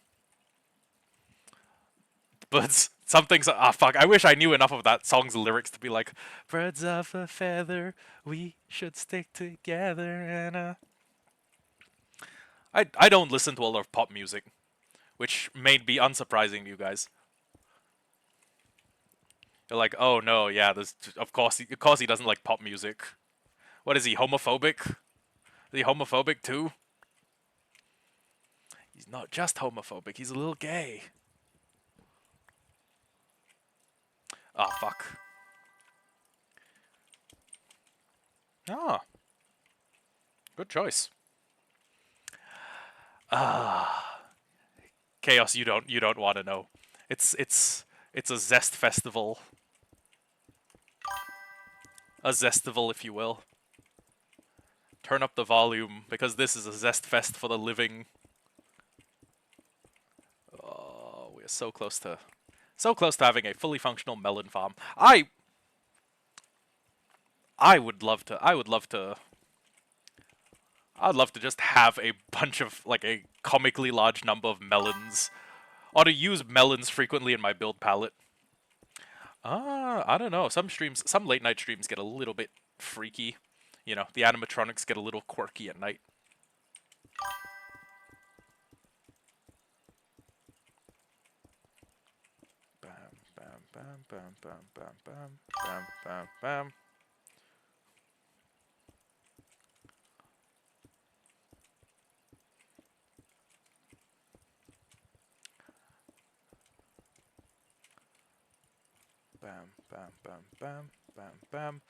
birds. Something's fuck. I wish I knew enough of that song's lyrics to be like, birds of a feather, we should stick together. And I don't listen to a lot of pop music, which may be unsurprising to you guys. You're like, oh no, yeah, this of course he doesn't like pop music. What is he, homophobic? Is he homophobic too? He's not just homophobic, he's a little gay. Oh, fuck. Ah. Good choice. Chaos, you don't want to know. It's a zest festival. A zestival, if you will. Turn up the volume, because this is a zest fest for the living. Oh, we're so close to having a fully functional melon farm. I would love to I'd love to just have a bunch of, like, a comically large number of melons. Or to use melons frequently in my build palette. I don't know. Some late night streams get a little bit freaky. You know, the animatronics get a little quirky at night. Bam, bam, bam, bam, bam, bam, bam, bam, bam, bam. Bam, bam, bam, bam, bam, bam.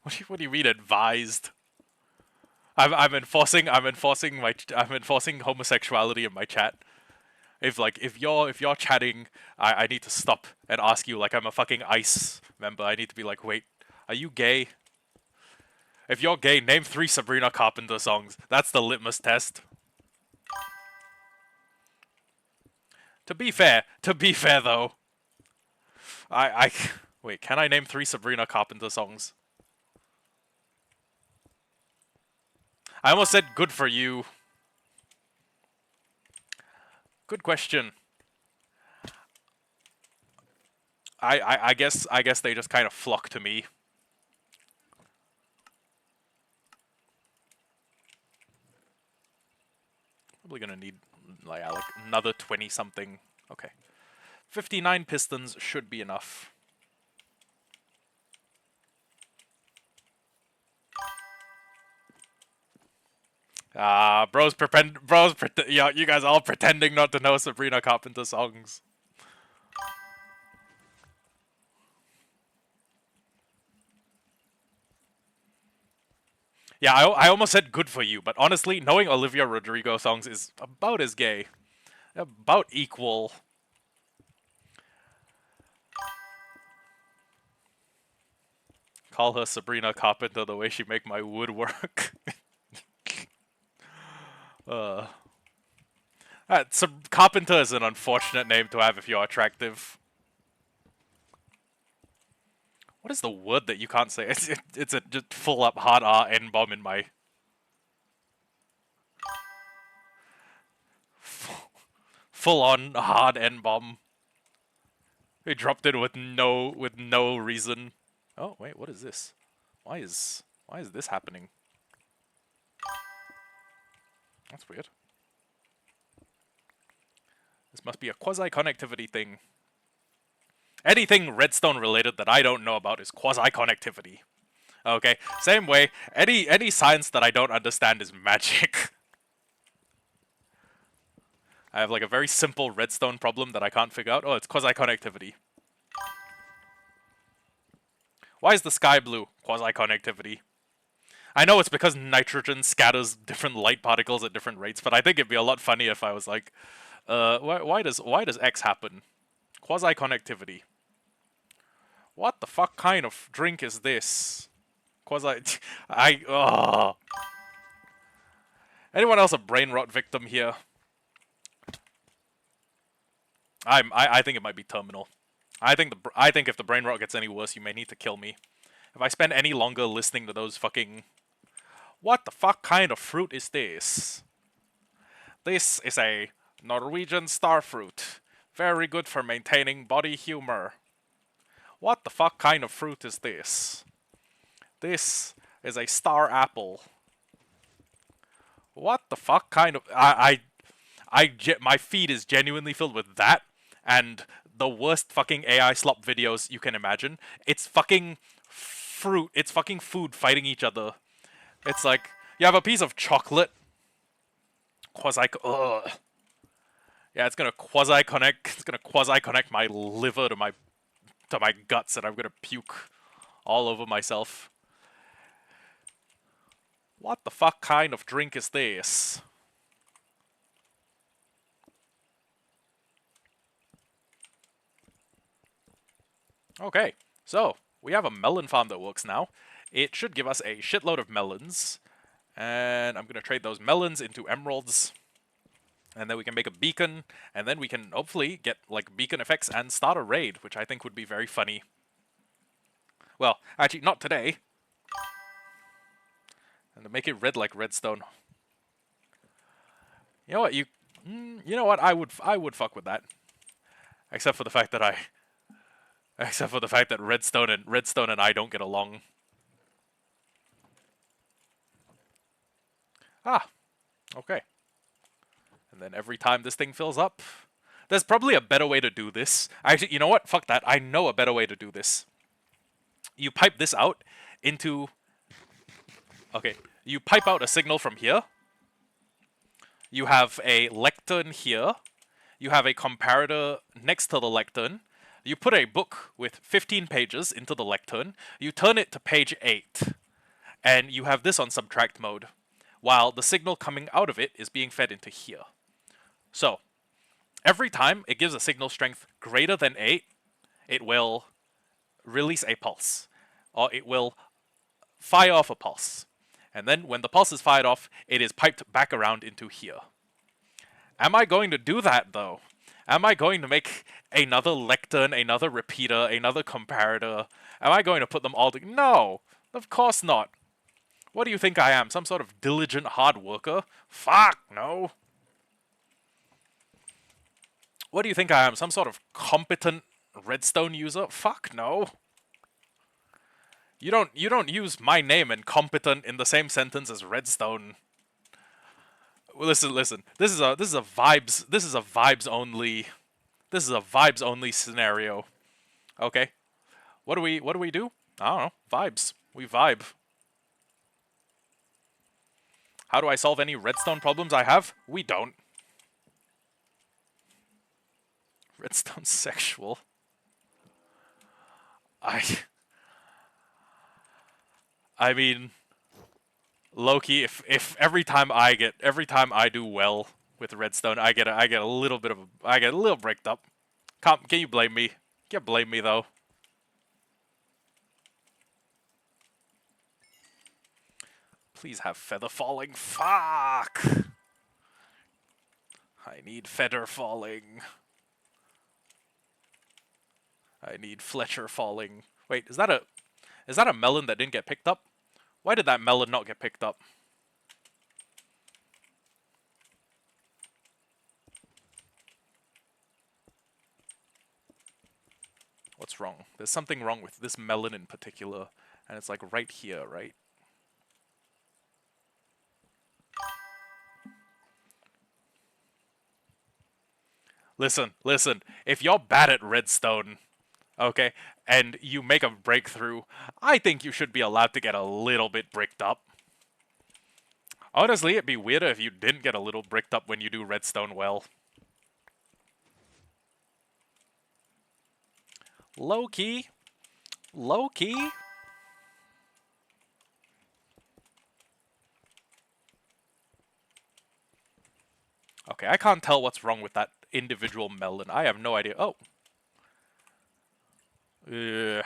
What do you mean advised? I'm enforcing homosexuality in my chat. If you're chatting, I need to stop and ask you like I'm a fucking ICE member. I need to be like, wait, are you gay? If you're gay, name 3 Sabrina Carpenter songs. That's the litmus test. To be fair though, I wait, can I name 3 Sabrina Carpenter songs? I almost said good for you. Good question. I guess they just kind of flock to me. Probably gonna need like another 20 something. Okay. 59 pistons should be enough. Yeah, you guys all pretending not to know Sabrina Carpenter songs. Yeah, I almost said good for you, but honestly, knowing Olivia Rodrigo songs is about as gay. About equal. Call her Sabrina Carpenter the way she make my wood work. Carpenter is an unfortunate name to have if you're attractive. What is the word that you can't say? It's a just full up hard R N bomb in my. Full on hard N bomb. He dropped it with no reason. Oh wait, what is this? Why is this happening? That's weird. This must be a quasi-connectivity thing. Anything redstone related that I don't know about is quasi-connectivity. Okay, same way, any science that I don't understand is magic. I have like a very simple redstone problem that I can't figure out. Oh, it's quasi-connectivity. Why is the sky blue? Quasi-connectivity. I know it's because nitrogen scatters different light particles at different rates, but I think it'd be a lot funnier if I was like, why does X happen? Quasi-connectivity. What the fuck kind of drink is this? Anyone else a brain rot victim here? I think it might be terminal. I think if the brain rot gets any worse, you may need to kill me. If I spend any longer listening to those fucking... What the fuck kind of fruit is this? This is a Norwegian star fruit. Very good for maintaining body humor. What the fuck kind of fruit is this? This is a star apple. What the fuck kind of... my feed is genuinely filled with that and the worst fucking AI slop videos you can imagine. It's fucking fruit. It's fucking food fighting each other. It's like, you have a piece of chocolate. Ugh. Yeah, it's gonna quasi-connect. It's gonna quasi-connect my liver to my guts, and I'm gonna puke all over myself. What the fuck kind of drink is this? Okay, so we have a melon farm that works now. It should give us a shitload of melons, and I'm gonna trade those melons into emeralds. And then we can make a beacon, and then we can hopefully get like beacon effects and start a raid, which I think would be very funny. Well, actually, not today. And to make it red like redstone. You know what? You know what? I would fuck with that. Except for the fact that redstone and I don't get along. Ah, okay. And then every time this thing fills up, there's probably a better way to do this. Actually, you know what? Fuck that. I know a better way to do this. You pipe this out into... Okay, you pipe out a signal from here. You have a lectern here. You have a comparator next to the lectern. You put a book with 15 pages into the lectern. You turn it to page 8. And you have this on subtract mode, while the signal coming out of it is being fed into here. So, every time it gives a signal strength greater than 8, it will release a pulse. Or it will fire off a pulse. And then when the pulse is fired off, it is piped back around into here. Am I going to do that, though? Am I going to make another lectern, another repeater, another comparator? Am I going to put them all together? No! Of course not. What do you think I am? Some sort of diligent hard worker? Fuck, no. What do you think I am? Some sort of competent redstone user? Fuck, no. You don't use my name and competent in the same sentence as redstone. Listen. This is a vibes only scenario. Okay. What do we do? I don't know. Vibes. We vibe. How do I solve any redstone problems I have? We don't. Redstone sexual. I mean, low-key, if every time I do well with redstone, I get a little bricked up. Can you blame me? Can't blame me though. Please have feather falling. Fuck. I need feather falling. I need Fletcher falling. Wait, is that a melon that didn't get picked up? Why did that melon not get picked up? What's wrong? There's something wrong with this melon in particular, and it's like right here, right? Listen. If you're bad at redstone, okay, and you make a breakthrough, I think you should be allowed to get a little bit bricked up. Honestly, it'd be weirder if you didn't get a little bricked up when you do redstone well. Low-key. Low-key. Okay, I can't tell what's wrong with that individual melon. I have no idea. Oh. Did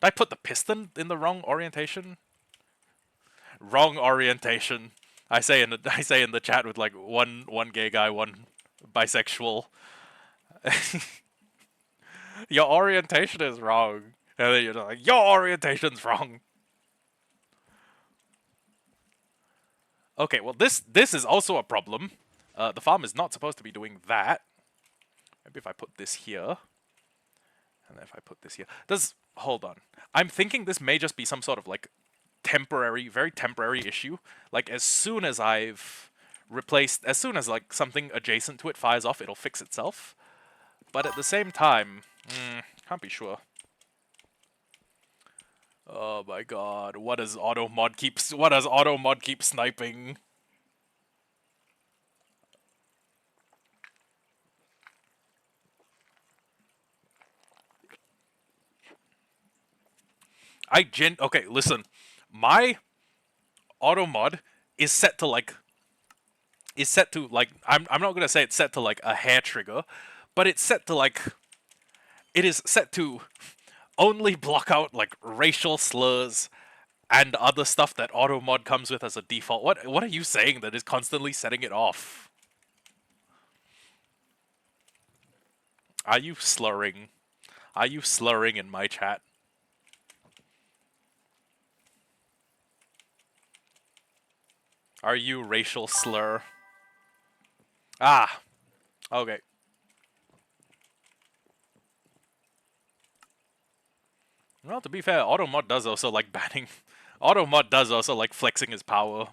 I put the piston in the wrong orientation? Wrong orientation. I say in the chat with like one gay guy, one bisexual. Your orientation is wrong. And then you're like, your orientation's wrong. Okay, well this is also a problem. The farm is not supposed to be doing that. Maybe if I put this here, and then if I put this here, does hold on. I'm thinking this may just be some sort of like temporary, very temporary issue. Like as soon as I've replaced, as soon as like something adjacent to it fires off, it'll fix itself. But at the same time, can't be sure. Oh my god, what does auto mod keeps? What does auto mod keep sniping? Okay, listen. My auto mod is set to like I'm not gonna say it's set to like a hair trigger, but it's set to like it is set to only block out like racial slurs and other stuff that auto mod comes with as a default. What are you saying that is constantly setting it off? Are you slurring? Are you slurring in my chat? Are you racial slur? Ah, okay. Well, to be fair, Automod does also like banning. Automod does also like flexing his power.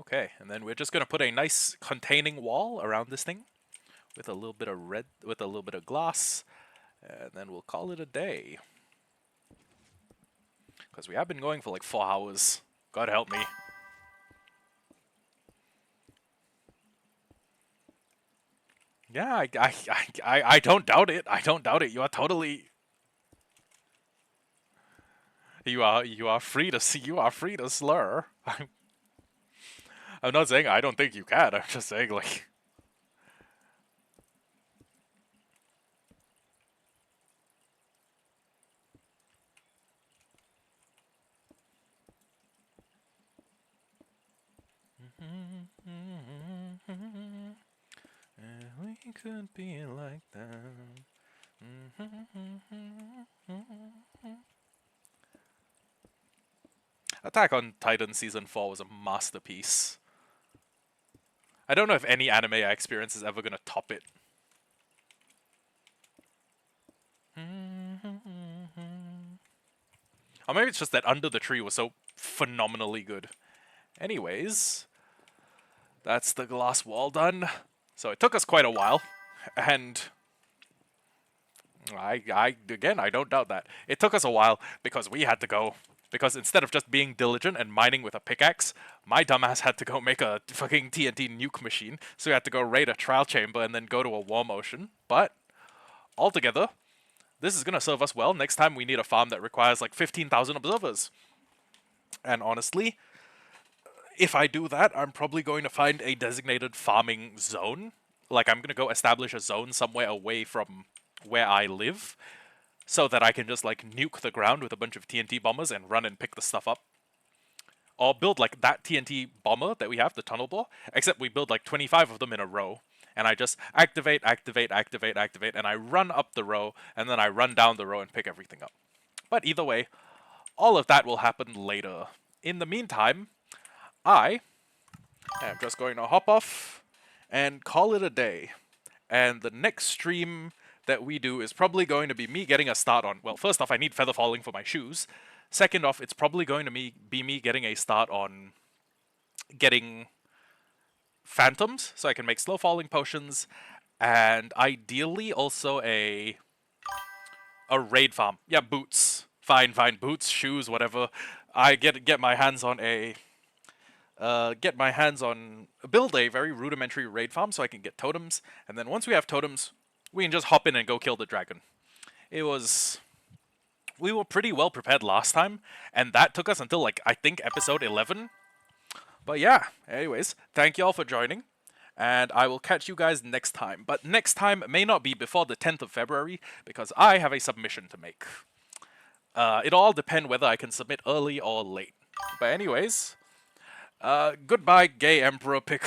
Okay, and then we're just gonna put a nice containing wall around this thing with a little bit of red, with a little bit of glass, and then we'll call it a day. Because we have been going for like 4 hours. God help me. Yeah, I don't doubt it. I don't doubt it. You are totally. You are free to see. You are free to slur. I'm not saying I don't think you can. I'm just saying like. We could be like that. Attack on Titan Season 4 was a masterpiece. I don't know if any anime I experience is ever gonna top it. Or maybe it's just that Under the Tree was so phenomenally good. Anyways, that's the glass wall done. So it took us quite a while, and again, I don't doubt that. It took us a while because we had to go. Because instead of just being diligent and mining with a pickaxe, my dumbass had to go make a fucking TNT nuke machine. So we had to go raid a trial chamber and then go to a warm ocean. But altogether, this is gonna serve us well. Next time we need a farm that requires like 15,000 observers. And honestly, if I do that, I'm probably going to find a designated farming zone. Like, I'm going to go establish a zone somewhere away from where I live so that I can just, like, nuke the ground with a bunch of TNT bombers and run and pick the stuff up. Or build, like, that TNT bomber that we have, the tunnel bore, except we build, like, 25 of them in a row. And I just activate, activate, activate, activate, and I run up the row, and then I run down the row and pick everything up. But either way, all of that will happen later. In the meantime, I am just going to hop off and call it a day. And the next stream that we do is probably going to be me getting a start on... Well, first off, I need feather falling for my shoes. Second off, it's probably going to be me getting a start on getting phantoms, so I can make slow falling potions, and ideally also a raid farm. Yeah, boots. Fine, boots, shoes, whatever. I get my hands on build a very rudimentary raid farm so I can get totems, and then once we have totems, we can just hop in and go kill the dragon. We were pretty well prepared last time, and that took us until, like, I think episode 11. But yeah, anyways, thank y'all for joining, and I will catch you guys next time. But next time may not be before the 10th of February, because I have a submission to make. It'll all depend whether I can submit early or late. But anyways, goodbye, gay Emperor Pickle.